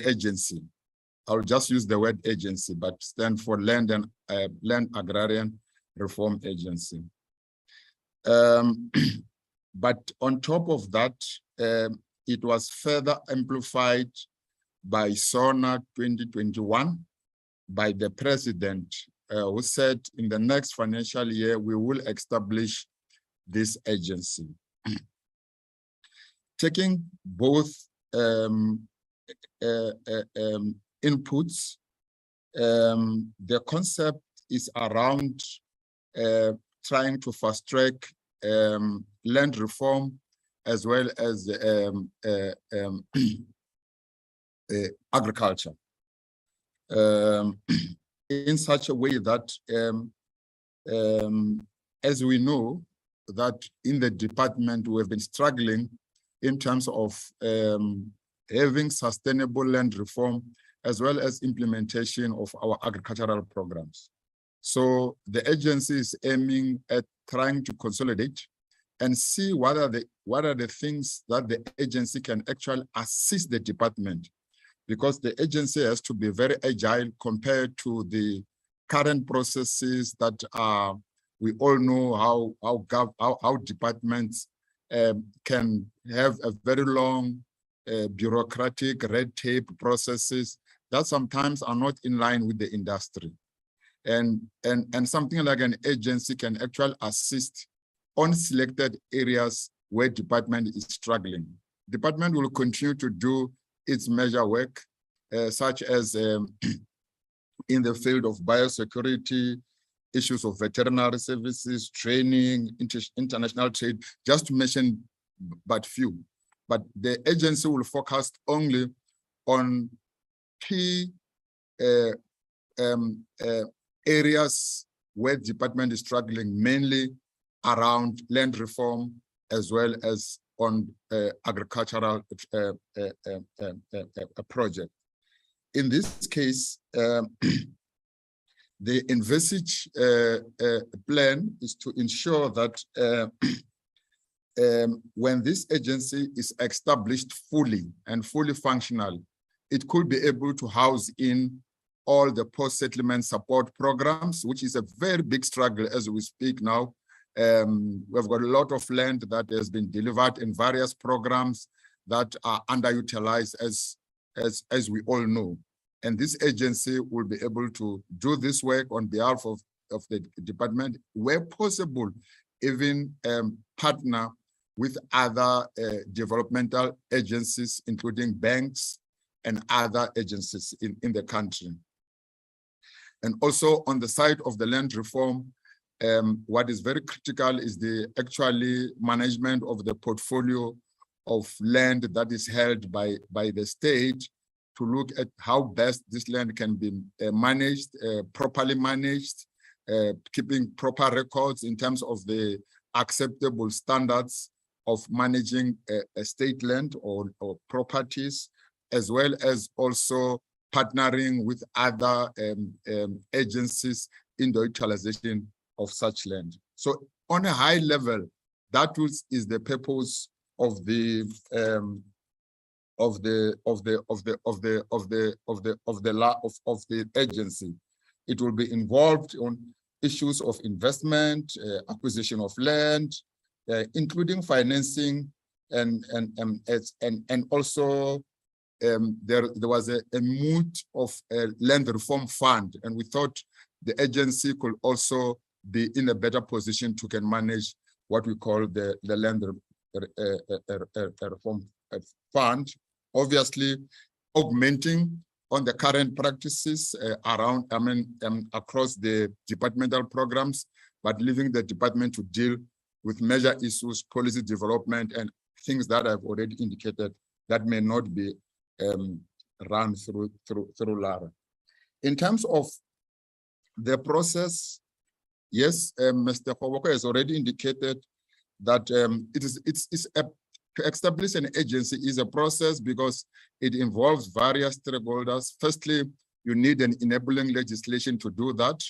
agency. I'll just use the word agency, but stand for Land and Land Agrarian Reform Agency. But on top of that, it was further amplified by SONA 2021 by the president, who said in the next financial year, we will establish this agency. Taking both inputs, the concept is around trying to fast track land reform as well as agriculture. In such a way that, as we know, that in the department we have been struggling in terms of having sustainable land reform as well as implementation of our agricultural programs. So the agency is aiming at trying to consolidate and see what are the things that the agency can actually assist the department, because the agency has to be very agile compared to the current processes that are, we all know how departments can have a very long bureaucratic red tape processes that sometimes are not in line with the industry. And something like an agency can actually assist on selected areas where department is struggling. Department will continue to do its measure work, such as in the field of biosecurity, issues of veterinary services, training, international trade, just to mention but few. But the agency will focus only on key areas where department is struggling, mainly around land reform as well as on agricultural project. In this case, the envisaged plan is to ensure that when this agency is established fully and fully functional, it could be able to house in all the post-settlement support programs, which is a very big struggle as we speak now. We've got a lot of land that has been delivered in various programs that are underutilized, as we all know. And this agency will be able to do this work on behalf of the department, where possible, even partner with other developmental agencies, including banks and other agencies in the country. And also on the side of the land reform, what is very critical is the actually management of the portfolio of land that is held by the state, to look at how best this land can be managed, properly managed, keeping proper records in terms of the acceptable standards of managing a state land or properties, as well as also partnering with other agencies in the utilization of such land. So on a high level, that is the purpose of the agency. It will be involved on issues of investment, acquisition of land, including financing, and also there was a mood of a land reform fund, and we thought the agency could also be in a better position to can manage what we call the land reform fund, obviously augmenting on the current practices around, across the departmental programs, but leaving the department to deal with major issues, policy development, and things that I've already indicated that may not be run through LARRRD. In terms of the process, yes, Mr. Koboko has already indicated that to establish an agency is a process because it involves various stakeholders. Firstly, you need an enabling legislation to do that.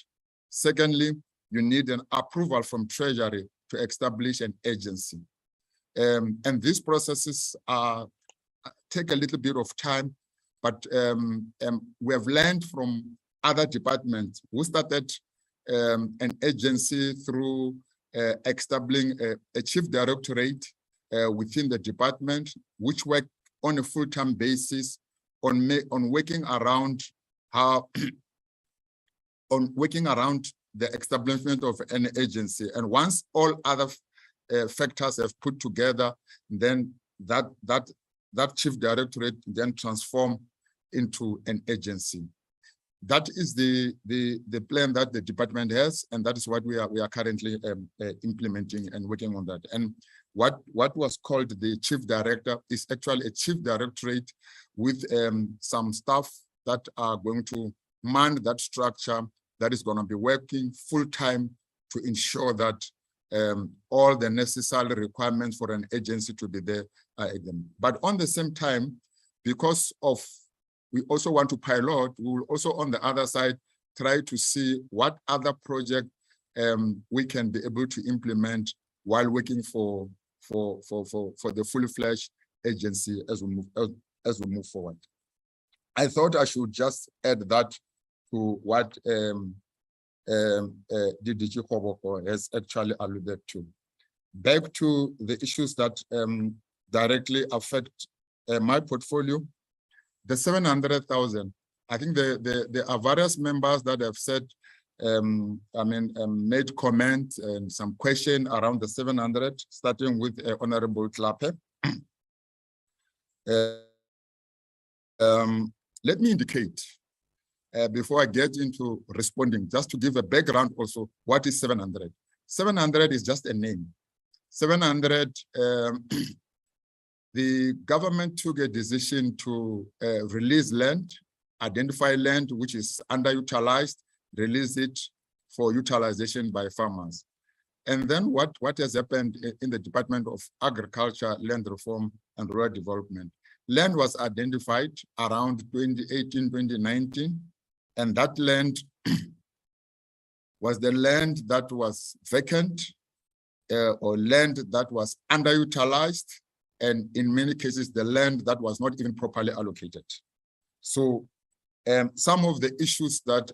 Secondly, you need an approval from Treasury to establish an agency. And these processes take a little bit of time, but we have learned from other departments who started an agency through establishing a chief directorate within the department, which work on a full-time basis on working around how the establishment of an agency. And once all other factors have put together, then that chief directorate then transform into an agency. That is the plan that the department has, and that is what we are currently implementing and working on that. And what was called the chief director is actually a chief directorate with some staff that are going to man that structure that is going to be working full-time to ensure that all the necessary requirements for an agency to be there are again. But on the same time, because of we also want to pilot, we will also on the other side try to see what other project we can be able to implement while working for the fully-fledged agency as we move forward. I thought I should just add that to what DDG Koboko has actually alluded to. Back to the issues that directly affect my portfolio, the 700,000. I think there are various members that have said, made comment and some question around the 700, starting with Honorable Klape. Let me indicate, before I get into responding, just to give a background also, what is 700? 700 is just a name. 700, the government took a decision to release land, identify land which is underutilized, release it for utilization by farmers. And then what has happened in the Department of Agriculture, Land Reform and Rural Development? Land was identified around 2018, 2019, and that land was the land that was vacant or land that was underutilized, and in many cases, the land that was not even properly allocated. So some of the issues that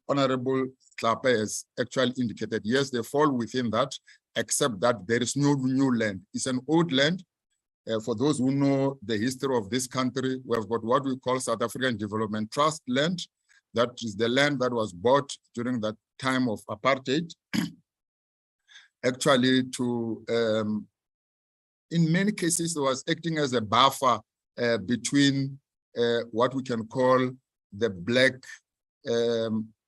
Honorable Klape has actually indicated, yes, they fall within that, except that there is no new land. It's an old land. For those who know the history of this country, we have got what we call South African Development Trust land. That is the land that was bought during that time of apartheid, actually to, in many cases, it was acting as a buffer between what we can call the Black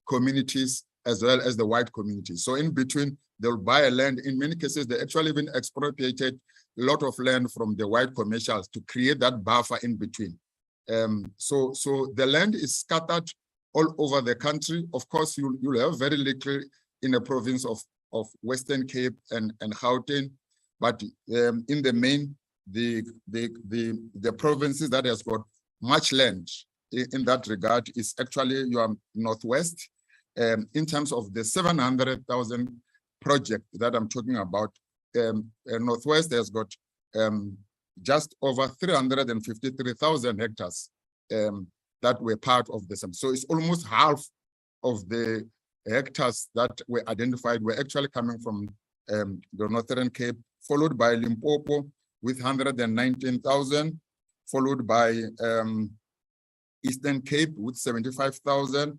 communities as well as the white communities. So in between, they'll buy a land. In many cases, they actually even expropriated a lot of land from the white commercials to create that buffer in between. So the land is scattered all over the country. Of course, you'll have very little in the province of Western Cape and Gauteng, but in the main, the provinces that has got much land in that regard is actually your Northwest. In terms of the 700,000 project that I'm talking about, Northwest has got just over 353,000 hectares that were part of the same. So it's almost half of the hectares that were identified were actually coming from the Northern Cape, followed by Limpopo with 119,000, followed by Eastern Cape with 75,000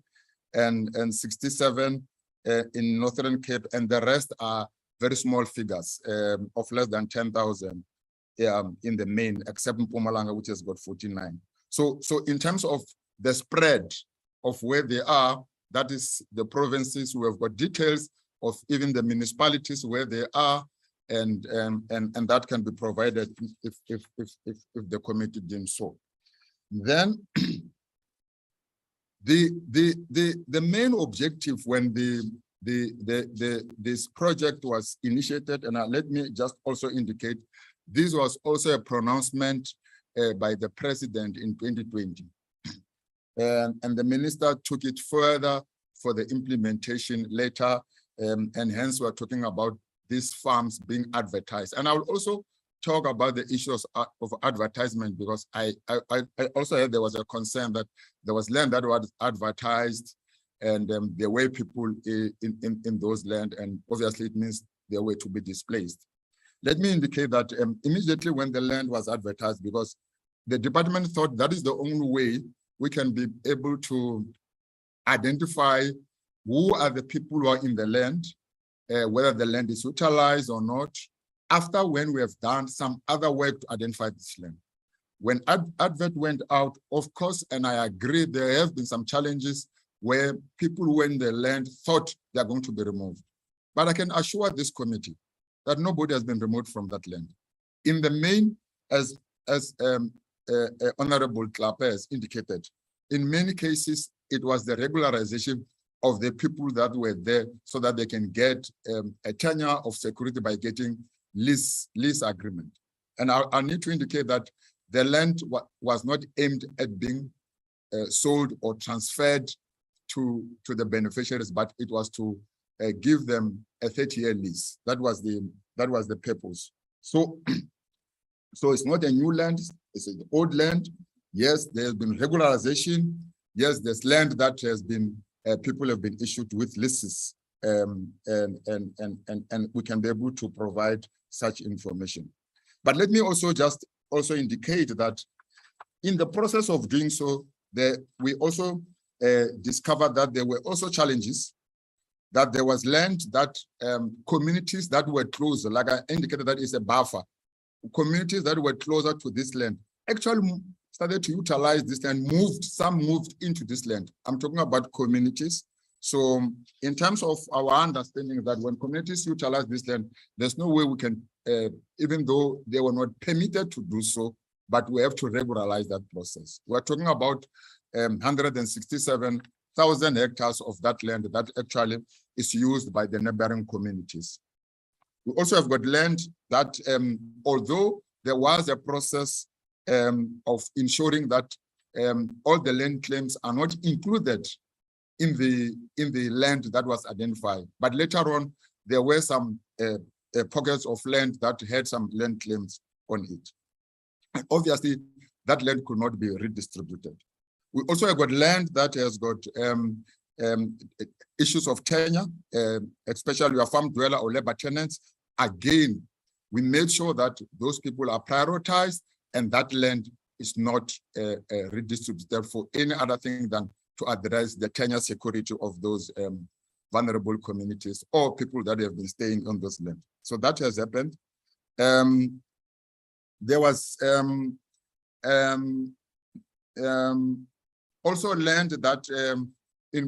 and 67 in Northern Cape, and the rest are very small figures of less than 10,000 in the main, except Mpumalanga, which has got 49. So in terms of the spread of where they are, that is the provinces. We have got details of even the municipalities where they are, and that can be provided if the committee deems so. Then the main objective when this project was initiated, and let me just also indicate, this was also a pronouncement by the president in 2020. And the minister took it further for the implementation later, and hence we're talking about these farms being advertised. And I will also talk about the issues of advertisement, because I also heard there was a concern that there was land that was advertised, and there were people in those land, and obviously it means they were to be displaced. Let me indicate that immediately when the land was advertised, because the department thought that is the only way we can be able to identify who are the people who are in the land, whether the land is utilized or not, after when we have done some other work to identify this land. When advert went out, of course, and I agree, there have been some challenges where people who were in the land thought they're going to be removed. But I can assure this committee that nobody has been removed from that land. In the main, as Honorable Klape has indicated, in many cases, it was the regularization of the people that were there so that they can get a tenure of security by getting lease agreement. And I need to indicate that the land was not aimed at being sold or transferred to the beneficiaries, but it was to give them a 30-year lease. That was the purpose. So it's not a new land, it's an old land. Yes, there has been regularization. Yes, there's land that has been, people have been issued with leases, and we can be able to provide such information. But let me also indicate that in the process of doing so, we also discovered that there were also challenges, that there was land that communities that were closer, like I indicated, that is a buffer. Communities that were closer to this land actually started to utilize this land, some moved into this land. I'm talking about communities. So in terms of our understanding that when communities utilize this land, there's no way we can, even though they were not permitted to do so, but we have to regularize that process. We're talking about 167,000 hectares of that land that actually is used by the neighboring communities. We also have got land that, although there was a process of ensuring that all the land claims are not included in the land that was identified, but later on there were some pockets of land that had some land claims on it. And obviously, that land could not be redistributed. We also have got land that has got issues of tenure, especially your farm dweller or labor tenants. Again, we made sure that those people are prioritized and that land is not redistributed for any other thing than to address the tenure security of those vulnerable communities or people that have been staying on those land. So that has happened. There was also land that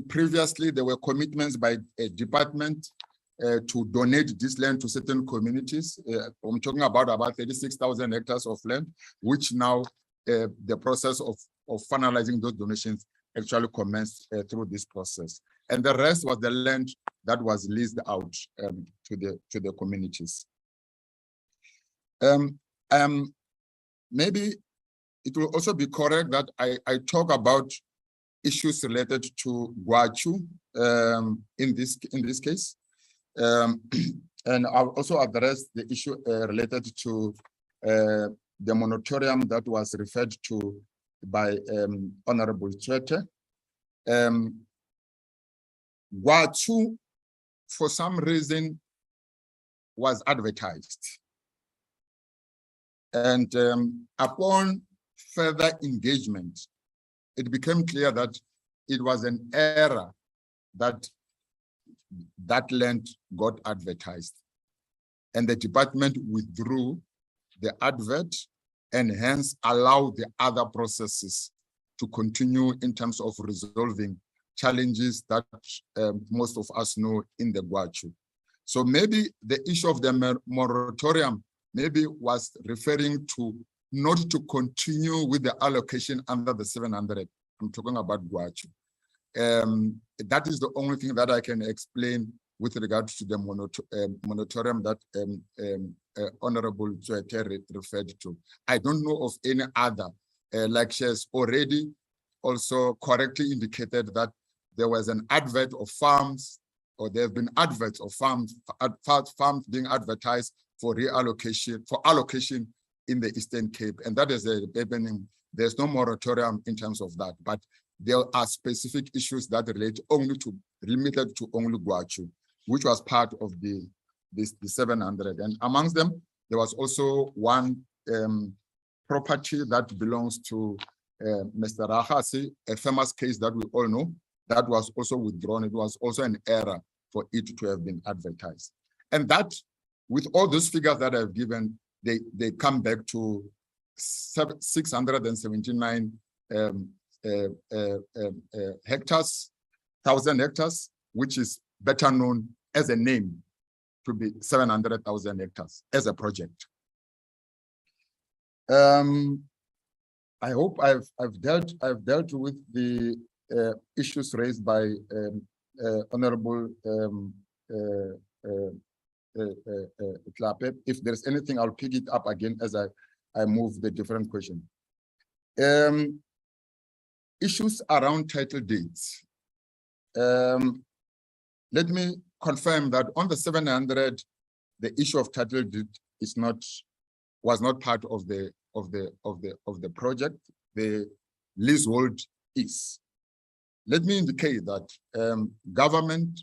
previously there were commitments by a department to donate this land to certain communities. I'm talking about 36,000 hectares of land, which now the process of finalizing those donations actually commenced through this process. And the rest was the land that was leased out to the communities. Maybe it will also be correct that I talk about issues related to Guachu in this case. And I'll also address the issue related to the moratorium that was referred to by Honorable Chete. Guachu, for some reason, was advertised. And upon further engagement, it became clear that it was an error that that land got advertised. And the department withdrew the advert and hence allowed the other processes to continue in terms of resolving challenges that most of us know in the Guachu. So maybe the issue of the moratorium maybe was referring to not to continue with the allocation under the 700. I'm talking about Guachu. That is the only thing that I can explain with regard to the moratorium that Honorable Chete referred to. I don't know of any other, like she has already also correctly indicated that there was an advert of farms, or there have been adverts of farms being advertised for reallocation, for allocation in the Eastern Cape. And that is happening. There's no moratorium in terms of that, but there are specific issues that relate limited to only Guachu, which was part of the 700. And amongst them, there was also one property that belongs to Mr. Rahasi, a famous case that we all know, that was also withdrawn. It was also an error for it to have been advertised. And that, with all those figures that I've given, they come back to 679 hectares, 1,000 hectares, which is better known as a name to be 700,000 hectares as a project. I hope I've dealt with the issues raised by Honorable Klape. If there's anything, I'll pick it up again as I move the different question. Issues around title deeds. Let me confirm that on the 700, the issue of title deed was not part of the project. The leasehold is. Let me indicate that government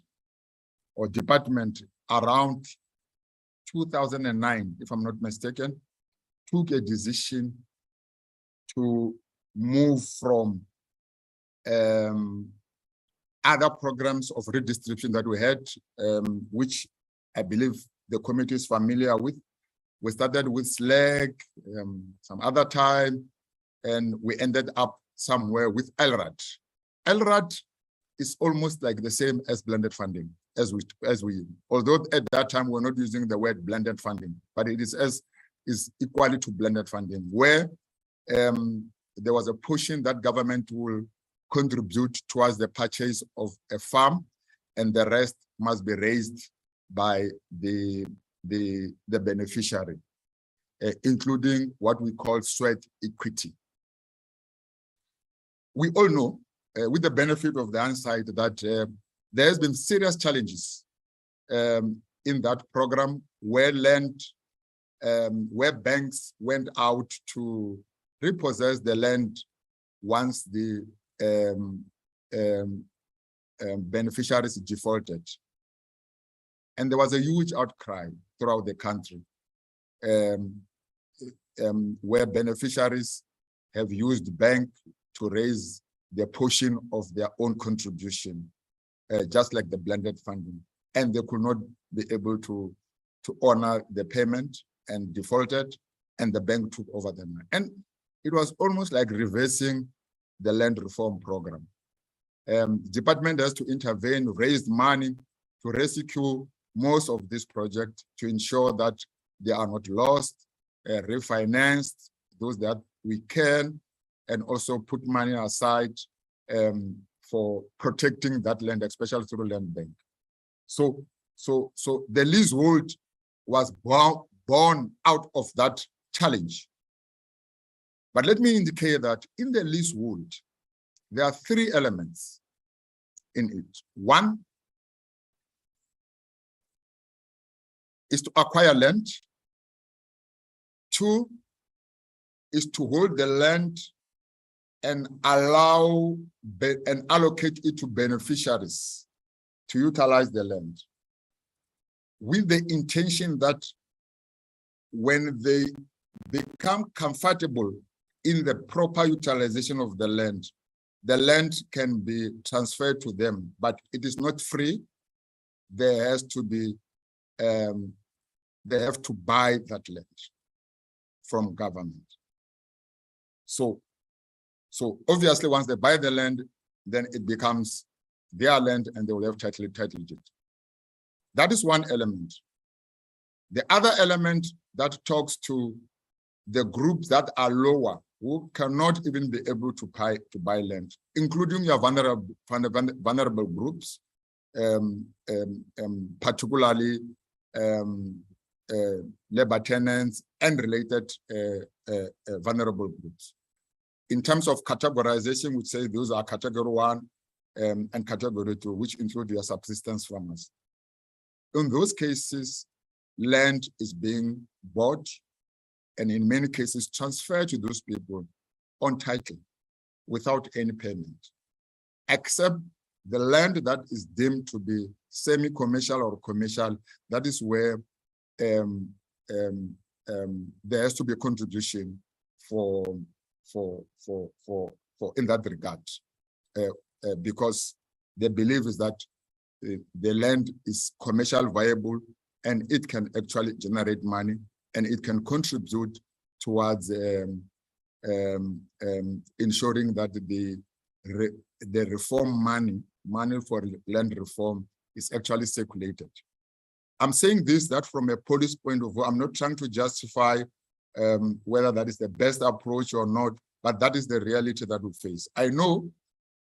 or department around 2009, if I'm not mistaken, took a decision to move from other programs of redistribution that we had, which I believe the committee is familiar with. We started with SLAG some other time, and we ended up somewhere with DALRRD. DALRRD is almost like the same as blended funding, although at that time we're not using the word blended funding, but it is equally to blended funding, where there was a pushing that government will contribute towards the purchase of a farm, and the rest must be raised by the beneficiary, including what we call sweat equity. We all know, with the benefit of the hindsight, that there has been serious challenges in that program, where banks went out to repossess the land once the beneficiaries defaulted. And there was a huge outcry throughout the country, where beneficiaries have used bank to raise the portion of their own contribution, just like the blended funding. And they could not be able to honor the payment and defaulted, and the bank took over the money. And it was almost like reversing the land reform program. Department has to intervene, raise money to rescue most of this project, to ensure that they are not lost, refinanced those that we can, and also put money aside for protecting that land, especially through land bank. So the leasehold was born out of that challenge. But let me indicate that in the leasehold, there are 3 elements in it. 1 is to acquire land. 2 is to hold the land and allow and allocate it to beneficiaries to utilize the land, with the intention that when they become comfortable in the proper utilization of the land can be transferred to them, but it is not free. There has to be, they have to buy that land from government. So obviously, once they buy the land, then it becomes their land and they will have title deed. That is one element. The other element that talks to the groups that are lower, who cannot even be able to buy land, including your vulnerable groups, particularly labor tenants and related vulnerable groups. In terms of categorization, we say those are category 1 and category 2, which include your subsistence farmers. In those cases, land is being bought and in many cases transferred to those people on title without any payment, except the land that is deemed to be semi-commercial or commercial. That is where there has to be a contribution for in that regard, because the belief is that the land is commercial viable and it can actually generate money and it can contribute towards ensuring that the reform money for land reform is actually circulated. I'm saying this, that from a policy point of view, I'm not trying to justify whether that is the best approach or not, but that is the reality that we face. I know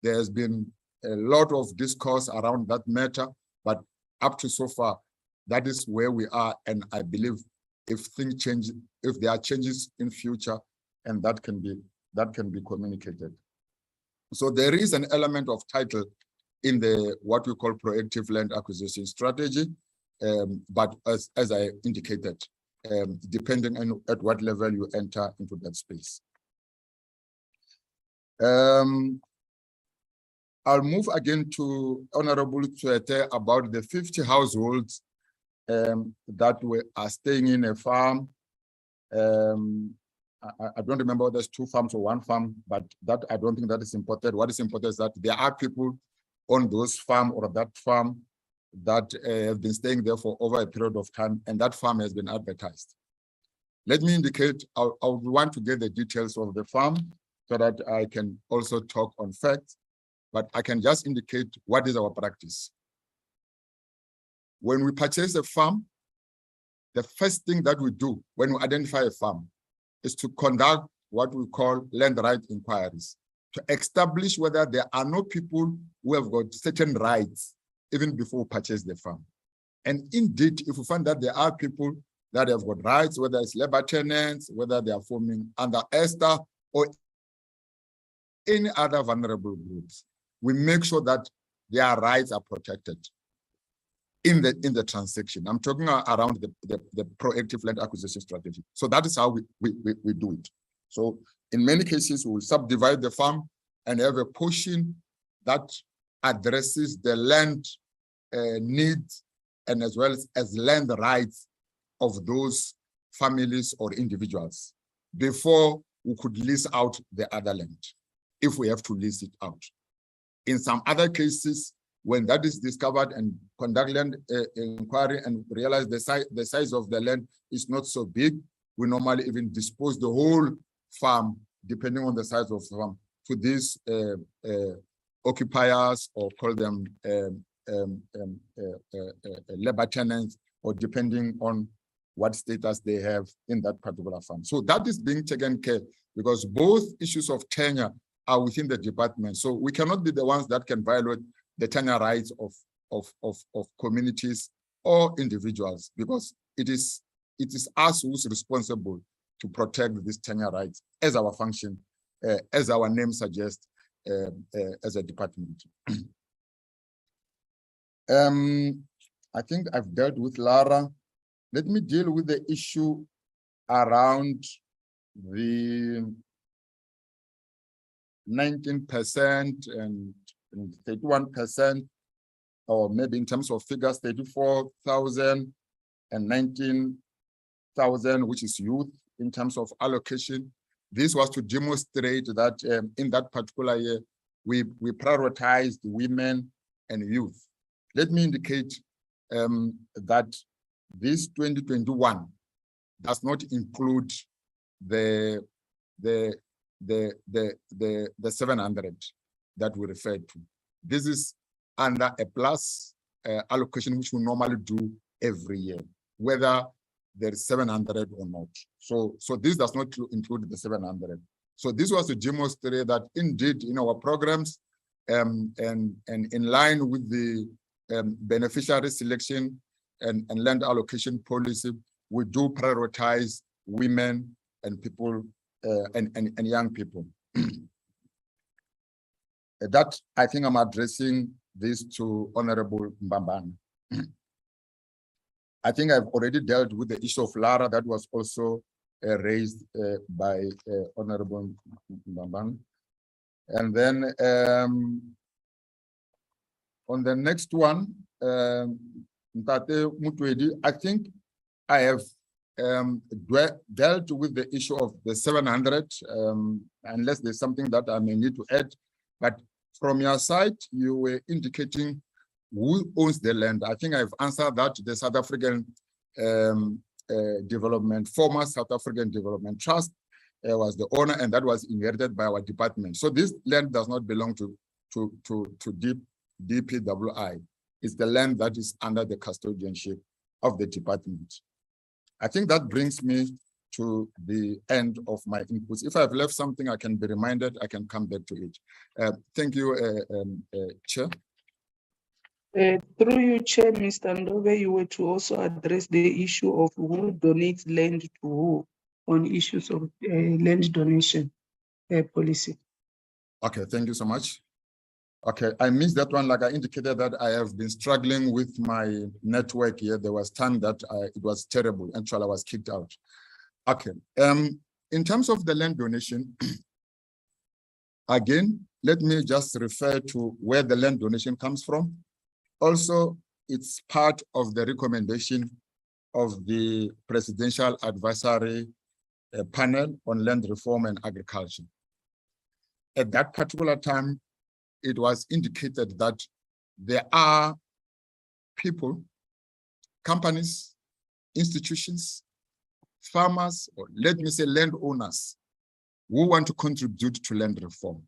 there has been a lot of discourse around that matter, but up to so far, that is where we are. And I believe if things change, if there are changes in future, and that can be communicated. So there is an element of title in the what we call proactive land acquisition strategy, but as I indicated, depending on at what level you enter into that space. I'll move again to Honorable Tsuete about the 50 households that are staying in a farm. I don't remember whether there's 2 farms or 1 farm, but that I don't think that is important. What is important is that there are people on those farm or that farm that have been staying there for over a period of time, and that farm has been advertised. Let me indicate, I would want to get the details of the farm so that I can also talk on facts, but I can just indicate what is our practice. When we purchase a farm, the first thing that we do when we identify a farm is to conduct what we call land right inquiries, to establish whether there are no people who have got certain rights even before we purchase the farm. And indeed, if we find that there are people that have got rights, whether it's labor tenants, whether they are forming under ESTA or any other vulnerable groups, we make sure that their rights are protected in the transaction. I'm talking around the proactive land acquisition strategy. So that is how we do it. So in many cases, we will subdivide the farm and have a portion that addresses the land needs and as well as land rights of those families or individuals before we could lease out the other land, if we have to lease it out. In some other cases, when that is discovered and conduct land inquiry and realize the size of the land is not so big, we normally even dispose the whole farm, depending on the size of the farm, to these occupiers, or call them labor tenants, or depending on what status they have in that particular farm. So that is being taken care, because both issues of tenure are within the department. So we cannot be the ones that can violate the tenure rights of communities or individuals, because it is us who's responsible to protect these tenure rights as our function, as our name suggests, as a department. I think I've dealt with Lara. Let me deal with the issue around the 19% and 31%, or maybe in terms of figures, 34,000 and 19,000, which is youth in terms of allocation. This was to demonstrate that in that particular year, we prioritized women and youth. Let me indicate that this 2021 does not include the 700 that we referred to. This is under a plus allocation, which we normally do every year, whether there is 700 or not. So this does not include the 700. So this was to demonstrate that indeed in our programs and in line with the beneficiary selection and land allocation policy, we do prioritize women and people and young people. That I think I'm addressing this to Honorable Mbambane. I think I've already dealt with the issue of Lara that was also raised by Honorable Mbambane. And then on the next one, Mtate Mutwedi, I think I have dealt with the issue of the 700, unless there's something that I may need to add. But from your side, you were indicating who owns the land. I think I've answered that. The South African former South African Development Trust was the owner, and that was inherited by our department. So this land does not belong to DPWI. It's the land that is under the custodianship of the department. I think that brings me to the end of my inputs. If I've left something, I can be reminded, I can come back to it. Thank you, Chair. Through you, Chair, Mr. Ndove, you were to also address the issue of who donates land to who on issues of land donation policy. Okay, thank you so much. Okay, I missed that one. Like I indicated that I have been struggling with my network here. There was time that it was terrible. Actually, I was kicked out. Okay, in terms of the land donation, again, let me just refer to where the land donation comes from. Also, it's part of the recommendation of the Presidential Advisory Panel on Land Reform and Agriculture. At that particular time, it was indicated that there are people, companies, institutions, farmers, or let me say landowners, who want to contribute to land reform.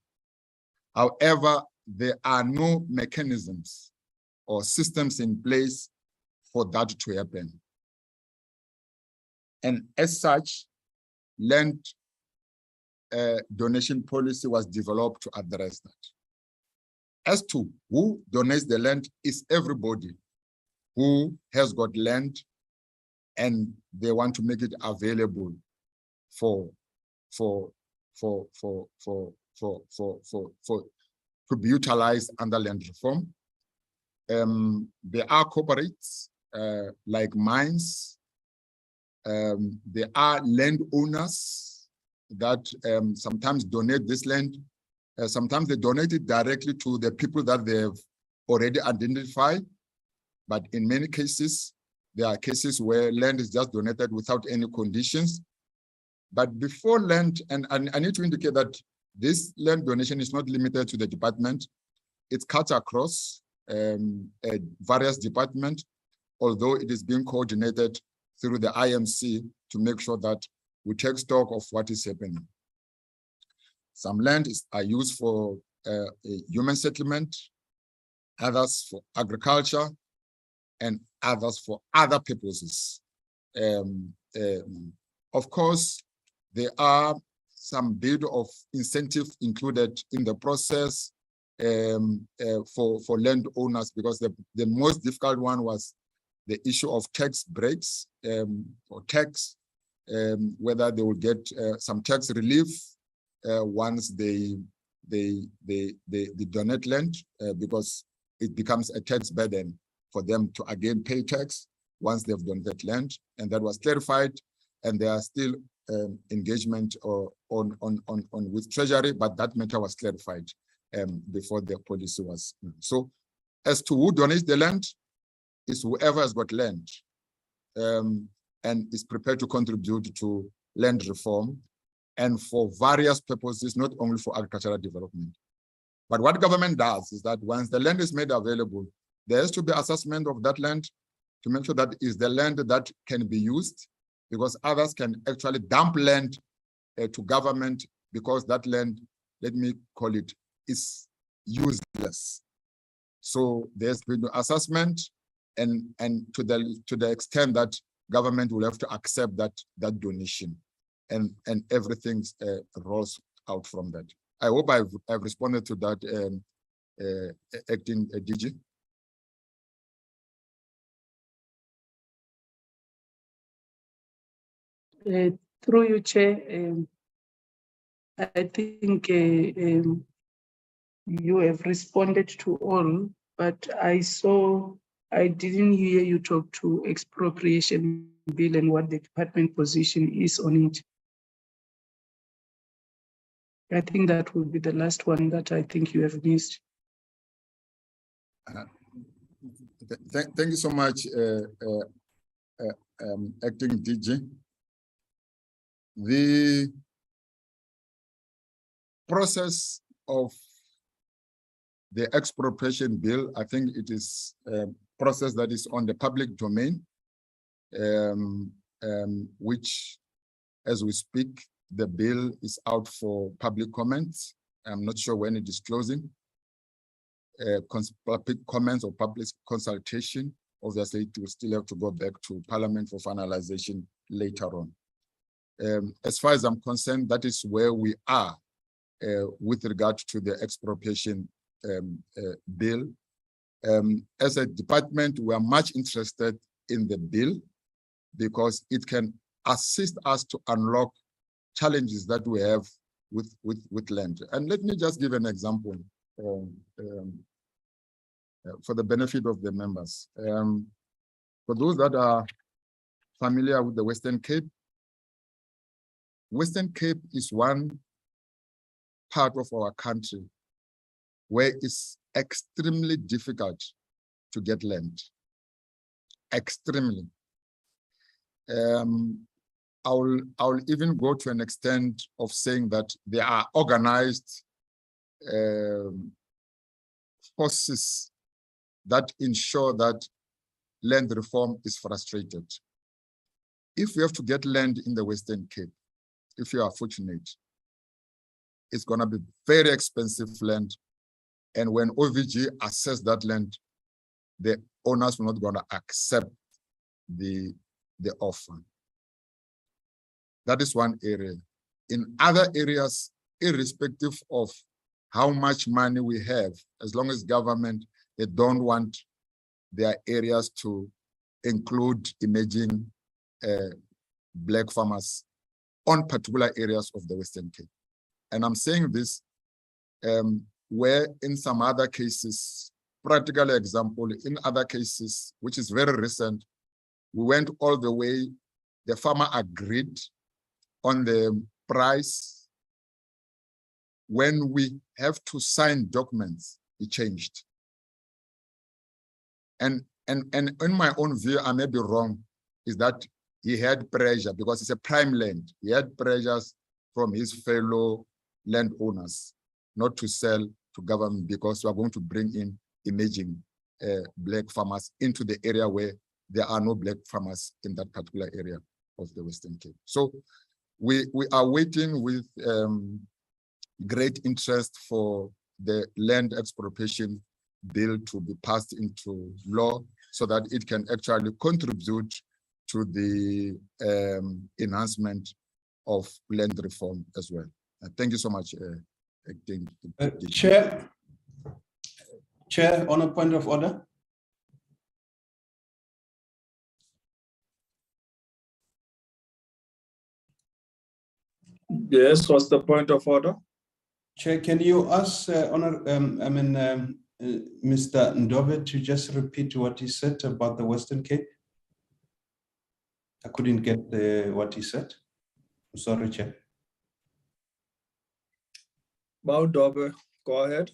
However, there are no mechanisms or systems in place for that to happen. And as such, land donation policy was developed to address that. As to who donates the land is everybody who has got land and they want to make it available to be utilized under land reform. There are corporates like mines. There are landowners that sometimes donate this land. Sometimes they donate it directly to the people that they have already identified. But in many cases, there are cases where land is just donated without any conditions. But before land, and I need to indicate that this land donation is not limited to the department. It's cut across various departments, although it is being coordinated through the IMC to make sure that we take stock of what is happening. Some land are used for human settlement, others for agriculture, and others for other purposes. Of course, there are some bit of incentive included in the process for landowners, because the most difficult one was the issue of tax breaks or tax whether they will get some tax relief once they donate land, because it becomes a tax burden for them to again pay tax once they've donated land, and that was clarified. And there are still engagement on with Treasury, but that matter was clarified before the policy was. So, as to who donates the land, is whoever has got land and is prepared to contribute to land reform, and for various purposes, not only for agricultural development. But what government does is that once the land is made available, there has to be assessment of that land to make sure that is the land that can be used, because others can actually dump land to government because that land, let me call it, is useless. So there's been assessment, and to the extent that government will have to accept that donation, and everything rolls out from that. I hope I've responded to that, acting DG. Through you, Chair, I think you have responded to all, but I didn't hear you talk to expropriation bill and what the department position is on it. I think that will be the last one that I think you have missed. Thank you so much, acting DG. The process of the expropriation bill, I think it is a process that is on the public domain, which, as we speak, the bill is out for public comments. I'm not sure when it is closing. Public comments or public consultation, obviously it will still have to go back to Parliament for finalization later on. As far as I'm concerned, that is where we are with regard to the expropriation bill. As a department, we are much interested in the bill because it can assist us to unlock challenges that we have with land. And let me just give an example for the benefit of the members. For those that are familiar with the Western Cape is one part of our country where it's extremely difficult to get land. Extremely. I'll even go to an extent of saying that there are organized forces that ensure that land reform is frustrated. If you have to get land in the Western Cape, if you are fortunate, it's going to be very expensive land. And when OVG assess that land, the owners are not going to accept the offer. That is one area. In other areas, irrespective of how much money we have, as long as government, they don't want their areas to include emerging Black farmers on particular areas of the Western Cape. And I'm saying this where in some other cases, practical example, in other cases, which is very recent, we went all the way, the farmer agreed on the price. When we have to sign documents, it changed. And in my own view, I may be wrong, is that he had pressure because it's a prime land. He had pressures from his fellow landowners not to sell to government because we are going to bring in emerging Black farmers into the area where there are no Black farmers in that particular area of the Western Cape. So we are waiting with great interest for the land expropriation bill to be passed into law so that it can actually contribute to the enhancement of land reform as well. Thank you so much. Chair, on a point of order. Yes, what's the point of order? Chair, can you ask Mr. Ndobe to just repeat what he said about the Western Cape? I couldn't get what he said. I'm sorry, Chair. Ndobe, go ahead.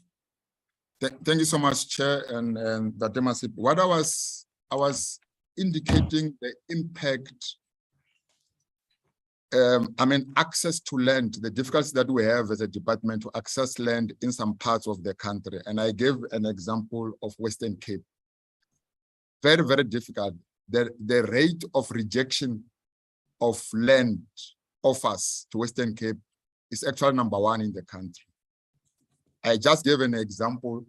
Thank you so much, Chair and Dr. Masip. What I was indicating the impact. Access to land, the difficulties that we have as a department to access land in some parts of the country. And I gave an example of Western Cape. Very, very difficult. The rate of rejection of land offers to Western Cape is actually #1 in the country. I just gave an example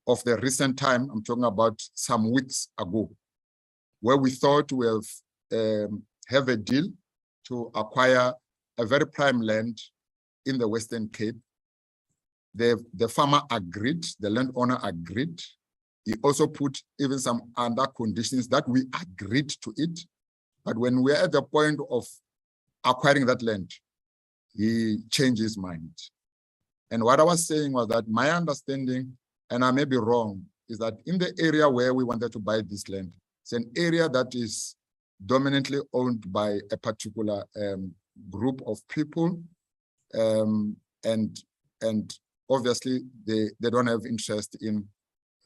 of the recent time, I'm talking about some weeks ago, where we thought we have a deal to acquire a very prime land in the Western Cape. The farmer agreed, the landowner agreed. He also put even some other conditions that we agreed to it. But when we're at the point of acquiring that land, he changed his mind. And what I was saying was that my understanding, and I may be wrong, is that in the area where we wanted to buy this land, it's an area that is dominantly owned by a particular group of people, and obviously they don't have interest in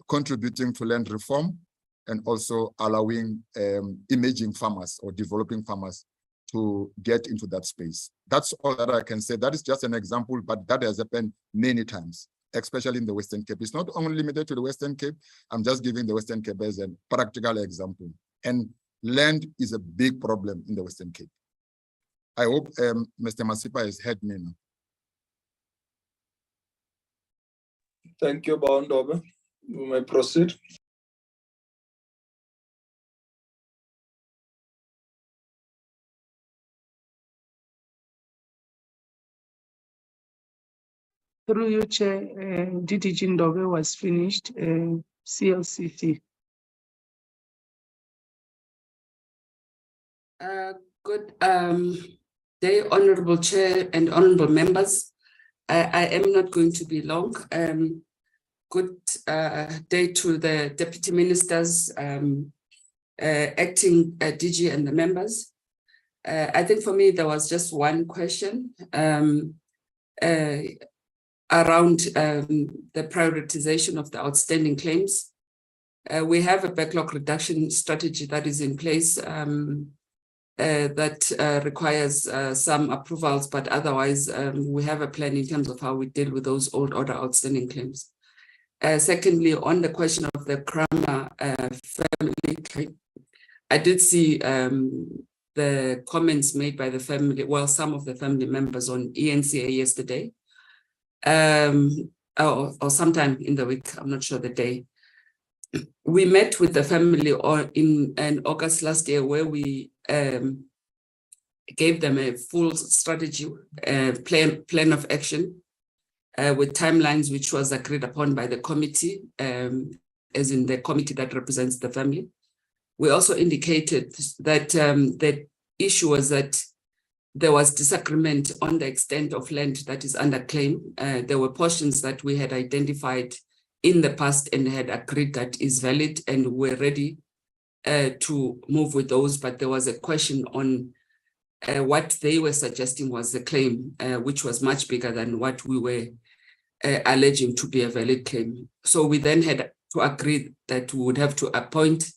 contributing to land reform and also allowing emerging farmers or developing farmers to get into that space. That's all that I can say. That is just an example, but that has happened many times, especially in the Western Cape. It's not only limited to the Western Cape. I'm just giving the Western Cape as a practical example. And land is a big problem in the Western Cape. I hope Mr. Masipa has heard me now. Thank you, Ndobe. You may proceed. Through you, Chair, DDG Ndobe was finished, CLCT. Good day, Honorable Chair and Honorable Members. I am not going to be long. Good day to the Deputy Ministers, Acting DG and the members. I think for me, there was just one question around the prioritization of the outstanding claims. We have a backlog reduction strategy that is in place that requires some approvals, but otherwise we have a plan in terms of how we deal with those old order outstanding claims. Secondly, on the question of the Kramer family claim, I did see the comments made by the family, well, some of the family members on ENCA yesterday, or sometime in the week, I'm not sure the day. We met with the family in August last year, where we gave them a full strategy plan of action with timelines, which was agreed upon by the committee, as in the committee that represents the family. We also indicated that the issue was that there was disagreement on the extent of land that is under claim. There were portions that we had identified in the past and had agreed that is valid, and we're ready to move with those, but there was a question on what they were suggesting was the claim, which was much bigger than what we were alleging to be a valid claim. So we then had to agree that we would have to appoint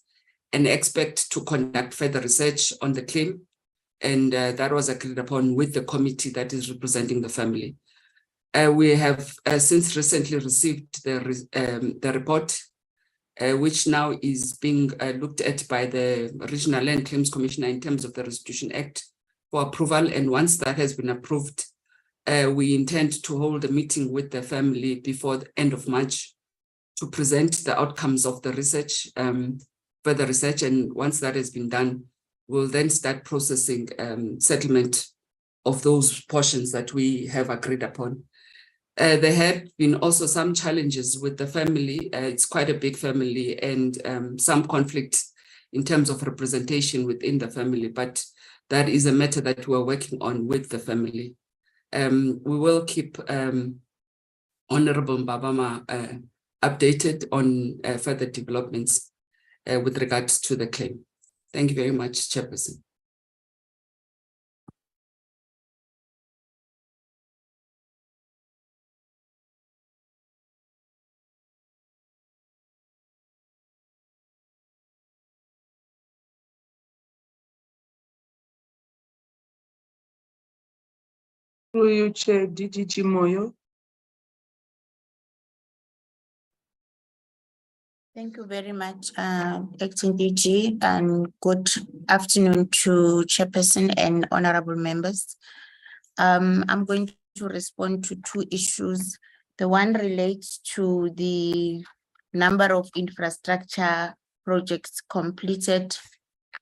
an expert to conduct further research on the claim, and that was agreed upon with the committee that is representing the family. We have since recently received the report, which now is being looked at by the Regional Land Claims Commissioner in terms of the Restitution Act for approval. And once that has been approved, we intend to hold a meeting with the family before the end of March to present the outcomes of the research, further research. And once that has been done, we'll then start processing settlement of those portions that we have agreed upon. There have been also some challenges with the family. It's quite a big family, and some conflict in terms of representation within the family, but that is a matter that we're working on with the family. We will keep Honorable Mbabama updated on further developments with regards to the claim. Thank you very much, Chairperson. Through you, Chair DGG Moyo. Thank you very much, Acting DG, and good afternoon to Chairperson and honorable members. I'm going to respond to two issues. The one relates to the number of infrastructure projects completed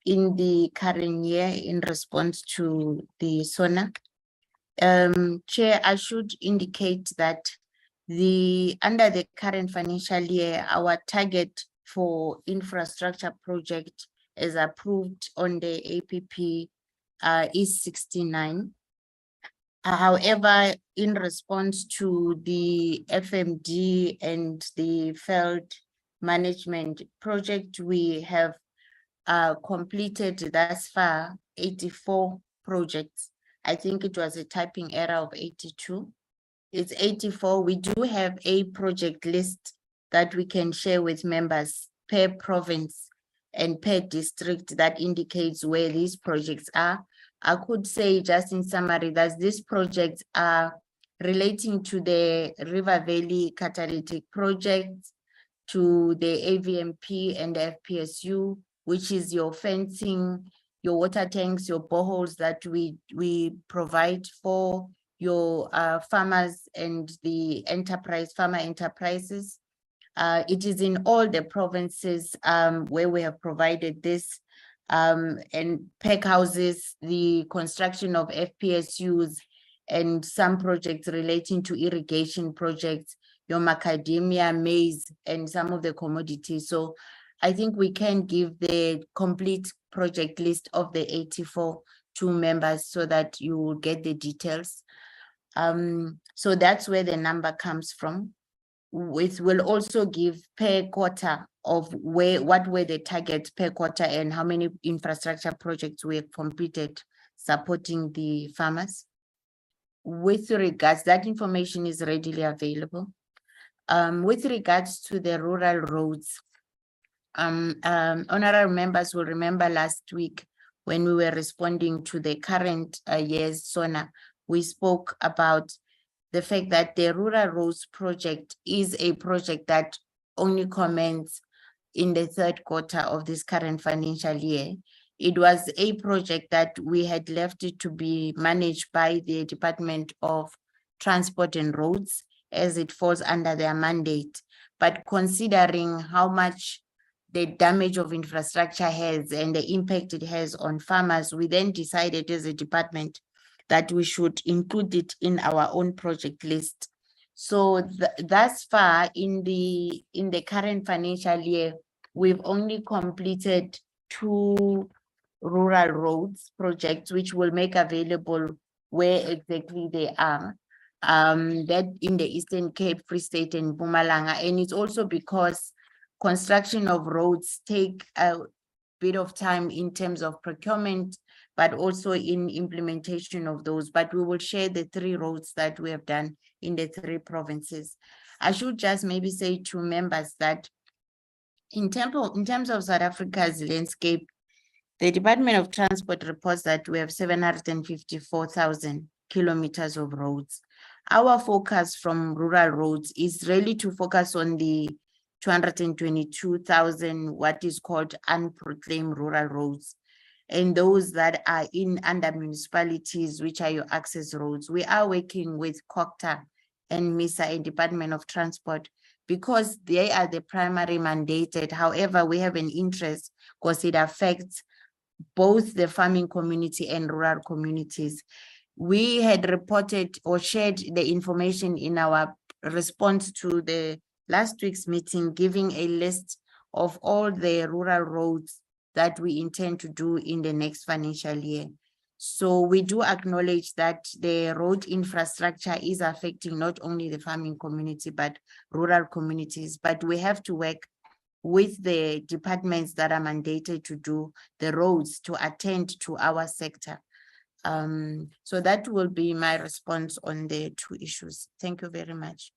in the current year in response to the SONA. Chair, I should indicate that under the current financial year, our target for infrastructure project as approved on the APP is 69. However, in response to the FMD and the field management project, we have completed thus far 84 projects. I think it was a typing error of 82. It's 84. We do have a project list that we can share with members per province and per district that indicates where these projects are. I could say just in summary that these projects are relating to the River Valley Catalytic Project, to the AVMP and the FPSU, which is your fencing, your water tanks, your boreholes that we provide for your farmers and the farmer enterprises. It is in all the provinces where we have provided this, and pack houses, the construction of FPSUs, and some projects relating to irrigation projects, your macadamia, maize, and some of the commodities. So I think we can give the complete project list of the 84 to members so that you will get the details. So that's where the number comes from. It will also give per quarter of what were the targets per quarter and how many infrastructure projects we have completed supporting the farmers. With regards, that information is readily available. With regards to the rural roads, honorable members will remember last week when we were responding to the current year's SONA, we spoke about the fact that the rural roads project is a project that only commenced in the third quarter of this current financial year. It was a project that we had left it to be managed by the Department of Transport and Roads as it falls under their mandate. But considering how much the damage of infrastructure has and the impact it has on farmers, we then decided as a department that we should include it in our own project list. So thus far in the current financial year, we've only completed 2 rural roads projects, which will make available where exactly they are. That in the Eastern Cape, Free State, and Mpumalanga. And it's also because construction of roads take a bit of time in terms of procurement, but also in implementation of those. But we will share the 3 roads that we have done in the 3 provinces. I should just maybe say to members that in terms of South Africa's landscape, the Department of Transport reports that we have 754,000 kilometers of roads. Our focus from rural roads is really to focus on the 222,000, what is called unproclaimed rural roads, and those that are under municipalities, which are your access roads. We are working with COCTA and MISA and Department of Transport because they are the primary mandated. However, we have an interest because it affects both the farming community and rural communities. We had reported or shared the information in our response to the last week's meeting, giving a list of all the rural roads that we intend to do in the next financial year. So we do acknowledge that the road infrastructure is affecting not only the farming community, but rural communities. But we have to work with the departments that are mandated to do the roads to attend to our sector. So that will be my response on the two issues. Thank you very much.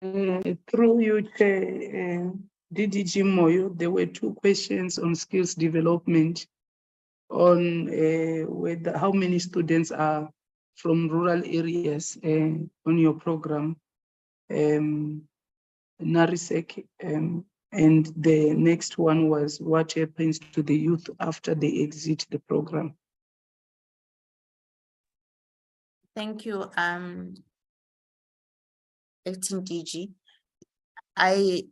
Through you, Chair, DDG Moyo, there were two questions on skills development on whether how many students are from rural areas on your program, NARISEC, and the next one was what happens to the youth after they exit the program. Thank you, Acting DG. I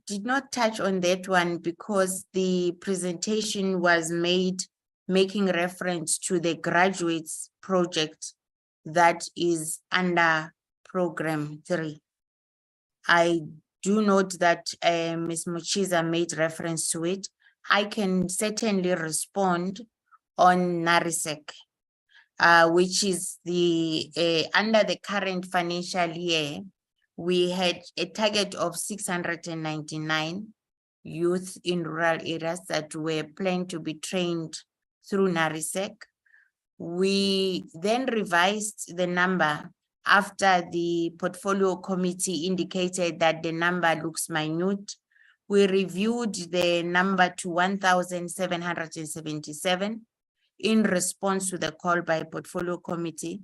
did not touch on that one because the presentation was made making reference to the graduates project that is under program 3. I do note that Ms. Muchiza made reference to it. I can certainly respond on NARISEC, which is the under the current financial year, we had a target of 699 youth in rural areas that were planned to be trained through NARISEC. We then revised the number after the portfolio committee indicated that the number looks minute. We reviewed the number to 1,777 in response to the call by portfolio committee.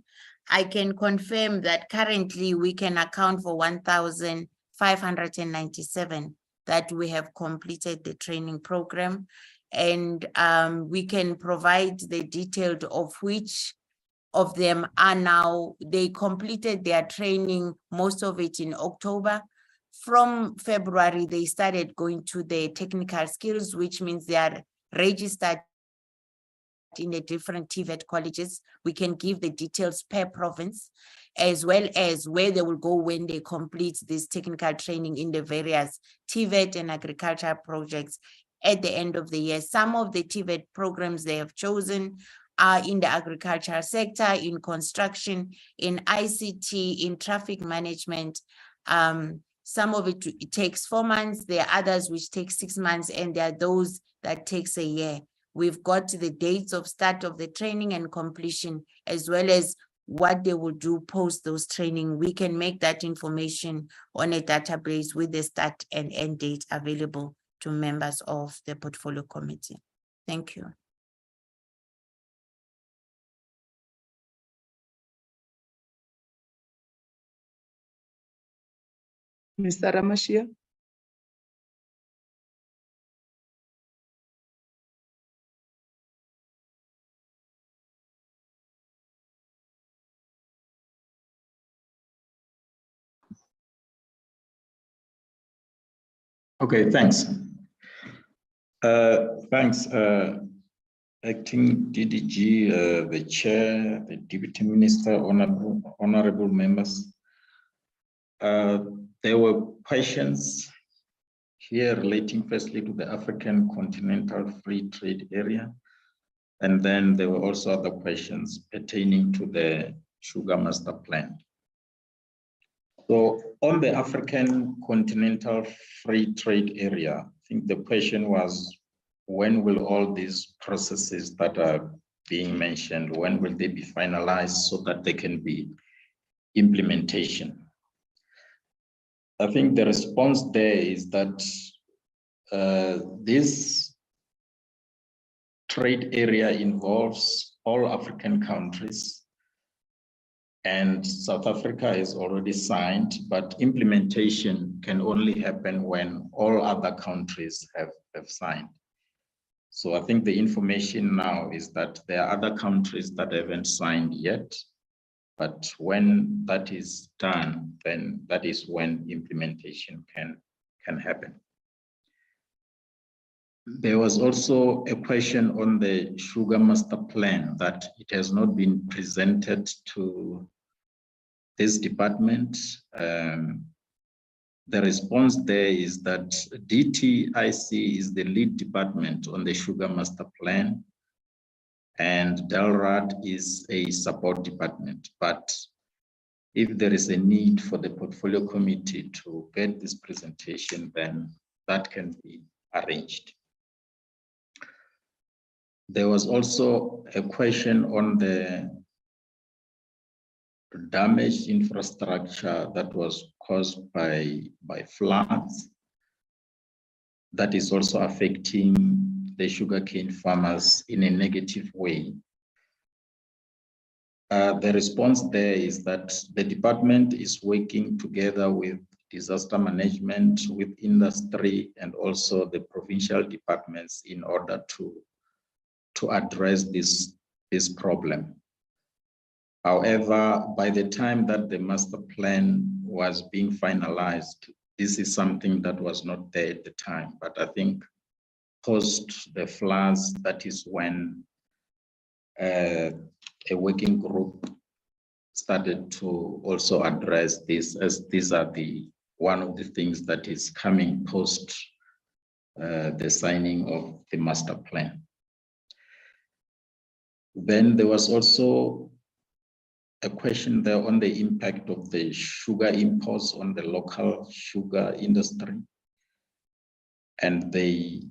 I can confirm that currently we can account for 1,597 that we have completed the training program, and we can provide the details of which of them are now, they completed their training, most of it in October. From February, they started going to the technical skills, which means they are registered in the different TVET colleges. We can give the details per province, as well as where they will go when they complete this technical training in the various TVET and agriculture projects at the end of the year. Some of the TVET programs they have chosen are in the agriculture sector, in construction, in ICT, in traffic management. Some of it takes 4 months. There are others which take 6 months, and there are those that takes a year. We've got the dates of start of the training and completion, as well as what they will do post those training. We can make that information on a database with the start and end date available to members of the portfolio committee. Thank you. Mr. Ramashia? Okay, thanks. Thanks, Acting DDG, the Chair, the Deputy Minister, honorable members. There were questions here relating firstly to the African Continental Free Trade Area. And then there were also other questions pertaining to the Sugar Master Plan. So on the African Continental Free Trade Area, I think the question was, when will all these processes that are being mentioned, when will they be finalized so that they can be implementation? I think the response there is that this trade area involves all African countries, and South Africa is already signed, but implementation can only happen when all other countries have signed. So I think the information now is that there are other countries that haven't signed yet, but when that is done, then that is when implementation can happen. There was also a question on the Sugar Master Plan that it has not been presented to this department. The response there is that DTIC is the lead department on the Sugar Master Plan, and DALRRD is a support department. But if there is a need for the portfolio committee to get this presentation, then that can be arranged. There was also a question on the damaged infrastructure that was caused by floods that is also affecting the sugarcane farmers in a negative way. The response there is that the department is working together with disaster management, with industry, and also the provincial departments in order to address this problem. However, by the time that the master plan was being finalized, this is something that was not there at the time. But I think post the floods, that is when a working group started to also address this, as these are one of the things that is coming post the signing of the master plan. Then there was also a question there on the impact of the sugar imports on the local sugar industry. And the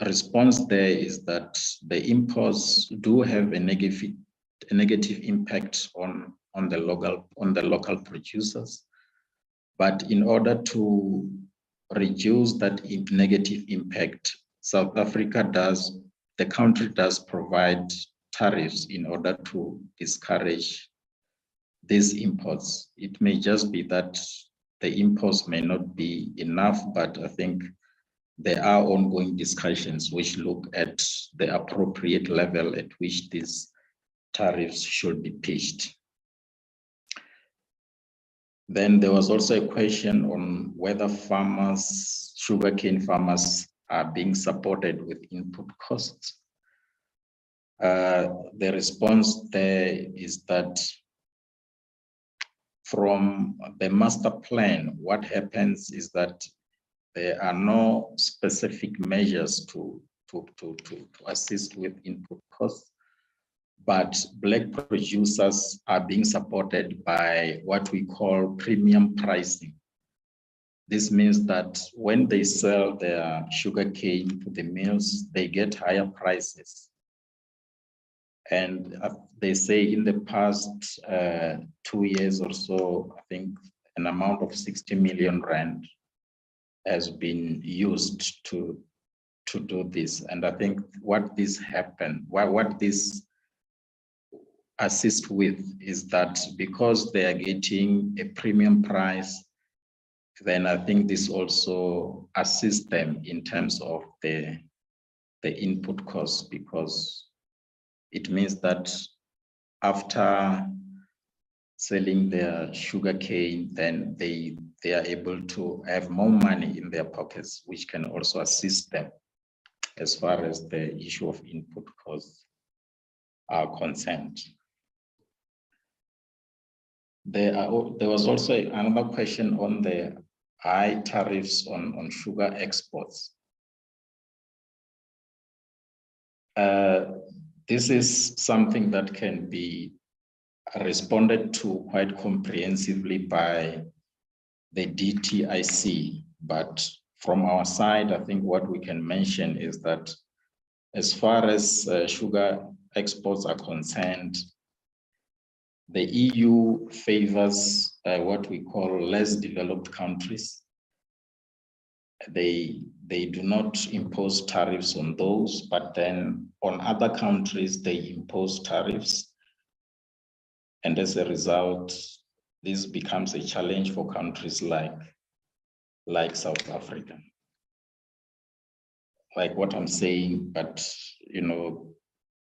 response there is that the imports do have a negative impact on the local producers. But in order to reduce that negative impact, South Africa the country does provide tariffs in order to discourage these imports. It may just be that the imports may not be enough, but I think there are ongoing discussions which look at the appropriate level at which these tariffs should be pitched. Then there was also a question on whether sugarcane farmers are being supported with input costs. The response there is that from the master plan, what happens is that there are no specific measures to assist with input costs, but black producers are being supported by what we call premium pricing. This means that when they sell their sugarcane to the mills, they get higher prices. And they say in the past 2 years or so, I think an amount of 60 million rand has been used to do this. And I think what this assists with is that because they are getting a premium price, then I think this also assists them in terms of the input costs, because it means that after selling their sugarcane, then they are able to have more money in their pockets, which can also assist them as far as the issue of input costs are concerned. There was also another question on the high tariffs on sugar exports. This is something that can be responded to quite comprehensively by the DTIC, but from our side, I think what we can mention is that as far as sugar exports are concerned, the EU favors what we call less developed countries. They do not impose tariffs on those, but then on other countries, they impose tariffs. And as a result, this becomes a challenge for countries like South Africa. Like what I'm saying, but you know,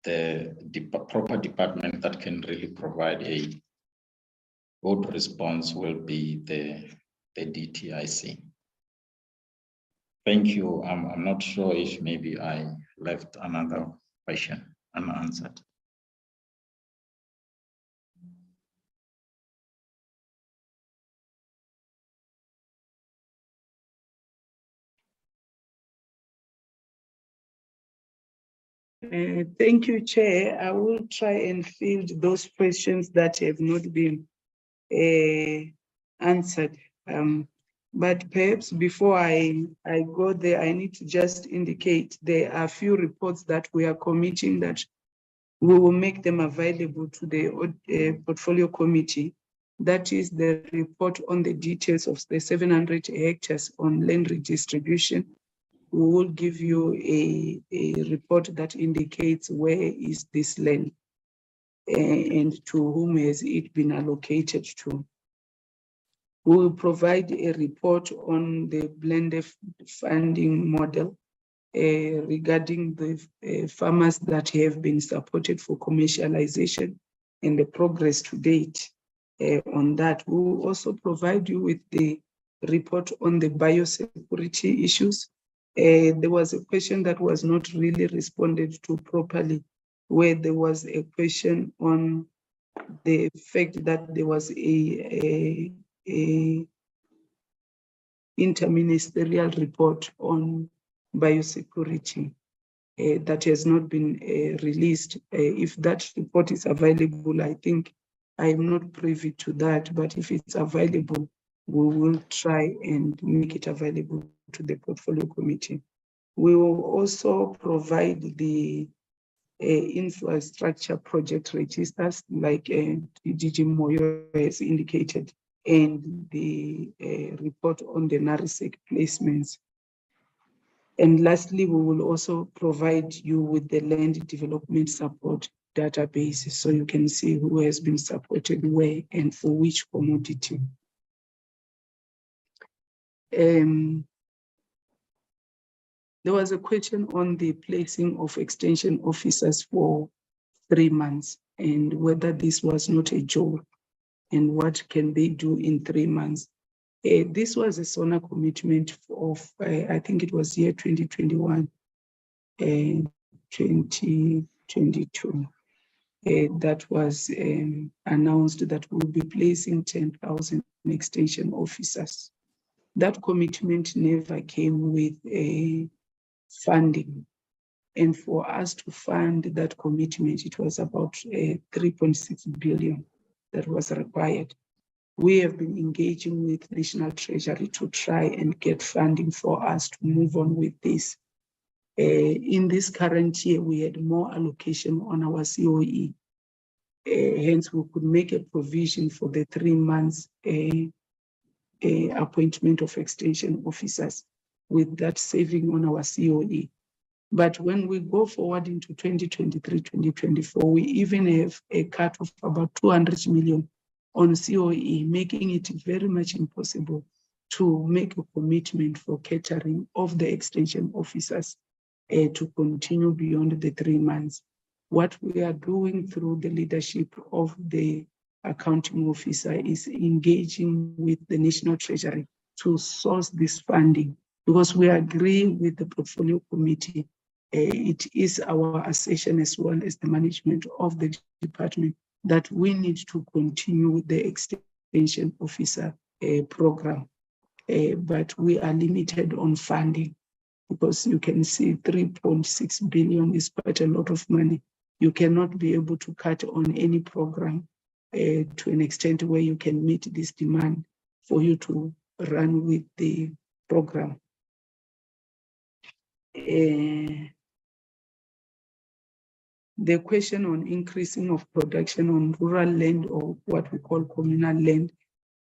the proper department that can really provide a good response will be the DTIC. Thank you. I'm not sure if maybe I left another question unanswered. Thank you, Chair. I will try and field those questions that have not been answered. But perhaps before I go there, I need to just indicate there are a few reports that we are committing that we will make them available to the portfolio committee. That is the report on the details of the 700 hectares on land redistribution. We will give you a report that indicates where is this land and to whom has it been allocated to. We will provide a report on the blended funding model regarding the farmers that have been supported for commercialization and the progress to date on that. We will also provide you with the report on the biosecurity issues. There was a question that was not really responded to properly, where there was a question on the fact that there was a interministerial report on biosecurity that has not been released. If that report is available, I think I am not privy to that, but if it's available, we will try and make it available to the portfolio committee. We will also provide the infrastructure project registers, like DG Moyo has indicated, and the report on the NARISEC placements. And lastly, we will also provide you with the land development support database, so you can see who has been supported where and for which commodity. There was a question on the placing of extension officers for 3 months and whether this was not a joke and what can they do in 3 months. This was a SONA commitment of, I think it was year 2021 and 2022. That was announced that we'll be placing 10,000 extension officers. That commitment never came with a funding. And for us to fund that commitment, it was about 3.6 billion that was required. We have been engaging with National Treasury to try and get funding for us to move on with this. In this current year, we had more allocation on our COE. Hence, we could make a provision for the 3 months appointment of extension officers with that saving on our COE. But when we go forward into 2023, 2024, we even have a cut of about 200 million on COE, making it very much impossible to make a commitment for catering of the extension officers to continue beyond the 3 months. What we are doing through the leadership of the accounting officer is engaging with the National Treasury to source this funding, because we agree with the portfolio committee. It is our assertion, as well as the management of the department, that we need to continue with the extension officer program. But we are limited on funding, because you can see 3.6 billion is quite a lot of money. You cannot be able to cut on any program to an extent where you can meet this demand for you to run with the program. The question on increasing of production on rural land, or what we call communal land,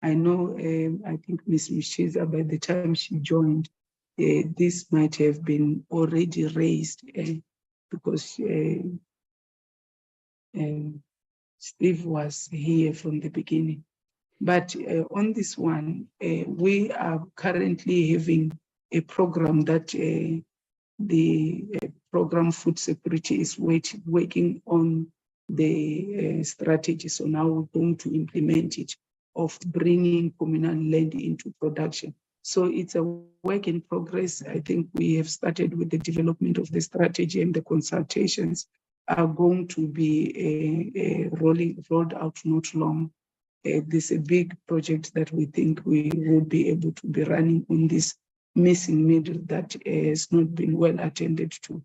I know, I think Ms. Mishiza, by the time she joined, this might have been already raised because Steve was here from the beginning. But on this one, we are currently having a program that the program Food Security is working on the strategy. So now we're going to implement it, of bringing communal land into production. So it's a work in progress. I think we have started with the development of the strategy, and the consultations are going to be rolled out not long. This is a big project that we think we will be able to be running on this missing middle that has not been well attended to.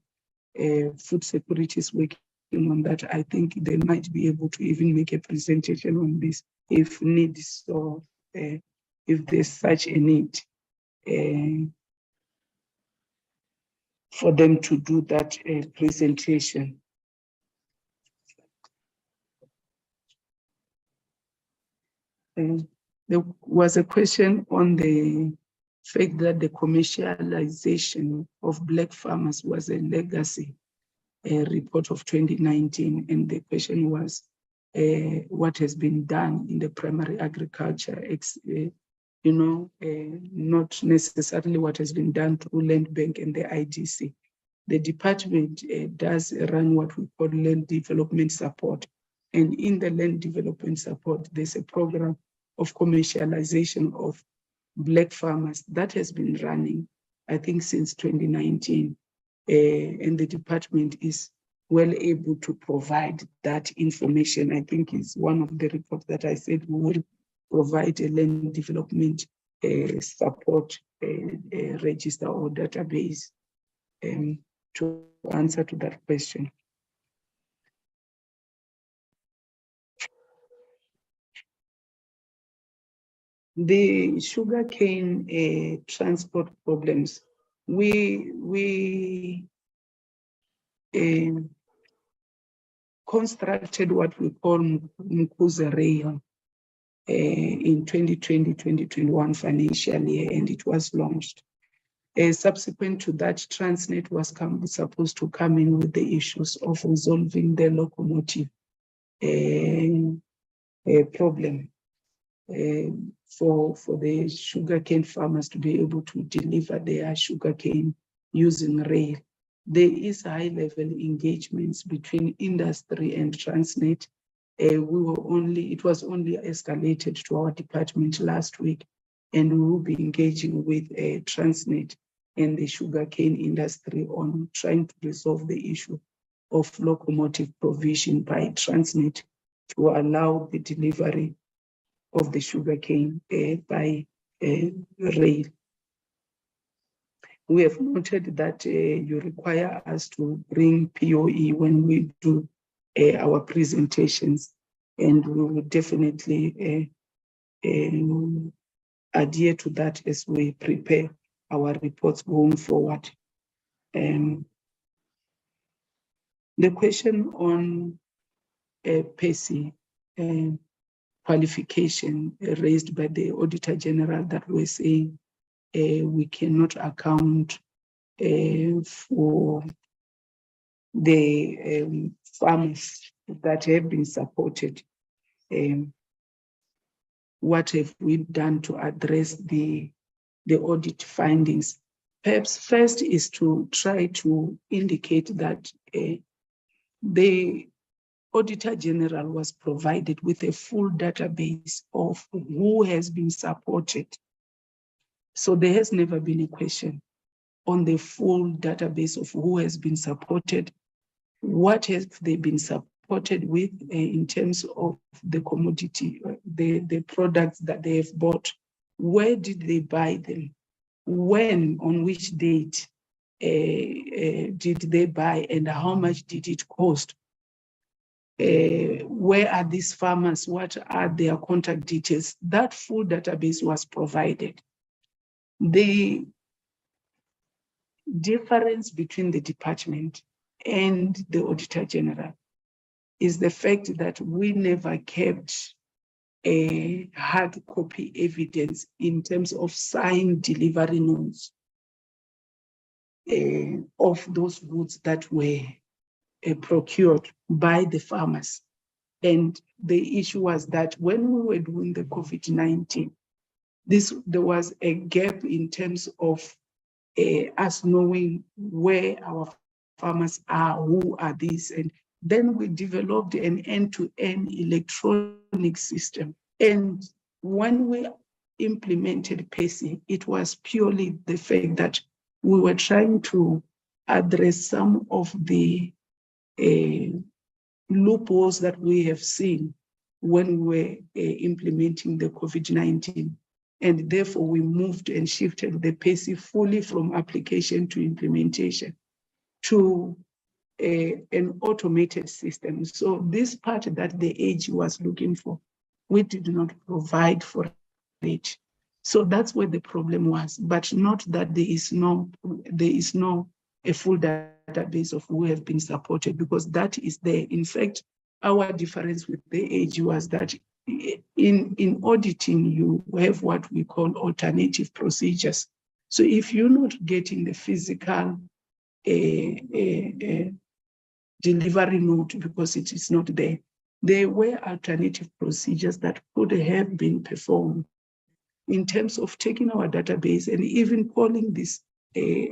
food security is working on that. I think they might be able to even make a presentation on this if needs, or if there's such a need for them to do that presentation. There was a question on the fact that the commercialization of black farmers was a legacy report of 2019, and the question was what has been done in the primary agriculture, not necessarily what has been done through Land Bank and the IDC. The department does run what we call land development support. And in the land development support, there's a program of commercialization of black farmers that has been running, I think, since 2019. And the department is well able to provide that information. I think it's one of the reports that I said we will provide a land development support register or database to answer to that question. The sugarcane transport problems, we constructed what we call Mkuza Rail in 2020-2021 financial year, and it was launched. Subsequent to that, Transnet was supposed to come in with the issues of resolving the locomotive problem for the sugarcane farmers to be able to deliver their sugarcane using rail. There is high-level engagements between industry and Transnet. It was only escalated to our department last week, and we will be engaging with Transnet and the sugarcane industry on trying to resolve the issue of locomotive provision by Transnet to allow the delivery of the sugarcane by rail. We have noted that you require us to bring POE when we do our presentations, and we will definitely adhere to that as we prepare our reports going forward. The question on PESI qualification raised by the Auditor General, that we're saying we cannot account for the farmers that have been supported. What have we done to address the audit findings? Perhaps first is to try to indicate that the Auditor General was provided with a full database of who has been supported. So there has never been a question on the full database of who has been supported, what have they been supported with in terms of the commodity, the products that they have bought, where did they buy them, when, on which date did they buy, and how much did it cost? Where are these farmers? What are their contact details? That full database was provided. The difference between the department and the Auditor General is the fact that we never kept a hard copy evidence in terms of signed delivery notes of those goods that were procured by the farmers. And the issue was that when we were doing the COVID-19, there was a gap in terms of us knowing where our farmers are, who are these, and then we developed an end-to-end electronic system. And when we implemented PESI, it was purely the fact that we were trying to address some of the loopholes that we have seen when we were implementing the COVID-19. And therefore, we moved and shifted the PESI fully from application to implementation to an automated system. So this part that the AG was looking for, we did not provide for it. So that's where the problem was, but not that there is no a full database of who have been supported, because that is there. In fact, our difference with the AG was that in auditing, you have what we call alternative procedures. So if you're not getting the physical delivery note because it is not there, there were alternative procedures that could have been performed in terms of taking our database and even calling these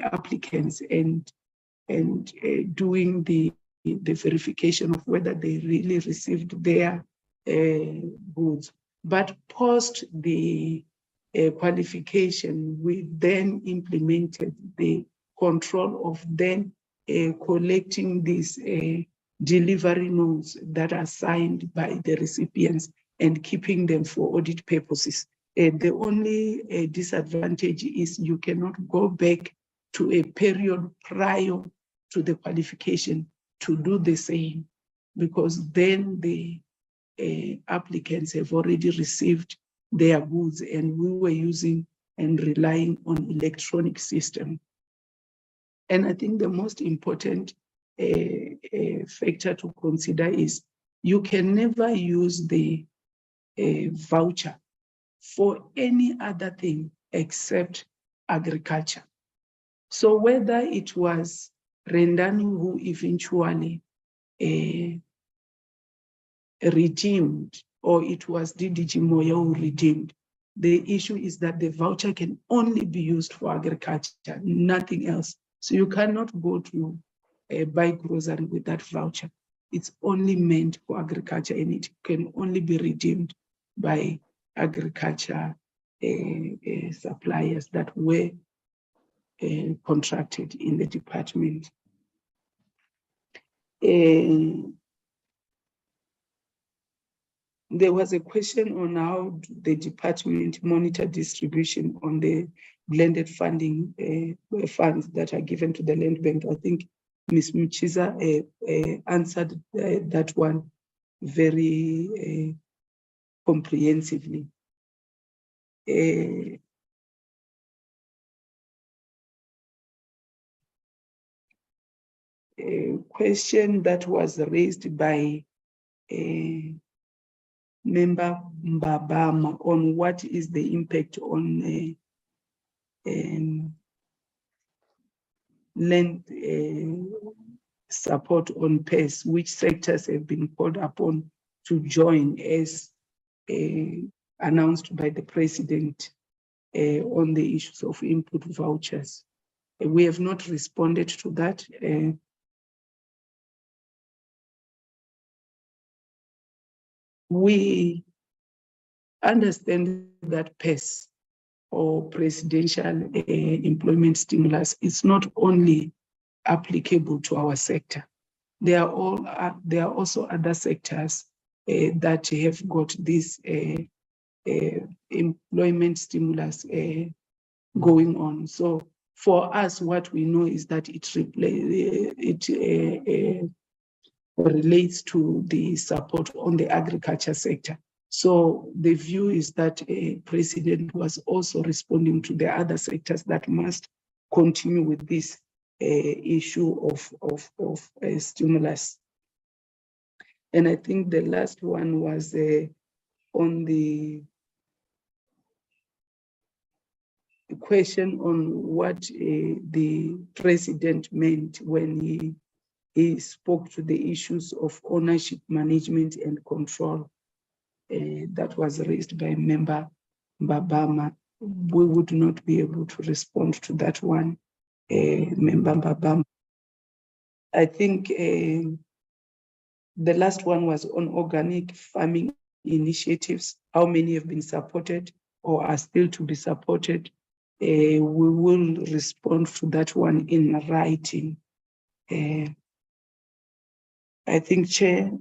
applicants and doing the verification of whether they really received their goods. But post the qualification, we then implemented the control of then collecting these delivery notes that are signed by the recipients and keeping them for audit purposes. The only disadvantage is you cannot go back to a period prior to the qualification to do the same, because then the applicants have already received their goods and we were using and relying on electronic system. And I think the most important factor to consider is you can never use the voucher for any other thing except agriculture. So whether it was Rendani who eventually redeemed or it was DDG Moya who redeemed, the issue is that the voucher can only be used for agriculture, nothing else. So you cannot go to buy grocery with that voucher. It's only meant for agriculture and it can only be redeemed by agriculture suppliers that were contracted in the department. There was a question on how the department monitor distribution on the blended funding funds that are given to the land bank. I think Ms. Mchiza answered that one very comprehensively. A question that was raised by Member Mbabama on what is the impact on land support on PES, which sectors have been called upon to join as announced by the President on the issues of input vouchers. We have not responded to that. We understand that PES or presidential employment stimulus is not only applicable to our sector. There are also other sectors that have got this employment stimulus going on. So for us, what we know is that it relates to the support on the agriculture sector. So the view is that a president was also responding to the other sectors that must continue with this issue of stimulus. And I think the last one was on the question on what the president meant when he spoke to the issues of ownership, management, and control that was raised by Member Mbabama. We would not be able to respond to that one, Member Mbabama. I think the last one was on organic farming initiatives, how many have been supported or are still to be supported. We will respond to that one in writing. I think, Chair,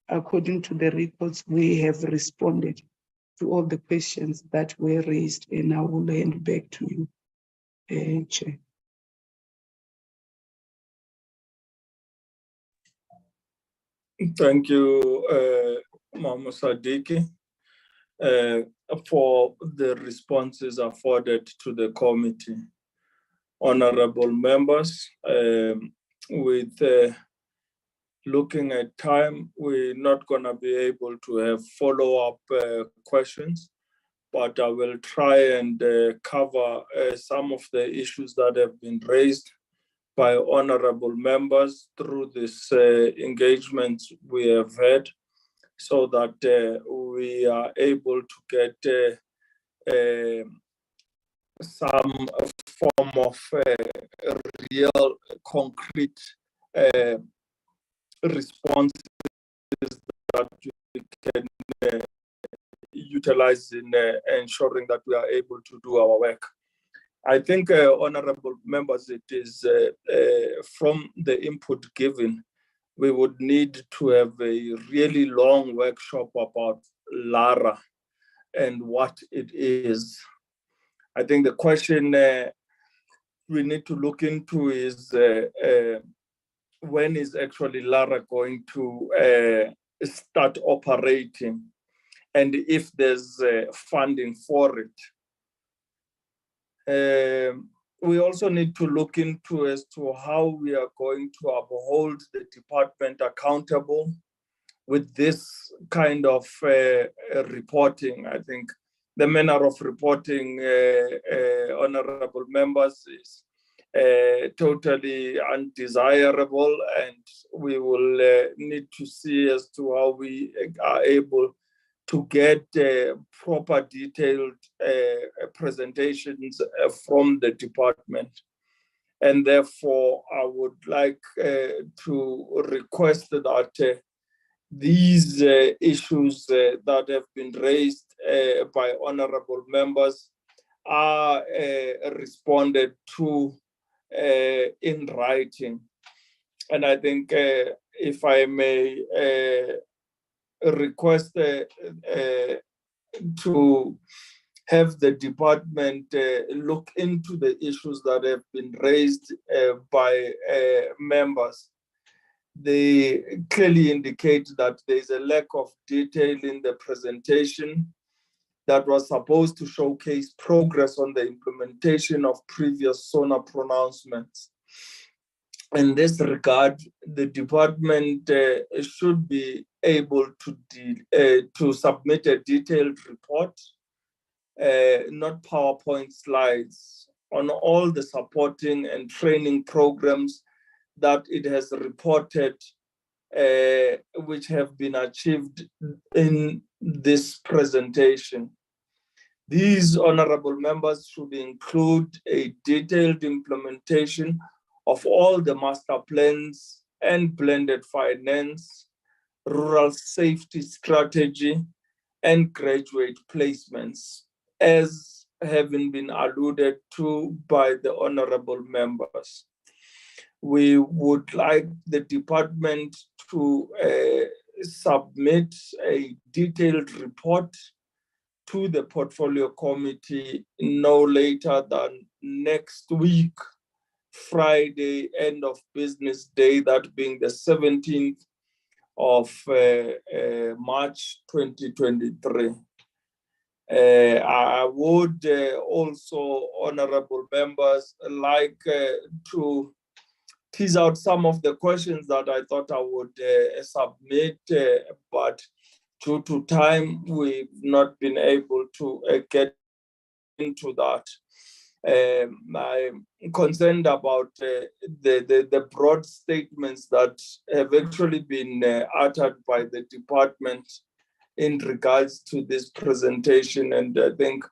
according to the reports, we have responded to all the questions that were raised, and I will hand back to you, Chair. Thank you, Mama Sadiki, for the responses afforded to the committee. Honorable members, with looking at time, we're not going to be able to have follow-up questions, but I will try and cover some of the issues that have been raised by honorable members through this engagement we have had, so that we are able to get some form of real concrete responses that we can utilize in ensuring that we are able to do our work. I think, honorable members, it is from the input given, we would need to have a really long workshop about LARRRD and what it is. I think the question we need to look into is when is actually LARRRD going to start operating, and if there's funding for it. We also need to look into as to how we are going to uphold the department accountable with this kind of reporting. I think the manner of reporting, honorable members, is totally undesirable, and we will need to see as to how we are able to get proper detailed presentations from the department. And therefore, I would like to request that these issues that have been raised by honorable members are responded to in writing. And I think if I may request to have the department look into the issues that have been raised by members. They clearly indicate that there's a lack of detail in the presentation that was supposed to showcase progress on the implementation of previous SONA pronouncements. In this regard, the department should be able to submit a detailed report, not PowerPoint slides, on all the supporting and training programs that it has reported, which have been achieved in this presentation. These honorable members should include a detailed implementation of all the master plans and blended finance, rural safety strategy, and graduate placements, as having been alluded to by the honorable members. We would like the department to submit a detailed report to the portfolio committee no later than next week, Friday, end of business day, that being the 17th of March 2023. I would also, honorable members, like to tease out some of the questions that I thought I would submit, but due to time, we've not been able to get into that. I'm concerned about the broad statements that have actually been uttered by the department in regards to this presentation. And I think,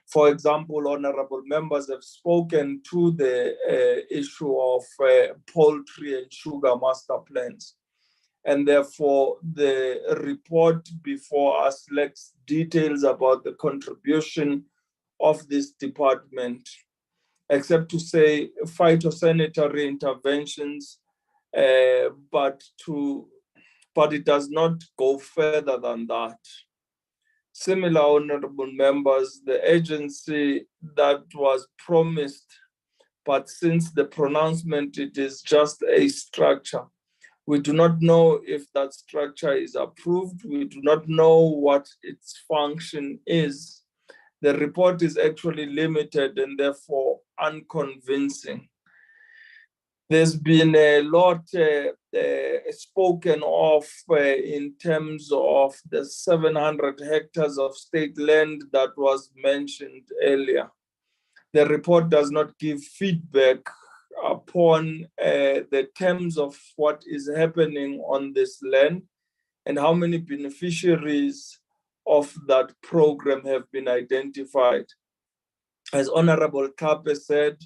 for example, honorable members have spoken to the issue of poultry and sugar master plans. And therefore, the report before us lacks details about the contribution of this department, except to say phytosanitary interventions, but it does not go further than that. Similar, honorable members, the agency that was promised, but since the pronouncement, it is just a structure, We do not know if that structure is approved. We do not know what its function is. The report is actually limited and therefore unconvincing. There's been a lot spoken of in terms of the 700 hectares of state land that was mentioned earlier. The report does not give feedback upon the terms of what is happening on this land and how many beneficiaries of that program have been identified. As Honorable Kape said,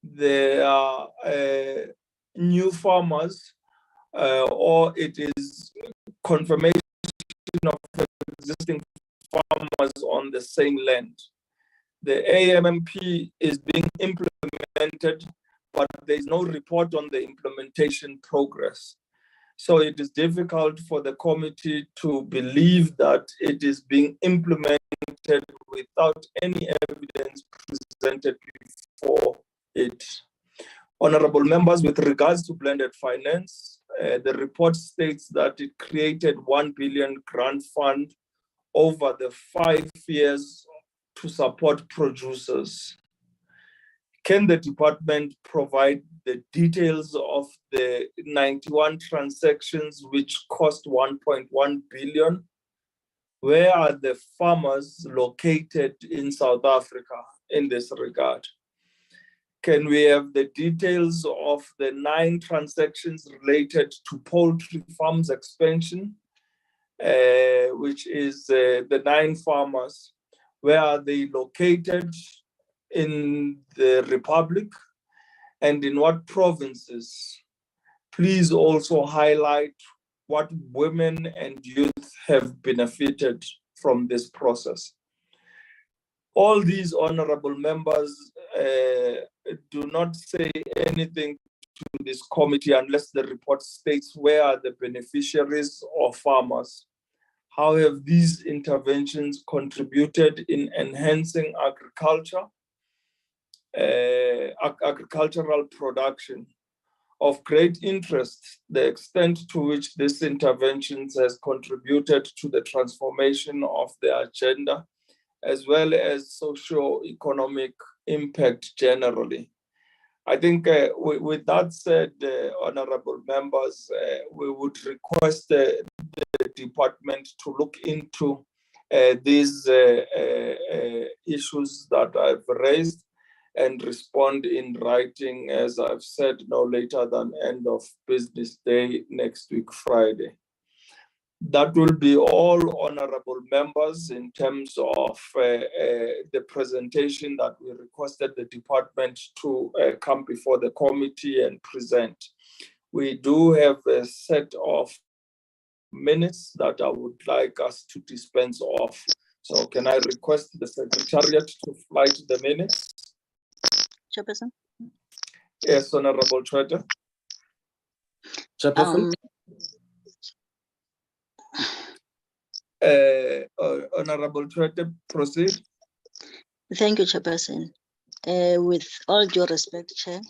there are new farmers or it is confirmation of existing farmers on the same land. The AMMP is being implemented, but there is no report on the implementation progress. So it is difficult for the committee to believe that it is being implemented without any evidence presented before it. Honorable members, with regards to blended finance, the report states that it created 1 billion grant fund over the 5 years to support producers. Can the department provide the details of the 91 transactions which cost 1.1 billion? Where are the farmers located in South Africa in this regard? Can we have the details of the 9 transactions related to poultry farms expansion, which is the 9 farmers? Where are they located in the Republic and in what provinces? Please also highlight what women and youth have benefited from this process. All these honorable members do not say anything to this committee unless the report states where are the beneficiaries or farmers. How have these interventions contributed in enhancing agricultural production? Of great interest, the extent to which these interventions has contributed to the transformation of the agenda, as well as socio-economic impact generally. I think with that said, honorable members, we would request the department to look into these issues that I've raised and respond in writing, as I've said, no later than end of business day next week, Friday. That will be all, honorable members, in terms of the presentation that we requested the department to come before the committee and present. We do have a set of minutes that I would like us to dispense of. So can I request the Secretariat to flight the minutes? Chairperson? Yes, Honorable Treasurer. Chairperson? Honorable Treasurer, proceed. Thank you, Chairperson. With all due respect, Chair,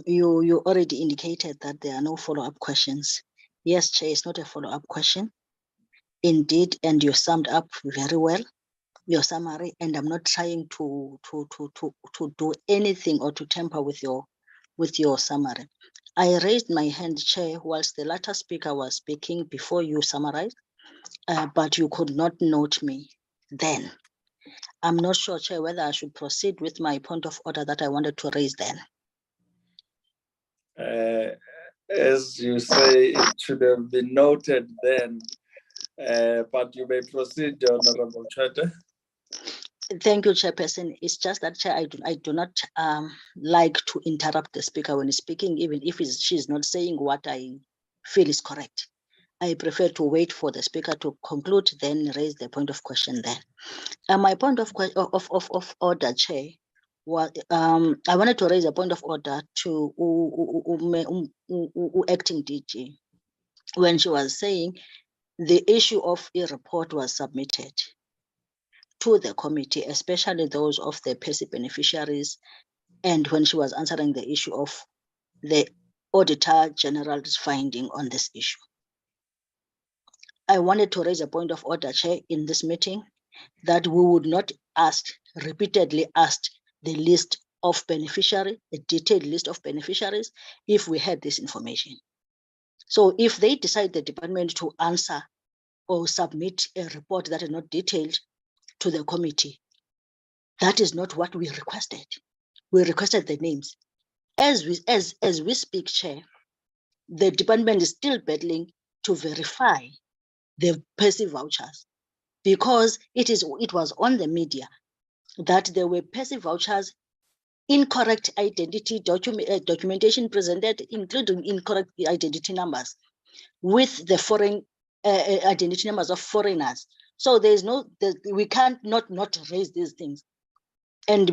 you already indicated that there are no follow-up questions. Yes, Chair, it's not a follow-up question. Indeed, and you summed up very well your summary, and I'm not trying to do anything or to tamper with your summary. I raised my hand, Chair, whilst the latter speaker was speaking before you summarized, but you could not note me then. I'm not sure, Chair, whether I should proceed with my point of order that I wanted to raise then. As you say, it should have been noted then, but you may proceed, Honorable Treasurer. Thank you, Chairperson. It's just that, Chair, I do not like to interrupt the speaker when he's speaking, even if she's not saying what I feel is correct. I prefer to wait for the speaker to conclude, then raise the point of question then. My point of order, Chair, was I wanted to raise a point of order to acting DG when she was saying the issue of a report was submitted to the committee, especially those of the PESI beneficiaries, and when she was answering the issue of the Auditor General's finding on this issue. I wanted to raise a point of order, Chair, in this meeting, that we would not repeatedly ask the list of beneficiaries, a detailed list of beneficiaries, if we had this information. So if they decide the department to answer or submit a report that is not detailed to the committee, that is not what we requested. We requested the names. As we speak, Chair, the department is still battling to verify the passive vouchers, because it was on the media that there were passive vouchers, incorrect identity documentation presented, including incorrect identity numbers with the foreign identity numbers of foreigners. So we can't not raise these things. And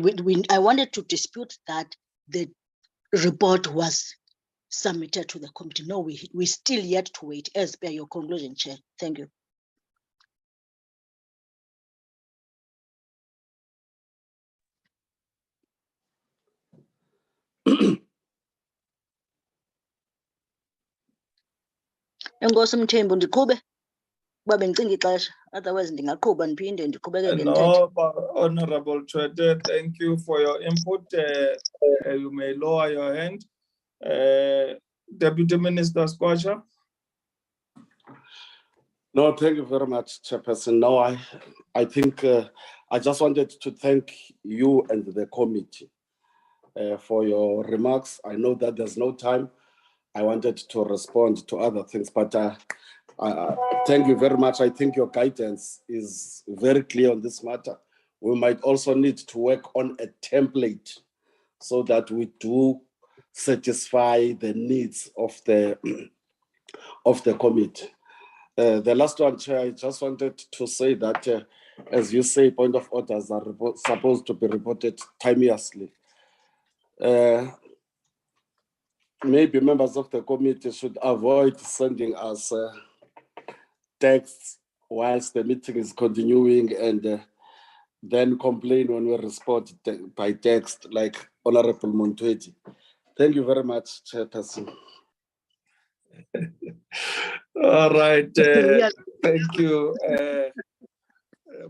I wanted to dispute that the report was submitted to the committee. No, we still yet to wait as per your conclusion, Chair. Thank you. Enkosi Mthembu, ndiqhube kuba bendicinga ixesha, otherwise ndingaqhuba ndiphinde ndiqhubekeke ndithethe. No, Honorable Chwete, thank you for your input. You may lower your hand. Deputy Minister Squasha. No, thank you very much, Chairperson. No, I think I just wanted to thank you and the committee for your remarks. I know that there's no time. I wanted to respond to other things, but thank you very much. I think your guidance is very clear on this matter. We might also need to work on a template so that we do satisfy the needs of the committee. The last one, Chair, I just wanted to say that, as you say, point of orders are supposed to be reported timeously. Maybe members of the committee should avoid sending us texts whilst the meeting is continuing and then complain when we respond by text, like Honorable Montwedi. Thank you very much, Chairperson. All right, thank you,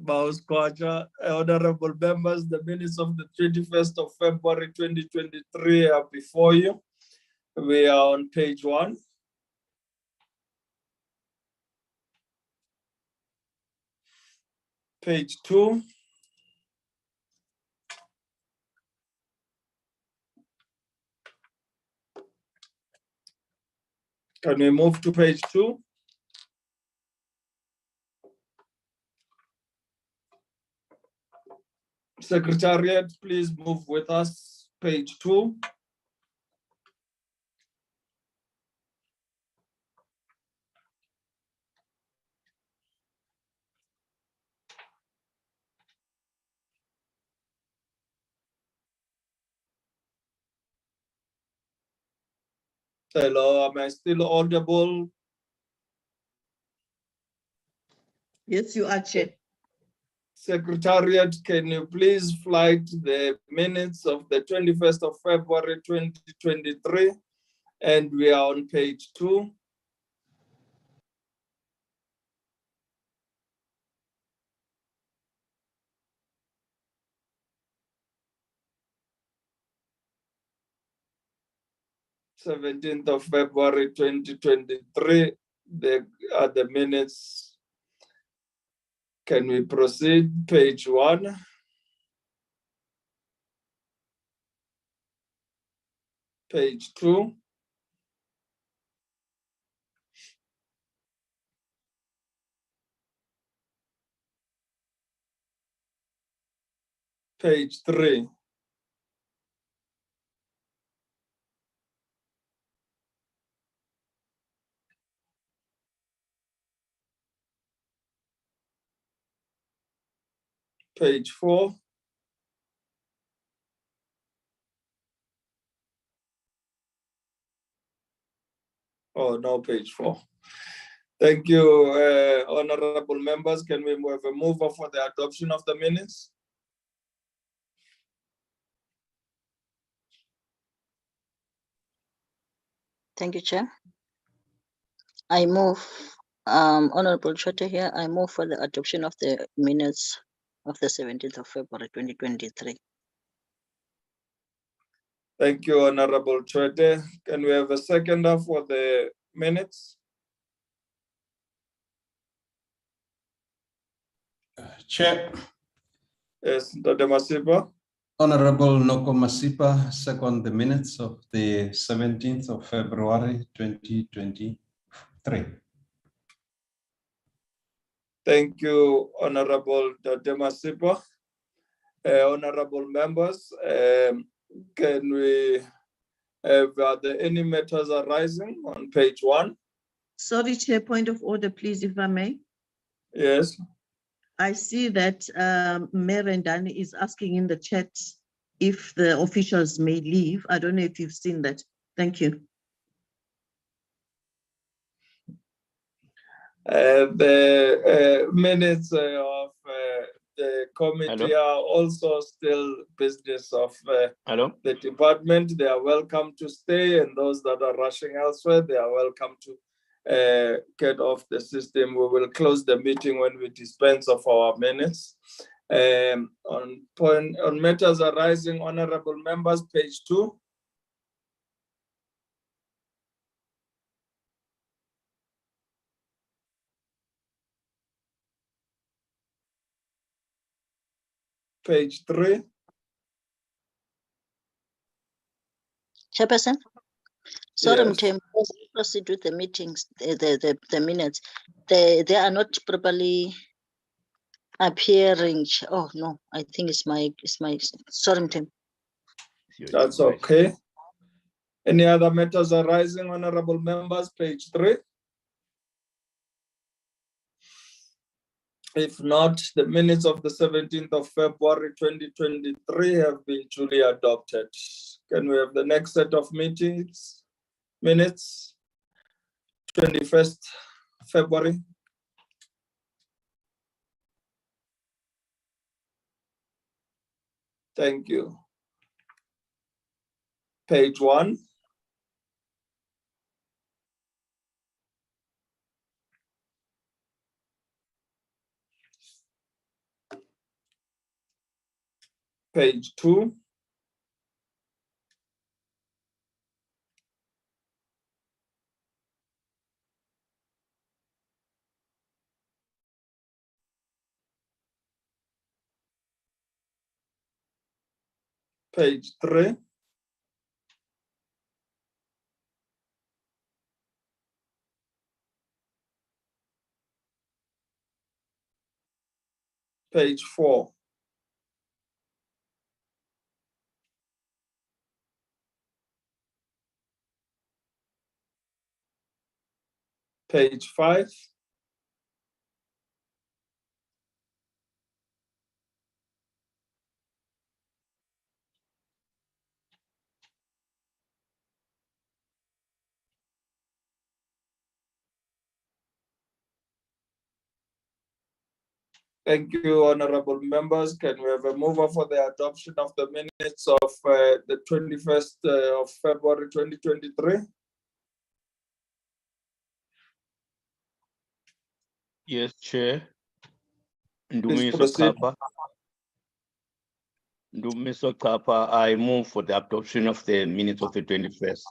Maus Kwacha. Honorable members, the minutes of the 21st of February 2023 are before you. We are on page 1. Page 2. Can we move to page 2? Secretariat, please move with us. Page 2. Hello, am I still audible? Yes, you are, Chair. Secretariat, can you please flight the minutes of the 21st of February 2023? And we are on page 2. th of February 2023, the minutes. Can we proceed? Page 1. Page 2. Page 3. Page 4. Oh, no, page 4. Thank you, honorable members. Can we have a mover for the adoption of the minutes? Thank you, Chair. I move, Honorable Chota here, I move for the adoption of the minutes of the 17th of February, 2023. Thank you, Honorable Chwete. Can we have a seconder for the minutes? Chair. Yes, Dr. Masipa. Honorable Noko Masipa, second the minutes of the 17th of February, 2023. Thank you, Honorable Dr. Masipa. Honorable members, can we have are there any matters arising on page 1? Sorry, Chair, point of order, please, if I may. Yes. I see that Mayor Ndani is asking in the chat if the officials may leave. I don't know if you've seen that. Thank you. The minutes of the committee are also still business of the department. They are welcome to stay, and those that are rushing elsewhere, they are welcome to get off the system. We will close the meeting when we dispense of our minutes. On matters arising, honorable members, page 2. Page 3. Chairperson, sorry, Yes. Mtem, proceed with the meetings, the minutes. They are not properly appearing. Oh no, I think it's my sorry, Mtem. That's okay. Any other matters arising, honorable members, page 3? If not, the minutes of the 17th of February 2023 have been duly adopted. Can we have the next set of minutes? 21st February. Thank you. Page 1. Page 2. Page 3. Page 4. Page 5. Thank you, honorable members. Can we have a mover for the adoption of the minutes of the 21st of February 2023? Yes, Chair. Please proceed. Mr. Kappa, I move for the adoption of the minutes of the 21st.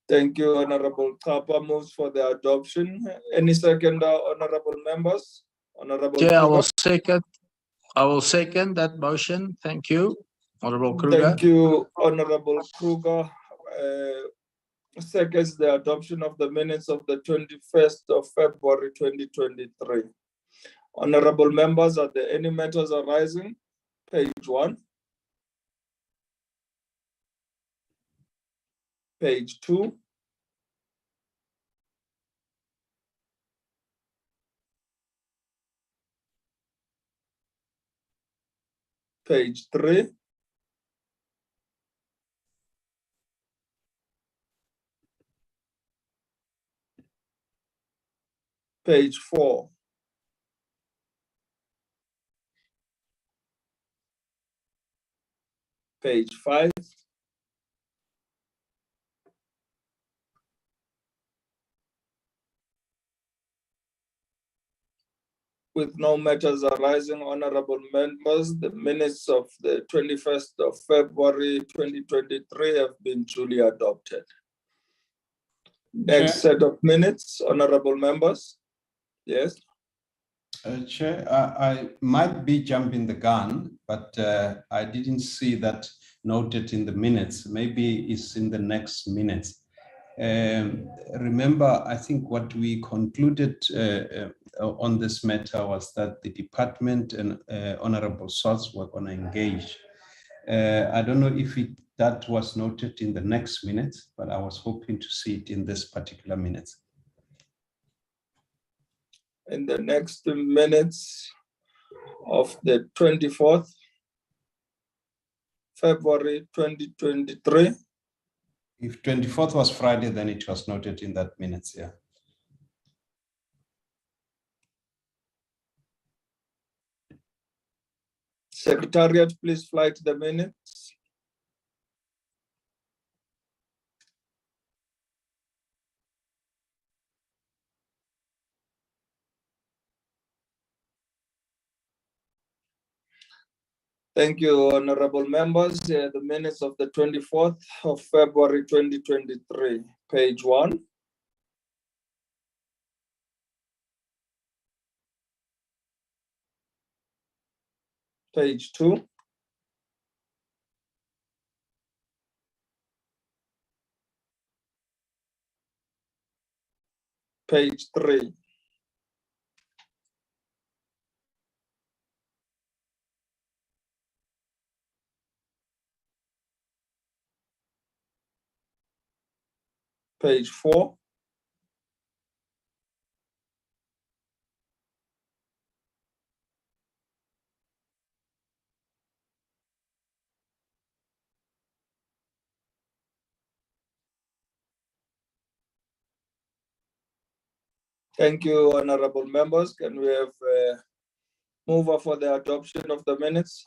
Thank you, Honorable Kappa moves for the adoption. Any second, honorable members? Honorable Chair, Kruger. I will second that motion. Thank you, Honorable Kruger. Thank you, Honorable Kruger. Seconds the adoption of the minutes of the 21st of February 2023. Honorable members, are there any matters arising? Page 1. Page 2. Page 3. Page 4. Page 5. With no matters arising, honorable members, the minutes of the 21st of February 2023 have been duly adopted. Next set of minutes, honorable members. Yes. Chair, I might be jumping the gun, but I didn't see that noted in the minutes. Maybe it's in the next minutes. Remember, I think what we concluded on this matter was that the department and Honorable Swartz were going to engage. I don't know if that was noted in the next minutes, but I was hoping to see it in this particular minutes. In the next minutes of the 24th February 2023. If 24th was Friday, then it was noted in that minutes, yeah. Secretariat, please flight the minutes. Thank you, honorable members. The minutes of the 24th of February 2023, page 1. Page 2. Page 3. Page 4. Thank you, honorable members. Can we have a mover for the adoption of the minutes?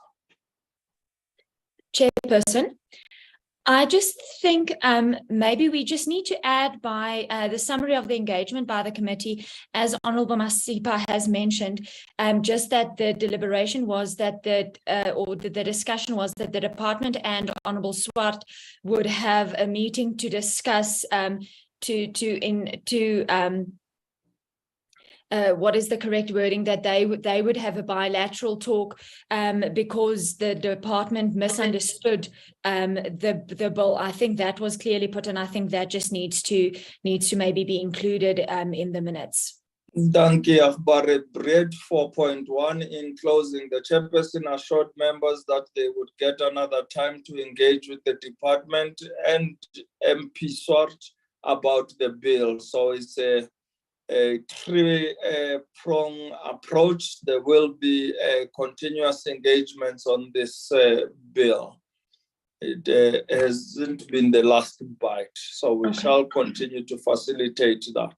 Chairperson, I just think maybe we just need to add by the summary of the engagement by the committee, as Honorable Masipa has mentioned, just that the deliberation was that the discussion was that the department and Honorable Swart would have a meeting to discuss what is the correct wording, that they would have a bilateral talk because the department misunderstood the bill. I think that was clearly put, and I think that just needs to maybe be included in the minutes. Thank you, Akbare. Bread 4.1, in closing, the chairperson assured members that they would get another time to engage with the department and MP Swart about the bill. So it's a three-prong approach. There will be continuous engagements on this bill. It hasn't been the last bite, so we shall continue to facilitate that.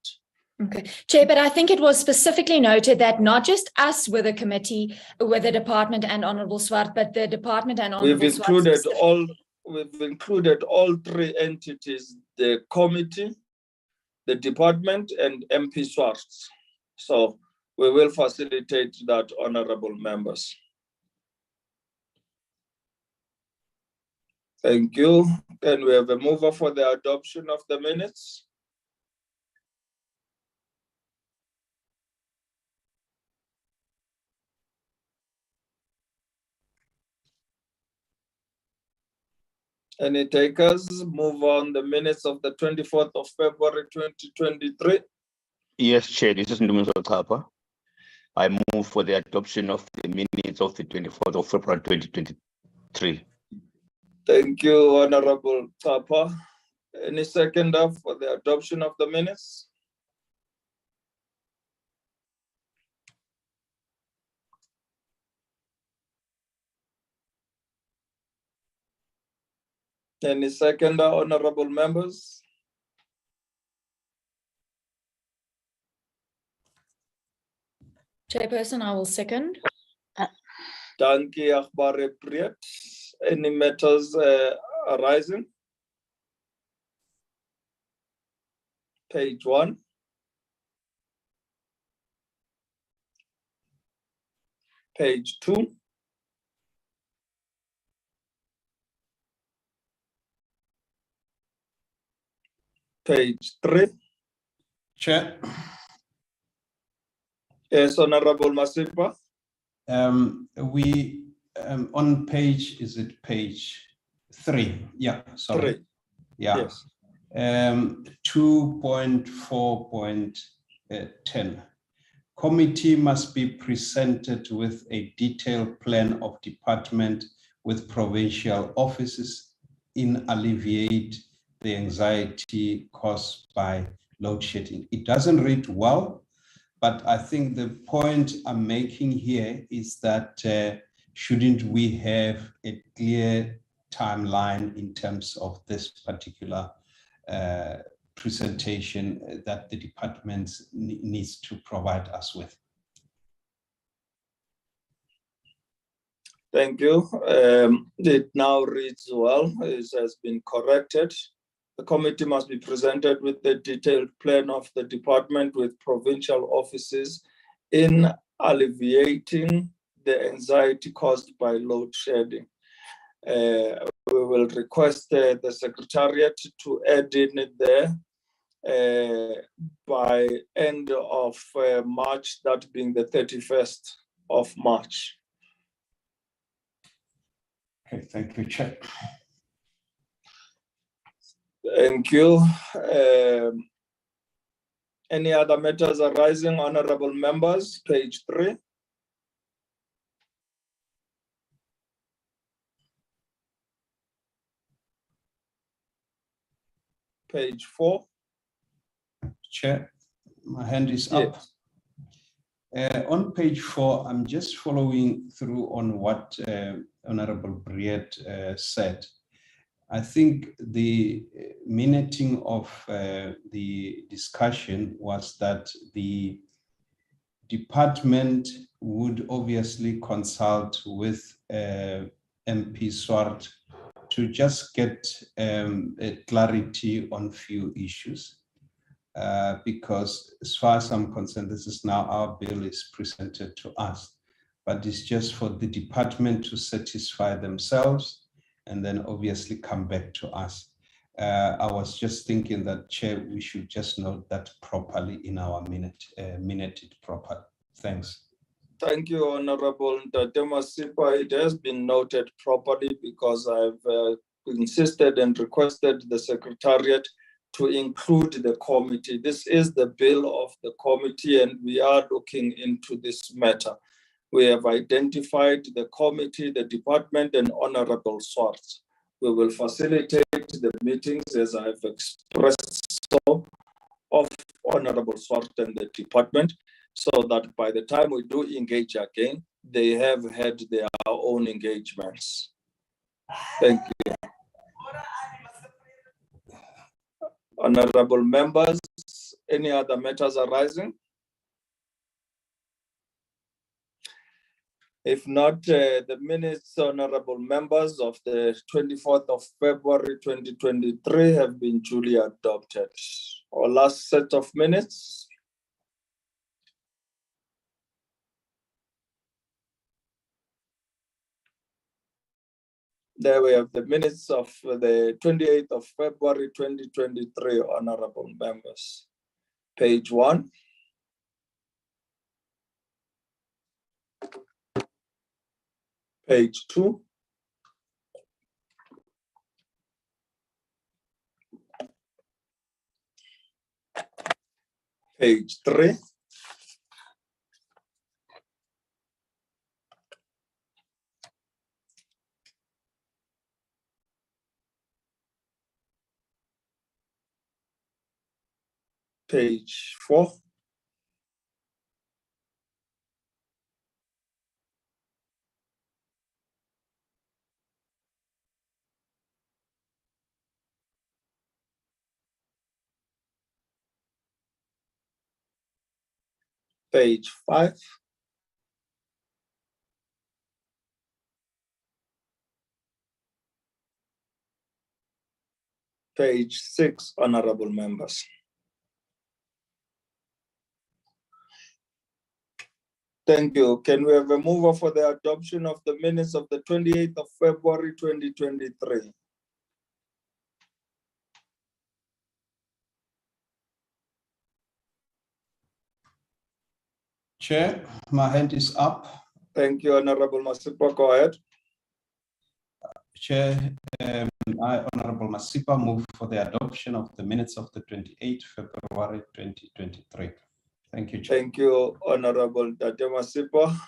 Okay, Chair, but I think it was specifically noted that not just us with the committee, with the department and Honorable Swart, but the department and Honorable Swart. We've included all three entities: the committee, the department, and MP Swartz. So we will facilitate that, honorable members. Thank you. Can we have a mover for the adoption of the minutes? Any takers? Move on the minutes of the 24th of February 2023. Yes, Chair, this is Ndumiso Kapa. I move for the adoption of the minutes of the 24th of February 2023. Thank you, Honorable Kapa. Any seconder for the adoption of the minutes? Any seconder, honorable members? Chairperson, I will second. Thank you, Akbare Priet. Any matters arising? Page 1. Page 2. Page 3. Chair. Yes, Honorable Masipa. We on page, is it page 3? Yeah, sorry. 3. Yeah. Yes. 2.4.10. Committee must be presented with a detailed plan of department with provincial offices in alleviate the anxiety caused by load shedding. It doesn't read well, but I think the point I'm making here is that shouldn't we have a clear timeline in terms of this particular presentation that the department needs to provide us with? Thank you. It now reads well. It has been corrected. The committee must be presented with the detailed plan of the department with provincial offices in alleviating the anxiety caused by load shedding. We will request the Secretariat to add in it there by end of March, that being the 31st of March. Okay, thank you, Chair. Thank you. Any other matters arising, honorable members? Page 3. Page 4. Chair, my hand is up. On page 4, I'm just following through on what Honorable Briet said. I think the minuting of the discussion was that the department would obviously consult with MP Swart to just get a clarity on few issues. Because as far as I'm concerned, this is now our bill is presented to us, but it's just for the department to satisfy themselves and then obviously come back to us. I was just thinking that, Chair, we should just note that properly in our minuted proper. Thanks. Thank you, Honorable Masipa. It has been noted properly because I've insisted and requested the Secretariat to include the committee. This is the bill of the committee and we are looking into this matter. We have identified the committee, the department, and Honorable Swart. We will facilitate the meetings as I've expressed so of Honorable Swart and the department so that by the time we do engage again, they have had their own engagements. Thank you. Honorable members, any other matters arising? If not, the minutes, honorable members, of the 24th of February 2023 have been duly adopted. Our last set of minutes. There we have the minutes of the 28th of February 2023, honorable members. Page 1. Page 2. Page 3. Page 4. Page 5. Page 6, honorable members. Thank you. Can we have a mover for the adoption of the minutes of the 28th of February 2023? Chair, my hand is up. Thank you, Honorable Masipa. Go ahead. Chair, I, Honorable Masipa, move for the adoption of the minutes of the 28th February 2023. Thank you, Chair. Thank you, Honorable Tate Masipa.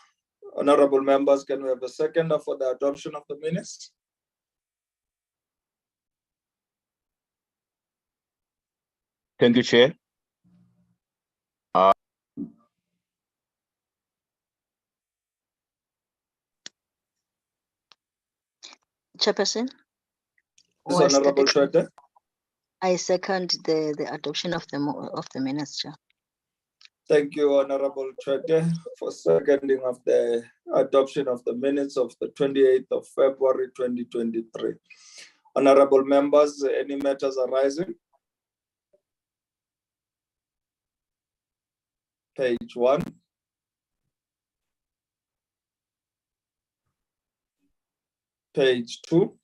Honorable members, can we have a seconder for the adoption of the minutes? Thank you, Chair. Chairperson? Yes, Honorable Chwete. I second the adoption of the minutes, Chair. Thank you, Honorable Chwete, for seconding of the adoption of the minutes of the 28th of February 2023. Honorable members, any matters arising? Page 1. Page 2.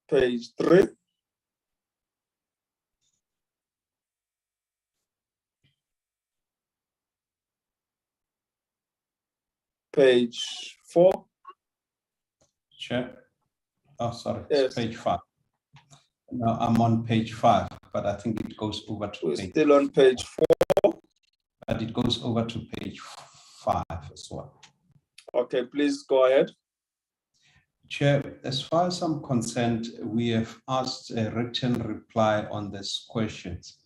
Page 3. Page 4. Chair. Oh, sorry, Yes. it's page 5. No, I'm on page 5, but I think it goes over to We're page. still on page 4. But it goes over to page 5 as well. Okay, please go ahead. Chair, as far as I'm concerned, we have asked a written reply on these questions,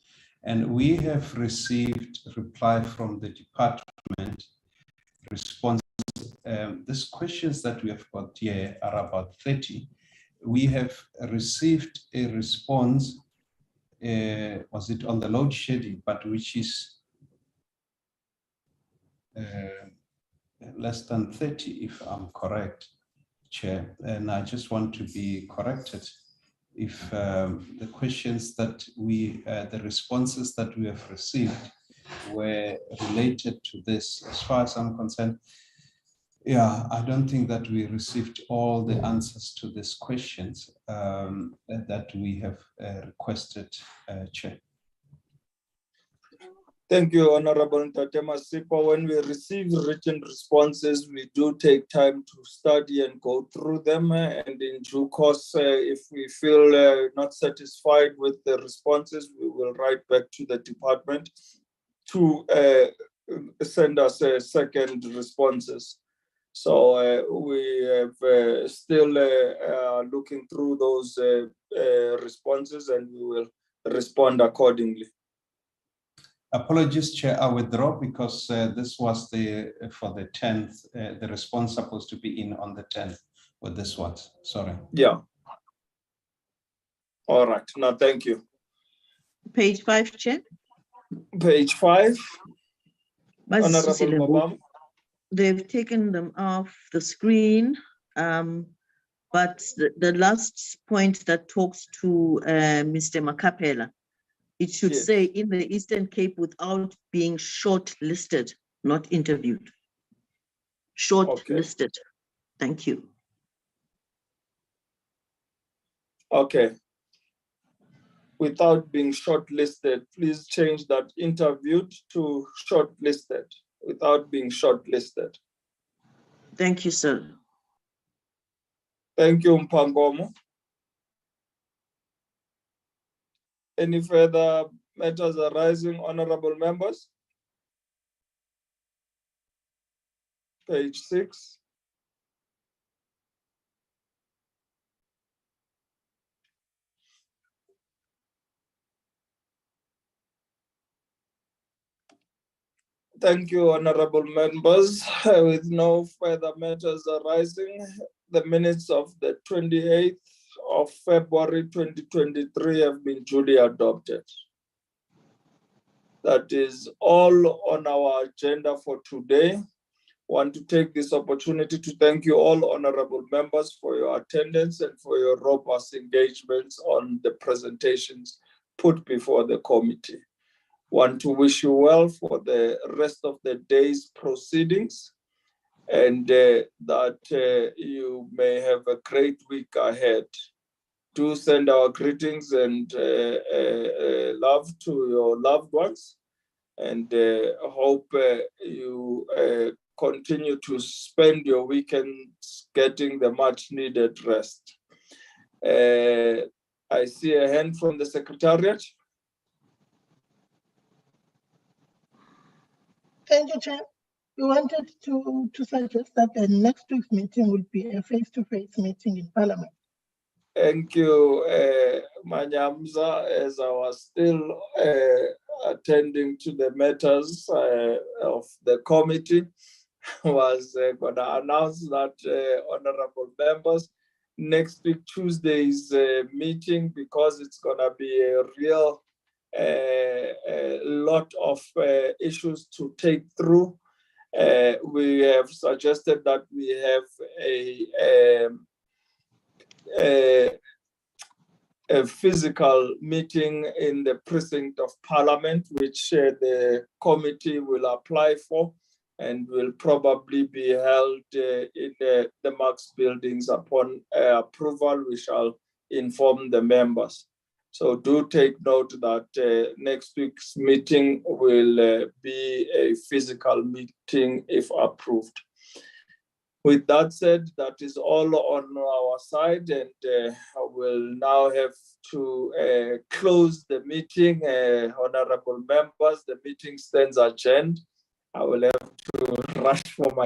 and we have received reply from the department response. These questions that we have got here are about 30. We have received a response, was it on the load shedding, but which is less than 30, if I'm correct, Chair. And I just want to be corrected if the questions that the responses that we have received were related to this. As far as I'm concerned, yeah, I don't think that we received all the answers to these questions that we have requested, Chair. Thank you, Honorable Tate Masipa. When we receive written responses, we do take time to study and go through them. And in due course, if we feel not satisfied with the responses, we will write back to the department to send us second responses. So we have still looking through those responses, and we will respond accordingly. Apologies, Chair, I withdraw because this was for the 10th, the response supposed to be in on the 10th with this one. Sorry. Yeah. All right. Now, thank you. Page 5, Chair. Page 5. Honorable Babam. They've taken them off the screen, but the last point that talks to Mr. Makapela, it should say in the Eastern Cape without being shortlisted, not interviewed. Shortlisted. Okay. Thank you. Okay. Without being shortlisted, please change that interviewed to shortlisted. Without being shortlisted. Thank you, sir. Thank you, Mpangomo. Any further matters arising, honorable members? Page 6. Thank you, honorable members. With no further matters arising, the minutes of the 28th of February 2023 have been duly adopted. That is all on our agenda for today. Want to take this opportunity to thank you all, honorable members, for your attendance and for your robust engagements on the presentations put before the committee. Want to wish you well for the rest of the day's proceedings, and that you may have a great week ahead. Do send our greetings and love to your loved ones, and hope you continue to spend your weekends getting the much needed rest. I see a hand from the Secretariat. Thank you, Chair. We wanted to suggest that the next week's meeting will be a face-to-face meeting in Parliament. Thank you, Manyamza, as I was still attending to the matters of the committee. Was going to announce that, honorable members, next week Tuesday's meeting, because it's going to be a real lot of issues to take through. We have suggested that we have a physical meeting in the precinct of Parliament, which the committee will apply for, and will probably be held in the Marx buildings. Upon approval, we shall inform the members. So do take note that next week's meeting will be a physical meeting if approved. With that said, that is all on our side, and I will now have to close the meeting. Honorable members, the meeting stands adjourned. I will have to rush for my